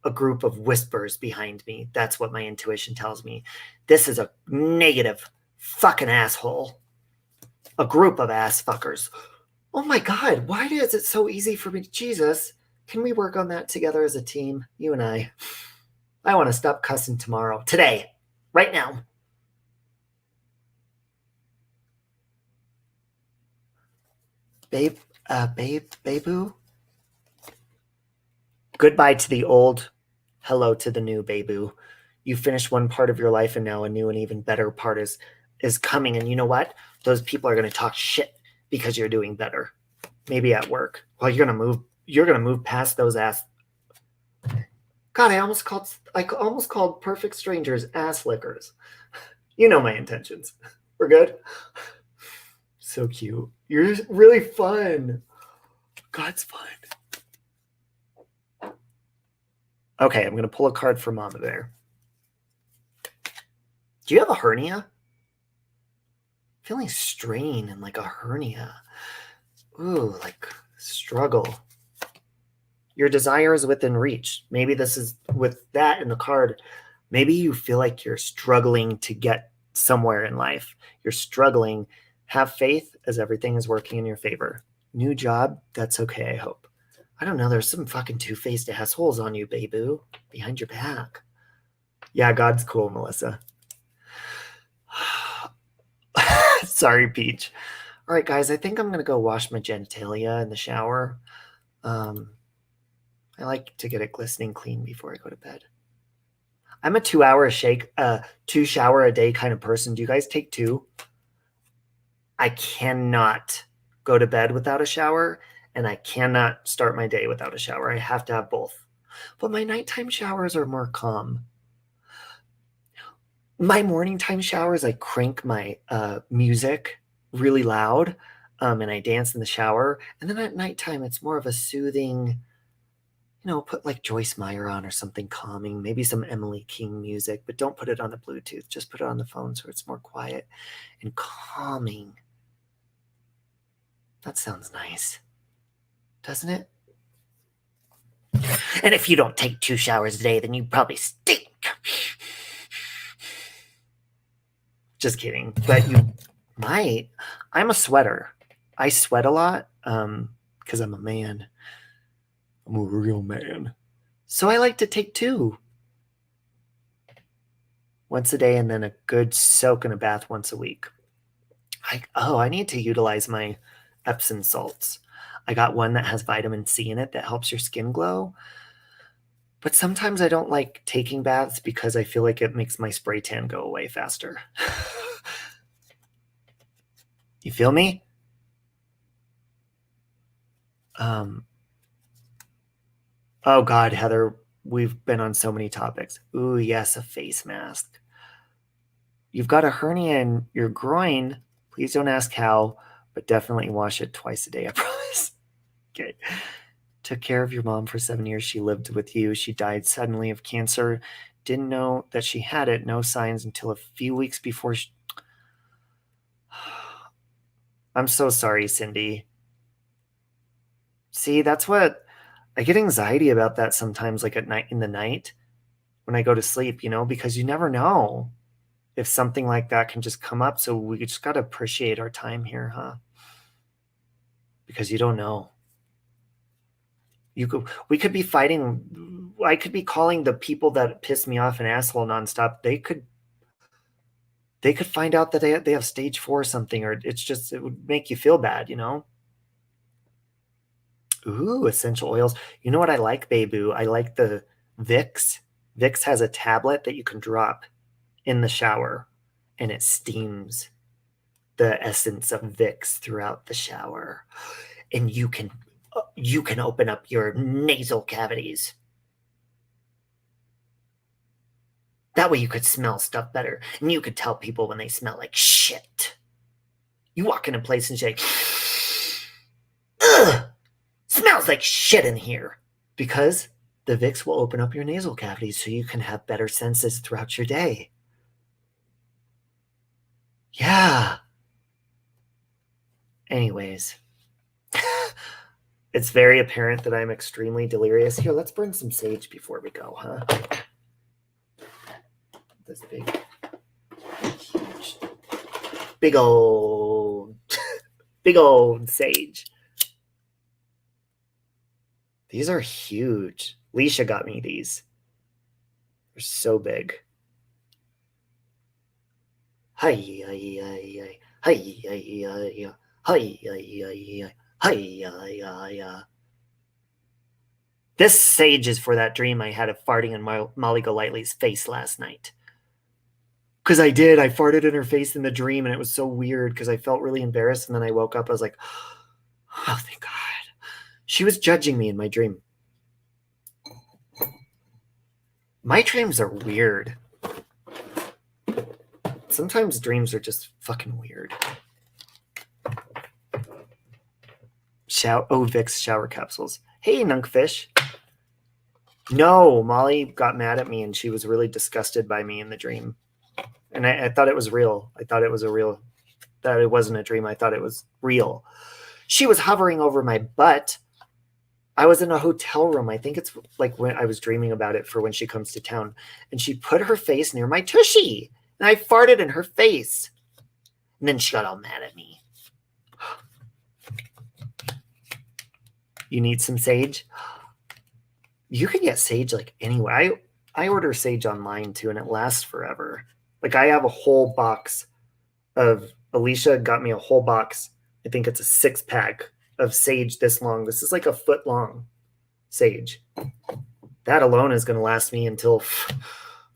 a group of whispers behind me. That's what my intuition tells me. This is a negative fucking asshole. A group of ass fuckers. Oh my God, why is it so easy for me? Jesus, can we work on that together as a team? You and I. I want to stop cussing tomorrow. Today. Right now. Babu? Goodbye to the old. Hello to the new, Babu. You finished one part of your life, and now a new and even better part is coming. And you know what? Those people are going to talk shit because you're doing better. Maybe at work. Well, you're gonna move past those ass. God, I almost called perfect strangers ass lickers. You know my intentions. We're good. So cute. You're really fun. God's fun. Okay, I'm gonna pull a card for Mama Bear. Do you have a hernia? Feeling strain and like a hernia. Ooh, like struggle. Your desire is within reach. Maybe this is with that in the card. Maybe you feel like you're struggling to get somewhere in life. You're struggling. Have faith as everything is working in your favor. New job, that's okay, I hope. I don't know, there's some fucking two-faced assholes on you, Babu, behind your back. Yeah, God's cool, Melissa. Sorry, Peach. All right, guys, I think I'm going to go wash my genitalia in the shower. I like to get it glistening clean before I go to bed. I'm a 2 shower a day kind of person. Do you guys take 2? I cannot go to bed without a shower, and I cannot start my day without a shower. I have to have both. But my nighttime showers are more calm. My morning time showers, I crank my music really loud. and I dance in the shower. And then at nighttime, it's more of a soothing, put like Joyce Meyer on or something calming, maybe some Emily King music, but don't put it on the Bluetooth. Just put it on the phone so it's more quiet and calming. That sounds nice, doesn't it? And if you don't take 2 showers a day, then you probably stink. Just kidding. But you might. I'm a sweater. I sweat a lot because I'm a man. I'm a real man. So I like to take 2. Once a day and then a good soak in a bath once a week. I need to utilize my Epsom salts. I got one that has vitamin C in it that helps your skin glow. But sometimes I don't like taking baths because I feel like it makes my spray tan go away faster. You feel me? Oh God, Heather, we've been on so many topics. Ooh, yes, a face mask. You've got a hernia in your groin. Please don't ask how, but definitely wash it twice a day, I promise. Okay. Took care of your mom for 7 years. She lived with you. She died suddenly of cancer. Didn't know that she had it. No signs until a few weeks before she... I'm so sorry, Cindy. See, that's what... I get anxiety about that sometimes, like at night, in the night, when I go to sleep, because you never know if something like that can just come up. So we just got to appreciate our time here, huh? Because you don't know. We could be fighting. I could be calling the people that piss me off an asshole nonstop. They could find out that they have stage 4 or something, or it would make you feel bad, Ooh, essential oils. You know what I like, Babu? I like the Vicks. Vicks has a tablet that you can drop in the shower, and it steams the essence of Vicks throughout the shower. And you can open up your nasal cavities. That way you could smell stuff better, and you could tell people when they smell like shit. You walk in a place and say, ugh, smells like shit in here. Because the Vicks will open up your nasal cavities so you can have better senses throughout your day. Yeah. Anyways, it's very apparent that I'm extremely delirious. Here, let's burn some sage before we go, huh? This big old sage. These are huge. Leisha got me these. They're so big. Hi, hi, hi, hi, hi, hi, hi, hi, hi. This sage is for that dream I had of farting in Molly Golightly's face last night. Because I did. I farted in her face in the dream, and it was so weird because I felt really embarrassed. And then I woke up. I was like, oh, thank God. She was judging me in my dream. My dreams are weird. Sometimes dreams are just fucking weird. Vicks shower capsules. Hey, Nunkfish. No, Molly got mad at me, and she was really disgusted by me in the dream. And I thought it was real. I thought it was that it wasn't a dream. I thought it was real. She was hovering over my butt. I was in a hotel room. I think it's like when I was dreaming about it for when she comes to town. And she put her face near my tushy. And I farted in her face. And then she got all mad at me. You need some sage? You can get sage like anywhere. I order sage online too, and it lasts forever. Like I have a whole box of, Alicia got me a whole box. I think it's a 6-pack of sage this long. This is like a foot long sage. That alone is going to last me until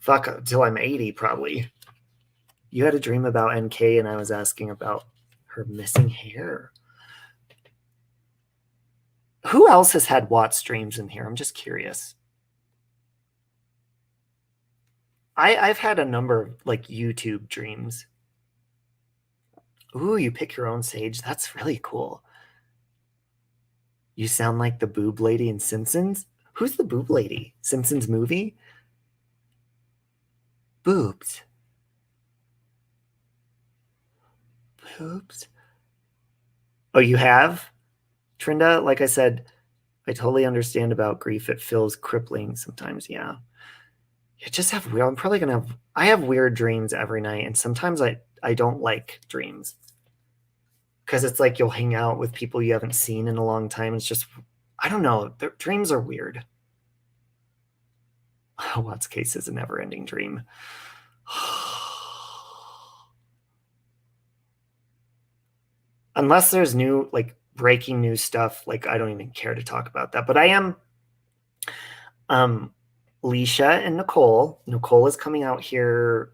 I'm 80 probably. You had a dream about NK, and I was asking about her missing hair. Who else has had Watts dreams in here? I'm just curious. I've had a number of like YouTube dreams. Ooh, you pick your own sage. That's really cool. You sound like the boob lady in Simpsons. Who's the boob lady? Simpsons movie? Boobs. Boobs. Oh, you have? Trinda, like I said, I totally understand about grief. It feels crippling sometimes. Yeah. You just have weird. I'm probably gonna have. I have weird dreams every night, and sometimes I don't like dreams because it's like you'll hang out with people you haven't seen in a long time. It's just I don't know. Dreams are weird. What's case is a never-ending dream. Unless there's new like breaking news stuff, like I don't even care to talk about that. But I am Leisha and Nicole. Nicole is coming out here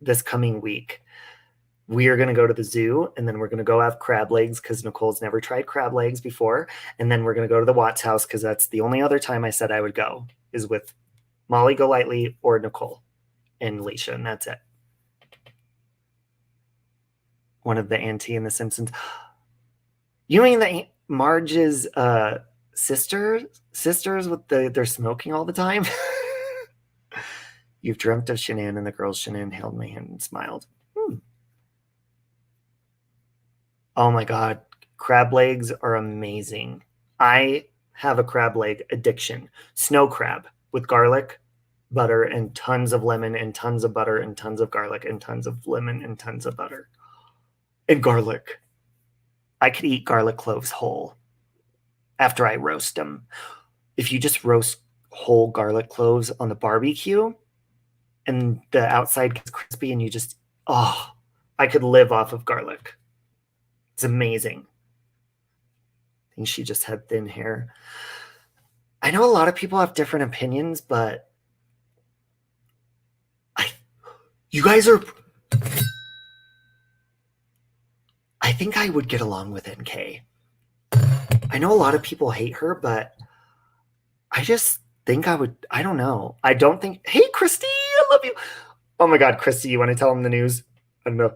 this coming week. We are going to go to the zoo and then we're going to go have crab legs because Nicole's never tried crab legs before. And then we're going to go to the Watts house because that's the only other time I said I would go is with Molly Golightly or Nicole and Leisha, and that's it. One of the auntie in The Simpsons. You mean the Marge's sisters with they're smoking all the time? You've dreamt of Shanann and the girls. Shanann held my hand and smiled. Oh my God. Crab legs are amazing. I have a crab leg addiction. Snow crab with garlic, butter, and tons of lemon, and tons of butter, and tons of garlic, and tons of lemon, and tons of butter. And garlic. I could eat garlic cloves whole after I roast them. If you just roast whole garlic cloves on the barbecue and the outside gets crispy and you just, oh, I could live off of garlic. It's amazing. I think she just had thin hair. I know a lot of people have different opinions, but you guys are. I think I would get along with NK. I know a lot of people hate her, but I just think I would. I don't know. I don't think. Hey, Christy, I love you. Oh my God, Christy, you want to tell them the news? I don't know.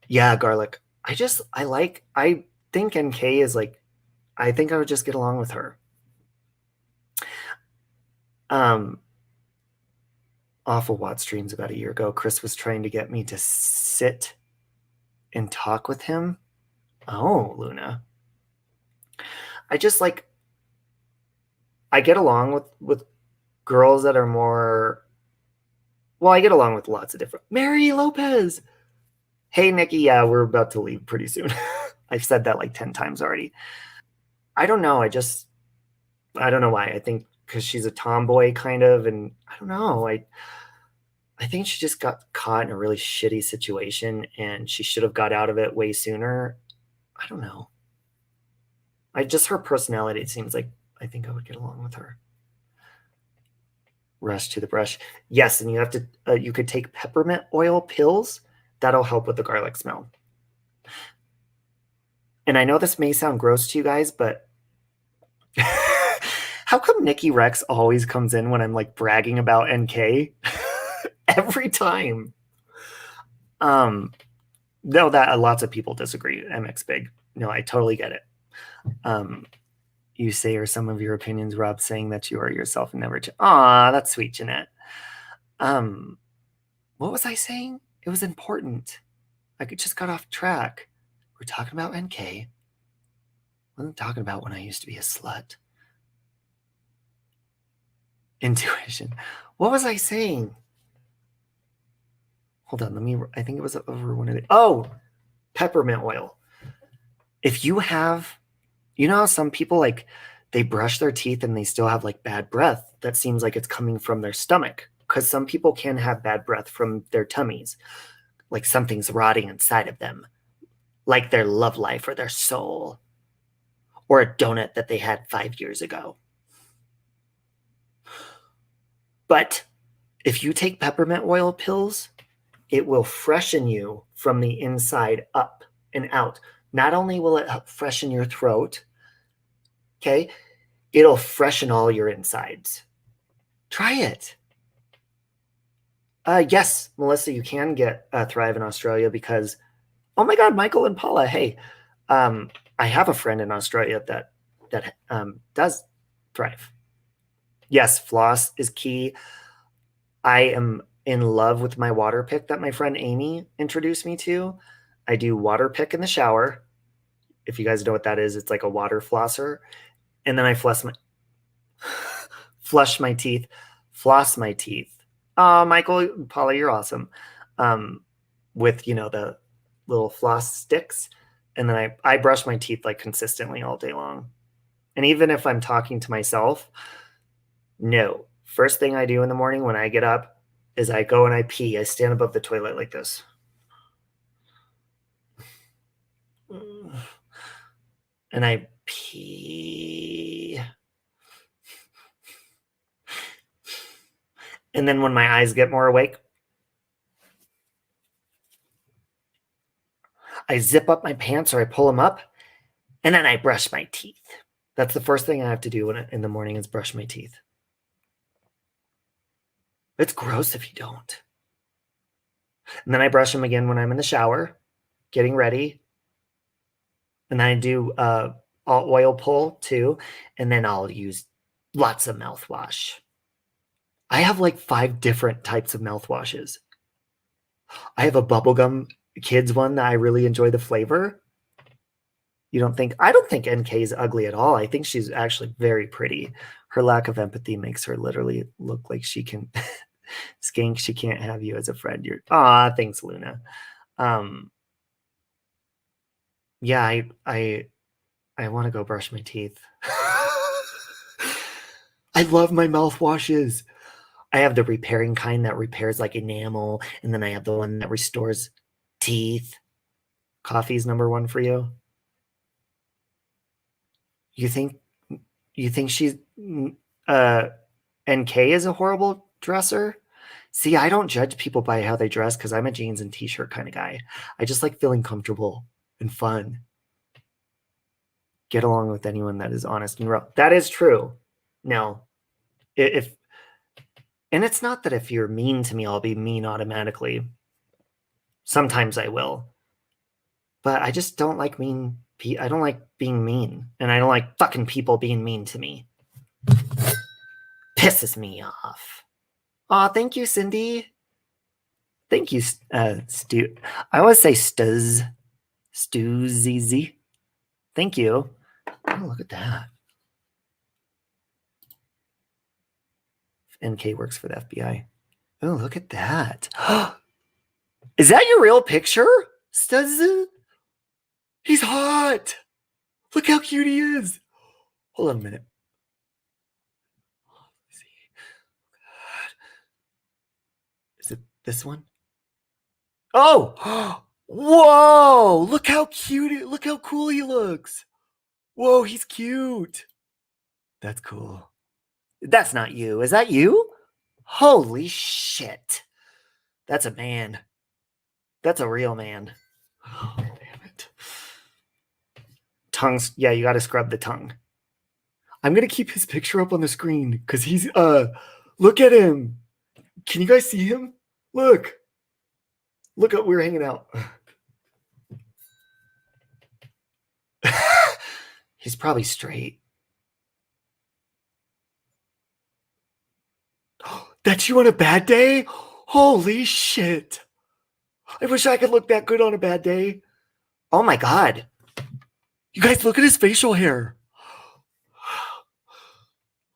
Yeah, garlic. I think NK is like, I think I would just get along with her. Awful Watt streams about a year ago. Chris was trying to get me to sit and talk with him. Oh, Luna. I just like, I get along with girls that are more, well, I get along with lots of different. Mary Lopez. Hey, Nikki. Yeah, we're about to leave pretty soon. I've said that like 10 times already. I don't know. I don't know why. I think because she's a tomboy kind of, and I don't know. I think she just got caught in a really shitty situation and she should have got out of it way sooner. I don't know. Her personality, it seems like I think I would get along with her. Rush to the brush. Yes, and you have to, you could take peppermint oil pills. That'll help with the garlic smell. And I know this may sound gross to you guys, but how come Nikki Rex always comes in when I'm like bragging about NK? Every time. No, that lots of people disagree. MX Big. No, I totally get it. You say, or some of your opinions, Rob, saying that you are yourself and never. Aw, that's sweet, Jeanette. What was I saying? It was important. I just got off track. We're talking about NK. I wasn't talking about when I used to be a slut. Intuition. What was I saying? Hold on, I think it was over one of the, oh, peppermint oil. If you have, you know how some people like, they brush their teeth and they still have like bad breath. That seems like it's coming from their stomach because some people can have bad breath from their tummies. Like something's rotting inside of them, like their love life or their soul or a donut that they had 5 years ago. But if you take peppermint oil pills, it will freshen you from the inside up and out. Not only will it help freshen your throat, okay, it'll freshen all your insides. Try it. Yes, Melissa, you can get Thrive in Australia because Oh my God, Michael and Paula. Hey, I have a friend in Australia that does thrive. Yes, floss is key. I am in love with my water pick that my friend Amy introduced me to. I do water pick in the shower. If you guys know what that is, it's like a water flosser. And then I flush my teeth, floss my teeth. Oh, Michael, Paula, you're awesome. With the little floss sticks. And then I brush my teeth like consistently all day long. And even if I'm talking to myself, no. First thing I do in the morning when I get up is I go and I pee. I stand above the toilet like this. And I pee. And then when my eyes get more awake, I zip up my pants or I pull them up, and then I brush my teeth. That's the first thing I have to do in the morning is brush my teeth. It's gross if you don't. And then I brush them again when I'm in the shower, getting ready. And then I do oil pull too, and then I'll use lots of mouthwash. I have like 5 different types of mouthwashes. I have a bubblegum kids one that I really enjoy the flavor. I don't think NK is ugly at all. I think she's actually very pretty. Her lack of empathy makes her literally look like she can Skink, she can't have you as a friend. Thanks, Luna. Yeah, I want to go brush my teeth. I love my mouthwashes. I have the repairing kind that repairs like enamel, and then I have the one that restores teeth. Coffee's number 1 for you. You think she's NK is a horrible dresser? See, I don't judge people by how they dress because I'm a jeans and t-shirt kind of guy. I just like feeling comfortable and fun. Get along with anyone that is honest and real. That is true. No. And it's not that if you're mean to me, I'll be mean automatically. Sometimes I will. But I just don't like mean. I don't like being mean. And I don't like fucking people being mean to me. Pisses me off. Aw, thank you, Cindy. Thank you, Stu. I always say Stuz. Stuzzy. Thank you. Oh, look at that. NK works for the FBI. Oh, look at that. Is that your real picture? Stuz? He's hot. Look how cute he is. Hold on a minute. Let's see. Is it this one? Oh! Whoa! Look how cute. Look how cool he looks. Whoa, he's cute. That's cool. That's not you. Is that you? Holy shit. That's a man. That's a real man. Oh, damn it. Tongues. Yeah, you got to scrub the tongue. I'm going to keep his picture up on the screen because he's, look at him. Can you guys see him? Look. Look up, we're hanging out. He's probably straight. That's you on a bad day? Holy shit. I wish I could look that good on a bad day. Oh my God. You guys, look at his facial hair.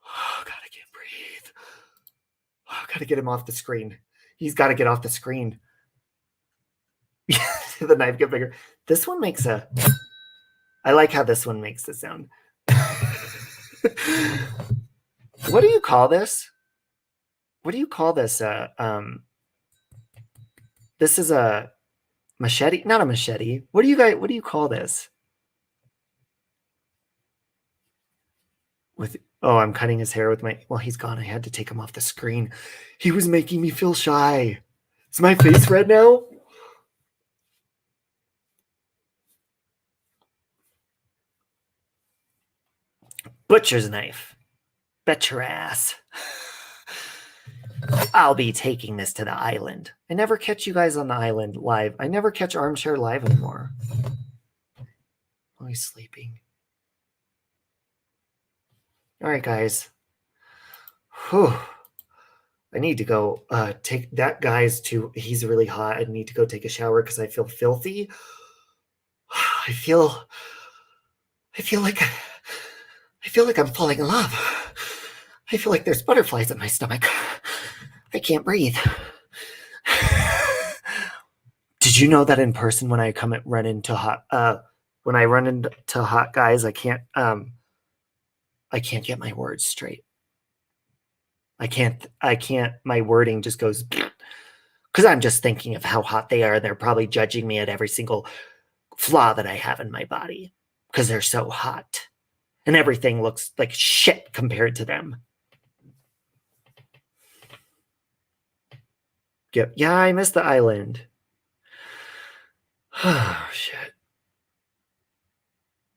Oh, God, I can't breathe. Oh, gotta get him off the screen. He's got to get off the screen. The knife get bigger. This one makes I like how this one makes the sound. What do you call this? What do you call this? This is a machete, not a machete. What do you call this? I'm cutting his hair with well, he's gone. I had to take him off the screen. He was making me feel shy. Is my face red now? Butcher's knife. Bet your ass. I'll be taking this to the island. I never catch you guys on the island live. I never catch Armchair live anymore. Always sleeping. All right, guys. Whew. I need to go take that guy's too. He's really hot. I need to go take a shower because I feel filthy. I feel like I'm falling in love. I feel like there's butterflies in my stomach. I can't breathe. Did you know that in person when I run into hot guys, I can't get my words straight. I can't my wording just goes because I'm just thinking of how hot they are. They're probably judging me at every single flaw that I have in my body because they're so hot. And everything looks like shit compared to them. Yep. Yeah, I missed the island. Oh, shit.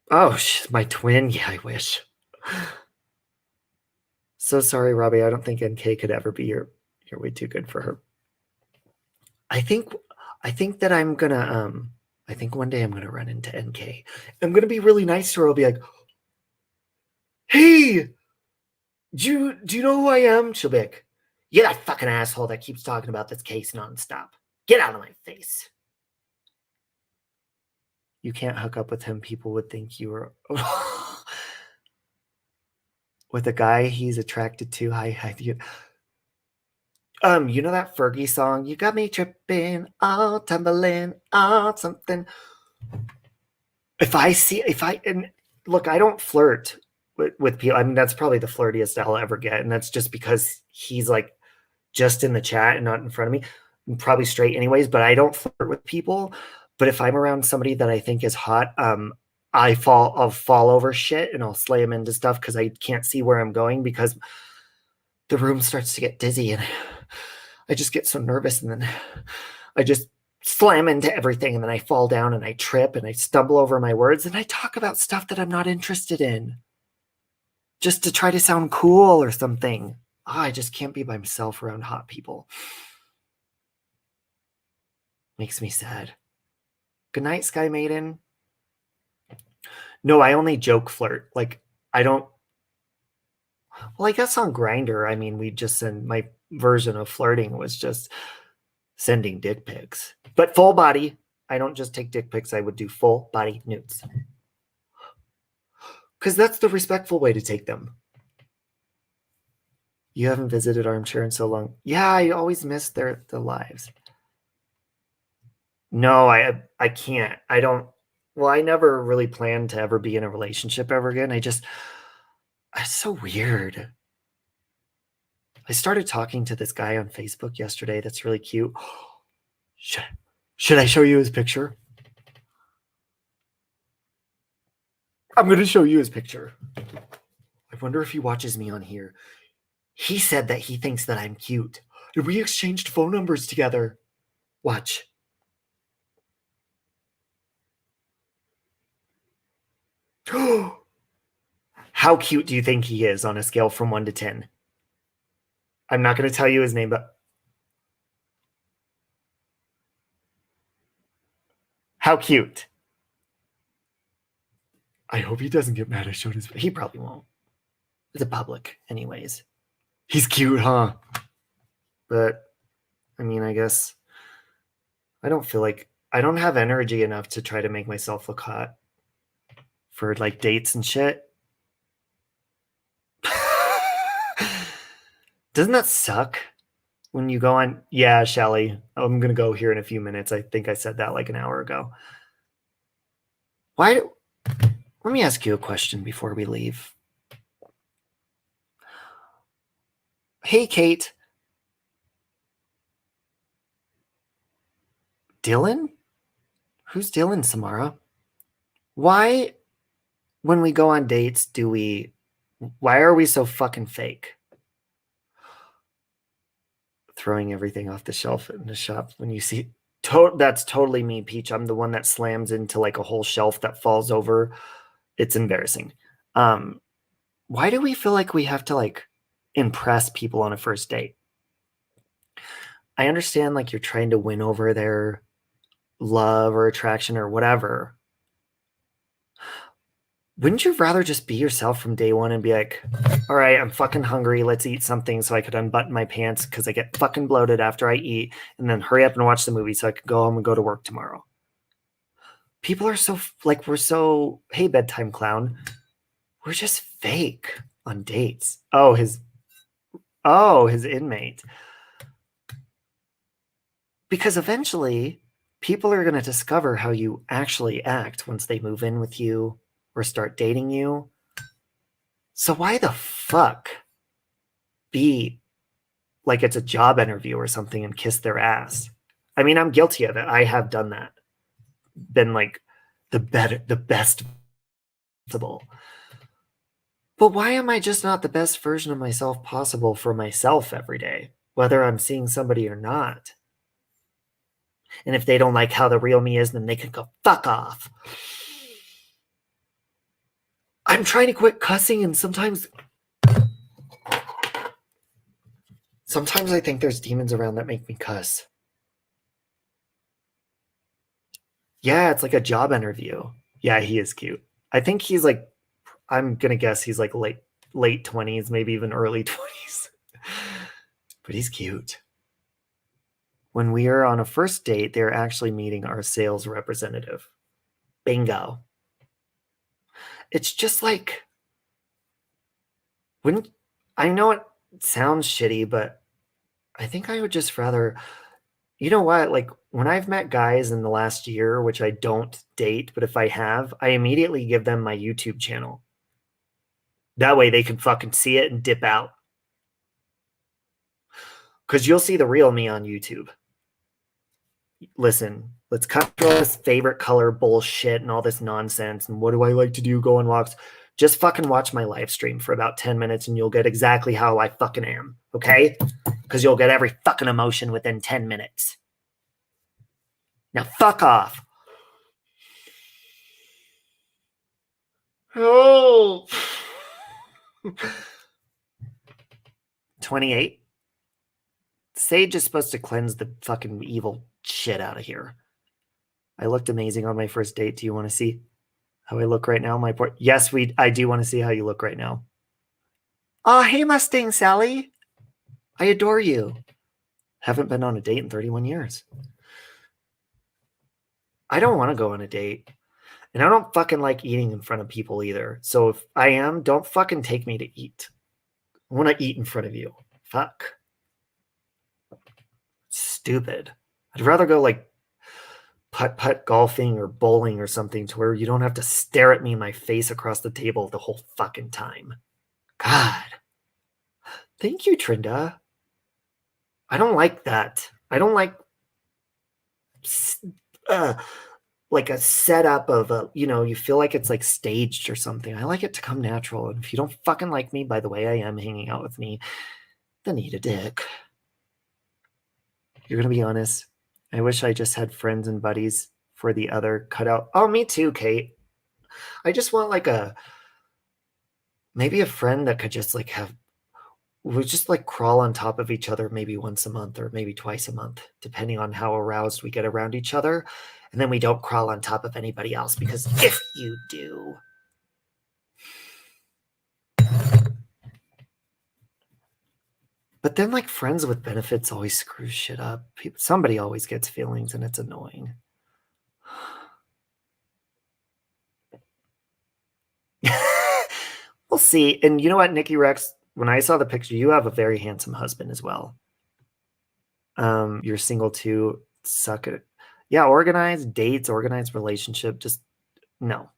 Oh, my twin. Yeah, I wish. So sorry, Robbie. I don't think NK could ever be you're way too good for her. I think that I'm gonna I think one day I'm gonna run into NK. I'm gonna be really nice to her. I'll be like, hey, do you know who I am? She'll be like, you're that fucking asshole that keeps talking about this case nonstop. Get out of my face. You can't hook up with him. People would think you were with a guy he's attracted to. You know that Fergie song? You got me tripping, all tumbling, all something. And look, I don't flirt with people. I mean, that's probably the flirtiest I'll ever get, and that's just because he's like just in the chat and not in front of me. I'm probably straight anyways, but I don't flirt with people. But if I'm around somebody that I think is hot, I'll fall over shit and I'll slay him into stuff because I can't see where I'm going because the room starts to get dizzy and I just get so nervous and then I just slam into everything and then I fall down and I trip and I stumble over my words and I talk about stuff that I'm not interested in just to try to sound cool or something. Oh, I just can't be by myself around hot people. Makes me sad. Good night, Sky Maiden. No, I only joke flirt. Like, I don't. Well, I guess on Grindr, I mean, we just send my version of flirting was just sending dick pics. But full body. I don't just take dick pics. I would do full body nudes. Because that's the respectful way to take them. You haven't visited Armchair in so long. Yeah, I always miss the lives. No, I can't. I don't. Well, I never really planned to ever be in a relationship ever again. It's so weird. I started talking to this guy on Facebook yesterday. That's really cute. Should I show you his picture? I'm going to show you his picture. I wonder if he watches me on here. He said that he thinks that I'm cute. And we exchanged phone numbers together. Watch. How cute do you think he is on a scale from 1 to 10? I'm not going to tell you his name, but how cute. I hope he doesn't get mad I showed his. He probably won't. It's a public anyways. He's cute, huh? But, I mean, I guess I don't feel like I don't have energy enough to try to make myself look hot for like dates and shit. Doesn't that suck when you go on? Yeah, Shelly, I'm going to go here in a few minutes. I think I said that like an hour ago. Let me ask you a question before we leave. Hey, Kate. Dylan? Who's Dylan, Samara? Why, when we go on dates, why are we so fucking fake? Throwing everything off the shelf in the shop when you see, that's totally me, Peach. I'm the one that slams into like a whole shelf that falls over. It's embarrassing. Why do we feel like we have to like impress people on a first date? I understand like you're trying to win over their love or attraction or whatever. Wouldn't you rather just be yourself from day one and be like, all right, I'm fucking hungry. Let's eat something so I could unbutton my pants because I get fucking bloated after I eat, and then hurry up and watch the movie so I could go home and go to work tomorrow. People are so like, we're so, hey, bedtime clown. We're just fake on dates. Oh, his inmate. Because eventually people are going to discover how you actually act once they move in with you or start dating you. So why the fuck be like it's a job interview or something and kiss their ass? I mean, I'm guilty of it. I have done that. Been like the best possible. But why am I just not the best version of myself possible for myself every day, whether I'm seeing somebody or not? And if they don't like how the real me is, then they can go fuck off. I'm trying to quit cussing, and sometimes I think there's demons around that make me cuss. Yeah, it's like a job interview. Yeah, he is cute. I think he's like, I'm gonna guess he's like late 20s, maybe even early 20s. But he's cute. When we are on a first date, they're actually meeting our sales representative. Bingo. It's just like, I know it sounds shitty, but I think I would just rather, you know what? Like when I've met guys in the last year, which I don't date, but if I have, I immediately give them my YouTube channel. That way they can fucking see it and dip out. Because you'll see the real me on YouTube. Listen, let's cut through all this favorite color bullshit and all this nonsense. And what do I like to do? Go on walks. Just fucking watch my live stream for about 10 minutes and you'll get exactly how I fucking am. Okay? Because you'll get every fucking emotion within 10 minutes. Now fuck off. Oh. 28. Sage is supposed to cleanse the fucking evil shit out of here. I looked amazing on my first date. Do you want to see how I look right now? Yes, I do want to see how you look right now. Oh, hey, Mustang Sally. I adore you. Haven't been on a date in 31 years. I don't want to go on a date. And I don't fucking like eating in front of people either. So if I am, don't fucking take me to eat. I want to eat in front of you. Fuck. Stupid. I'd rather go like putt-putt golfing or bowling or something to where you don't have to stare at me in my face across the table the whole fucking time. God. Thank you, Trinda. I don't like that. I don't like like a setup of a, you feel like it's like staged or something. I like it to come natural. And if you don't fucking like me by the way I am hanging out with me, then eat a dick. You're going to be honest. I wish I just had friends and buddies for the other cutout. Oh, me too, Kate. I just want like maybe a friend that could just like we just like crawl on top of each other maybe once a month or maybe twice a month, depending on how aroused we get around each other. And then we don't crawl on top of anybody else, because if you do, but then like friends with benefits always screw shit up. Somebody always gets feelings and it's annoying. We'll see. And you know what, Nikki Rex, when I saw the picture, you have a very handsome husband as well. You're single too. Suck it. Yeah, organized dates, organized relationship. Just no.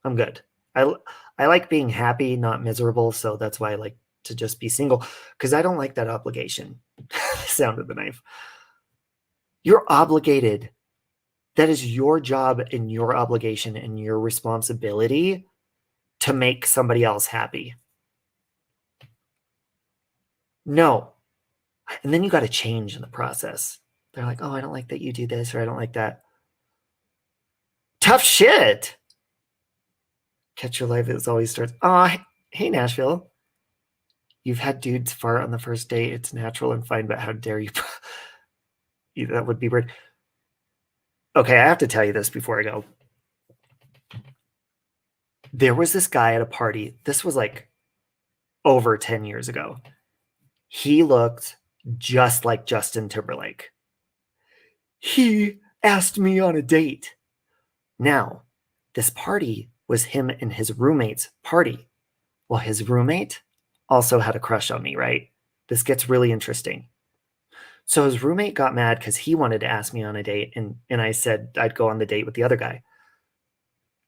I'm good. I like being happy, not miserable. So that's why I like to just be single, because I don't like that obligation. Sound of the knife. You're obligated. That is your job and your obligation and your responsibility to make somebody else happy. No. And then you got to change in the process. They're like, oh, I don't like that you do this, or I don't like that. Tough shit. Catch your life as always starts. Oh, hey, Nashville. You've had dudes fart on the first date. It's natural and fine, but how dare you? That would be weird. Okay, I have to tell you this before I go. There was this guy at a party. This was like over 10 years ago. He looked just like Justin Timberlake. He asked me on a date. Now, this party was him and his roommate's party. Well, his roommate also had a crush on me, right? This gets really interesting. So his roommate got mad because he wanted to ask me on a date, and I said I'd go on the date with the other guy.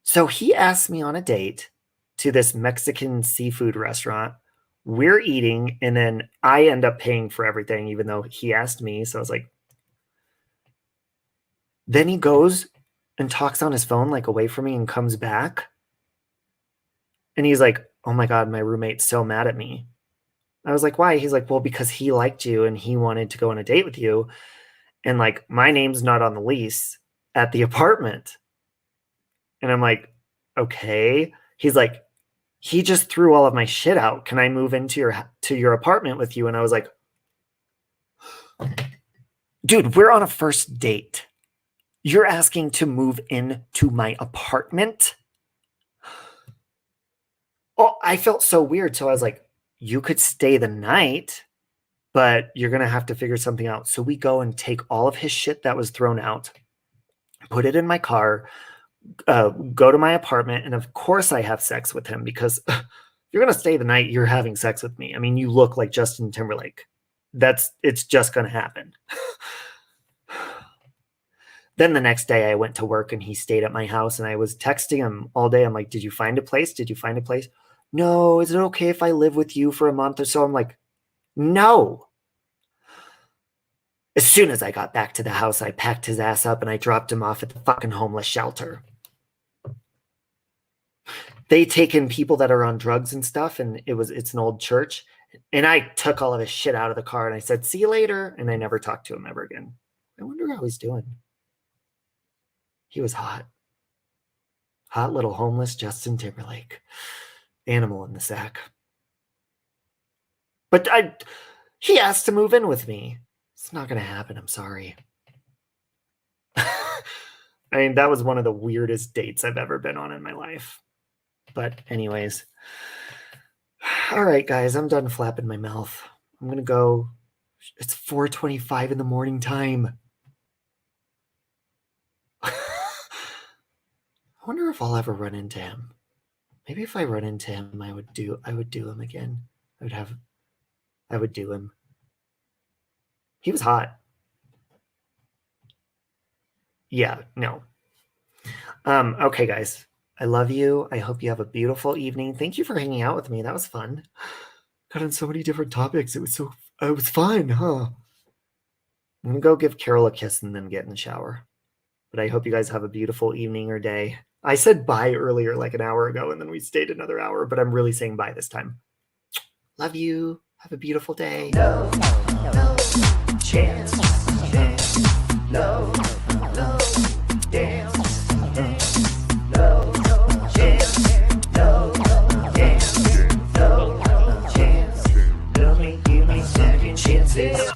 So he asked me on a date to this Mexican seafood restaurant. We're eating, and then I end up paying for everything, even though he asked me. So I was like, then he goes and talks on his phone, like away from me, and comes back. And he's like, oh my God, my roommate's so mad at me. I was like, why? He's like, well, because he liked you and he wanted to go on a date with you. And like, my name's not on the lease at the apartment. And I'm like, okay. He's like, he just threw all of my shit out. Can I move into your apartment with you? And I was like, dude, we're on a first date. You're asking to move into my apartment? Oh, I felt so weird. So I was like, you could stay the night, but you're going to have to figure something out. So we go and take all of his shit that was thrown out, put it in my car, go to my apartment. And of course I have sex with him because if you're going to stay the night, you're having sex with me. I mean, you look like Justin Timberlake. It's just going to happen. Then the next day I went to work and he stayed at my house and I was texting him all day. I'm like, did you find a place? Did you find a place? No, is it okay if I live with you for a month or so? I'm like, no. As soon as I got back to the house, I packed his ass up and I dropped him off at the fucking homeless shelter. They take in people that are on drugs and stuff, and it's an old church. And I took all of his shit out of the car and I said, see you later. And I never talked to him ever again. I wonder how he's doing. He was hot. Hot little homeless Justin Timberlake. Animal in the sack. But he asked to move in with me. It's not going to happen. I'm sorry. I mean, that was one of the weirdest dates I've ever been on in my life. But anyways. All right, guys, I'm done flapping my mouth. I'm going to go. It's 4:25 in the morning time. I wonder if I'll ever run into him. Maybe if I run into him, I would do him again. I would do him. He was hot. Yeah, no. Okay, guys. I love you. I hope you have a beautiful evening. Thank you for hanging out with me. That was fun. Got on so many different topics. It was fun, huh? I'm gonna go give Carol a kiss and then get in the shower. But I hope you guys have a beautiful evening or day. I said bye earlier, like an hour ago, and then we stayed another hour, but I'm really saying bye this time. Love you. Have a beautiful day. No chance. No dance. No chance. No dance. No chance. Don't give me second chances.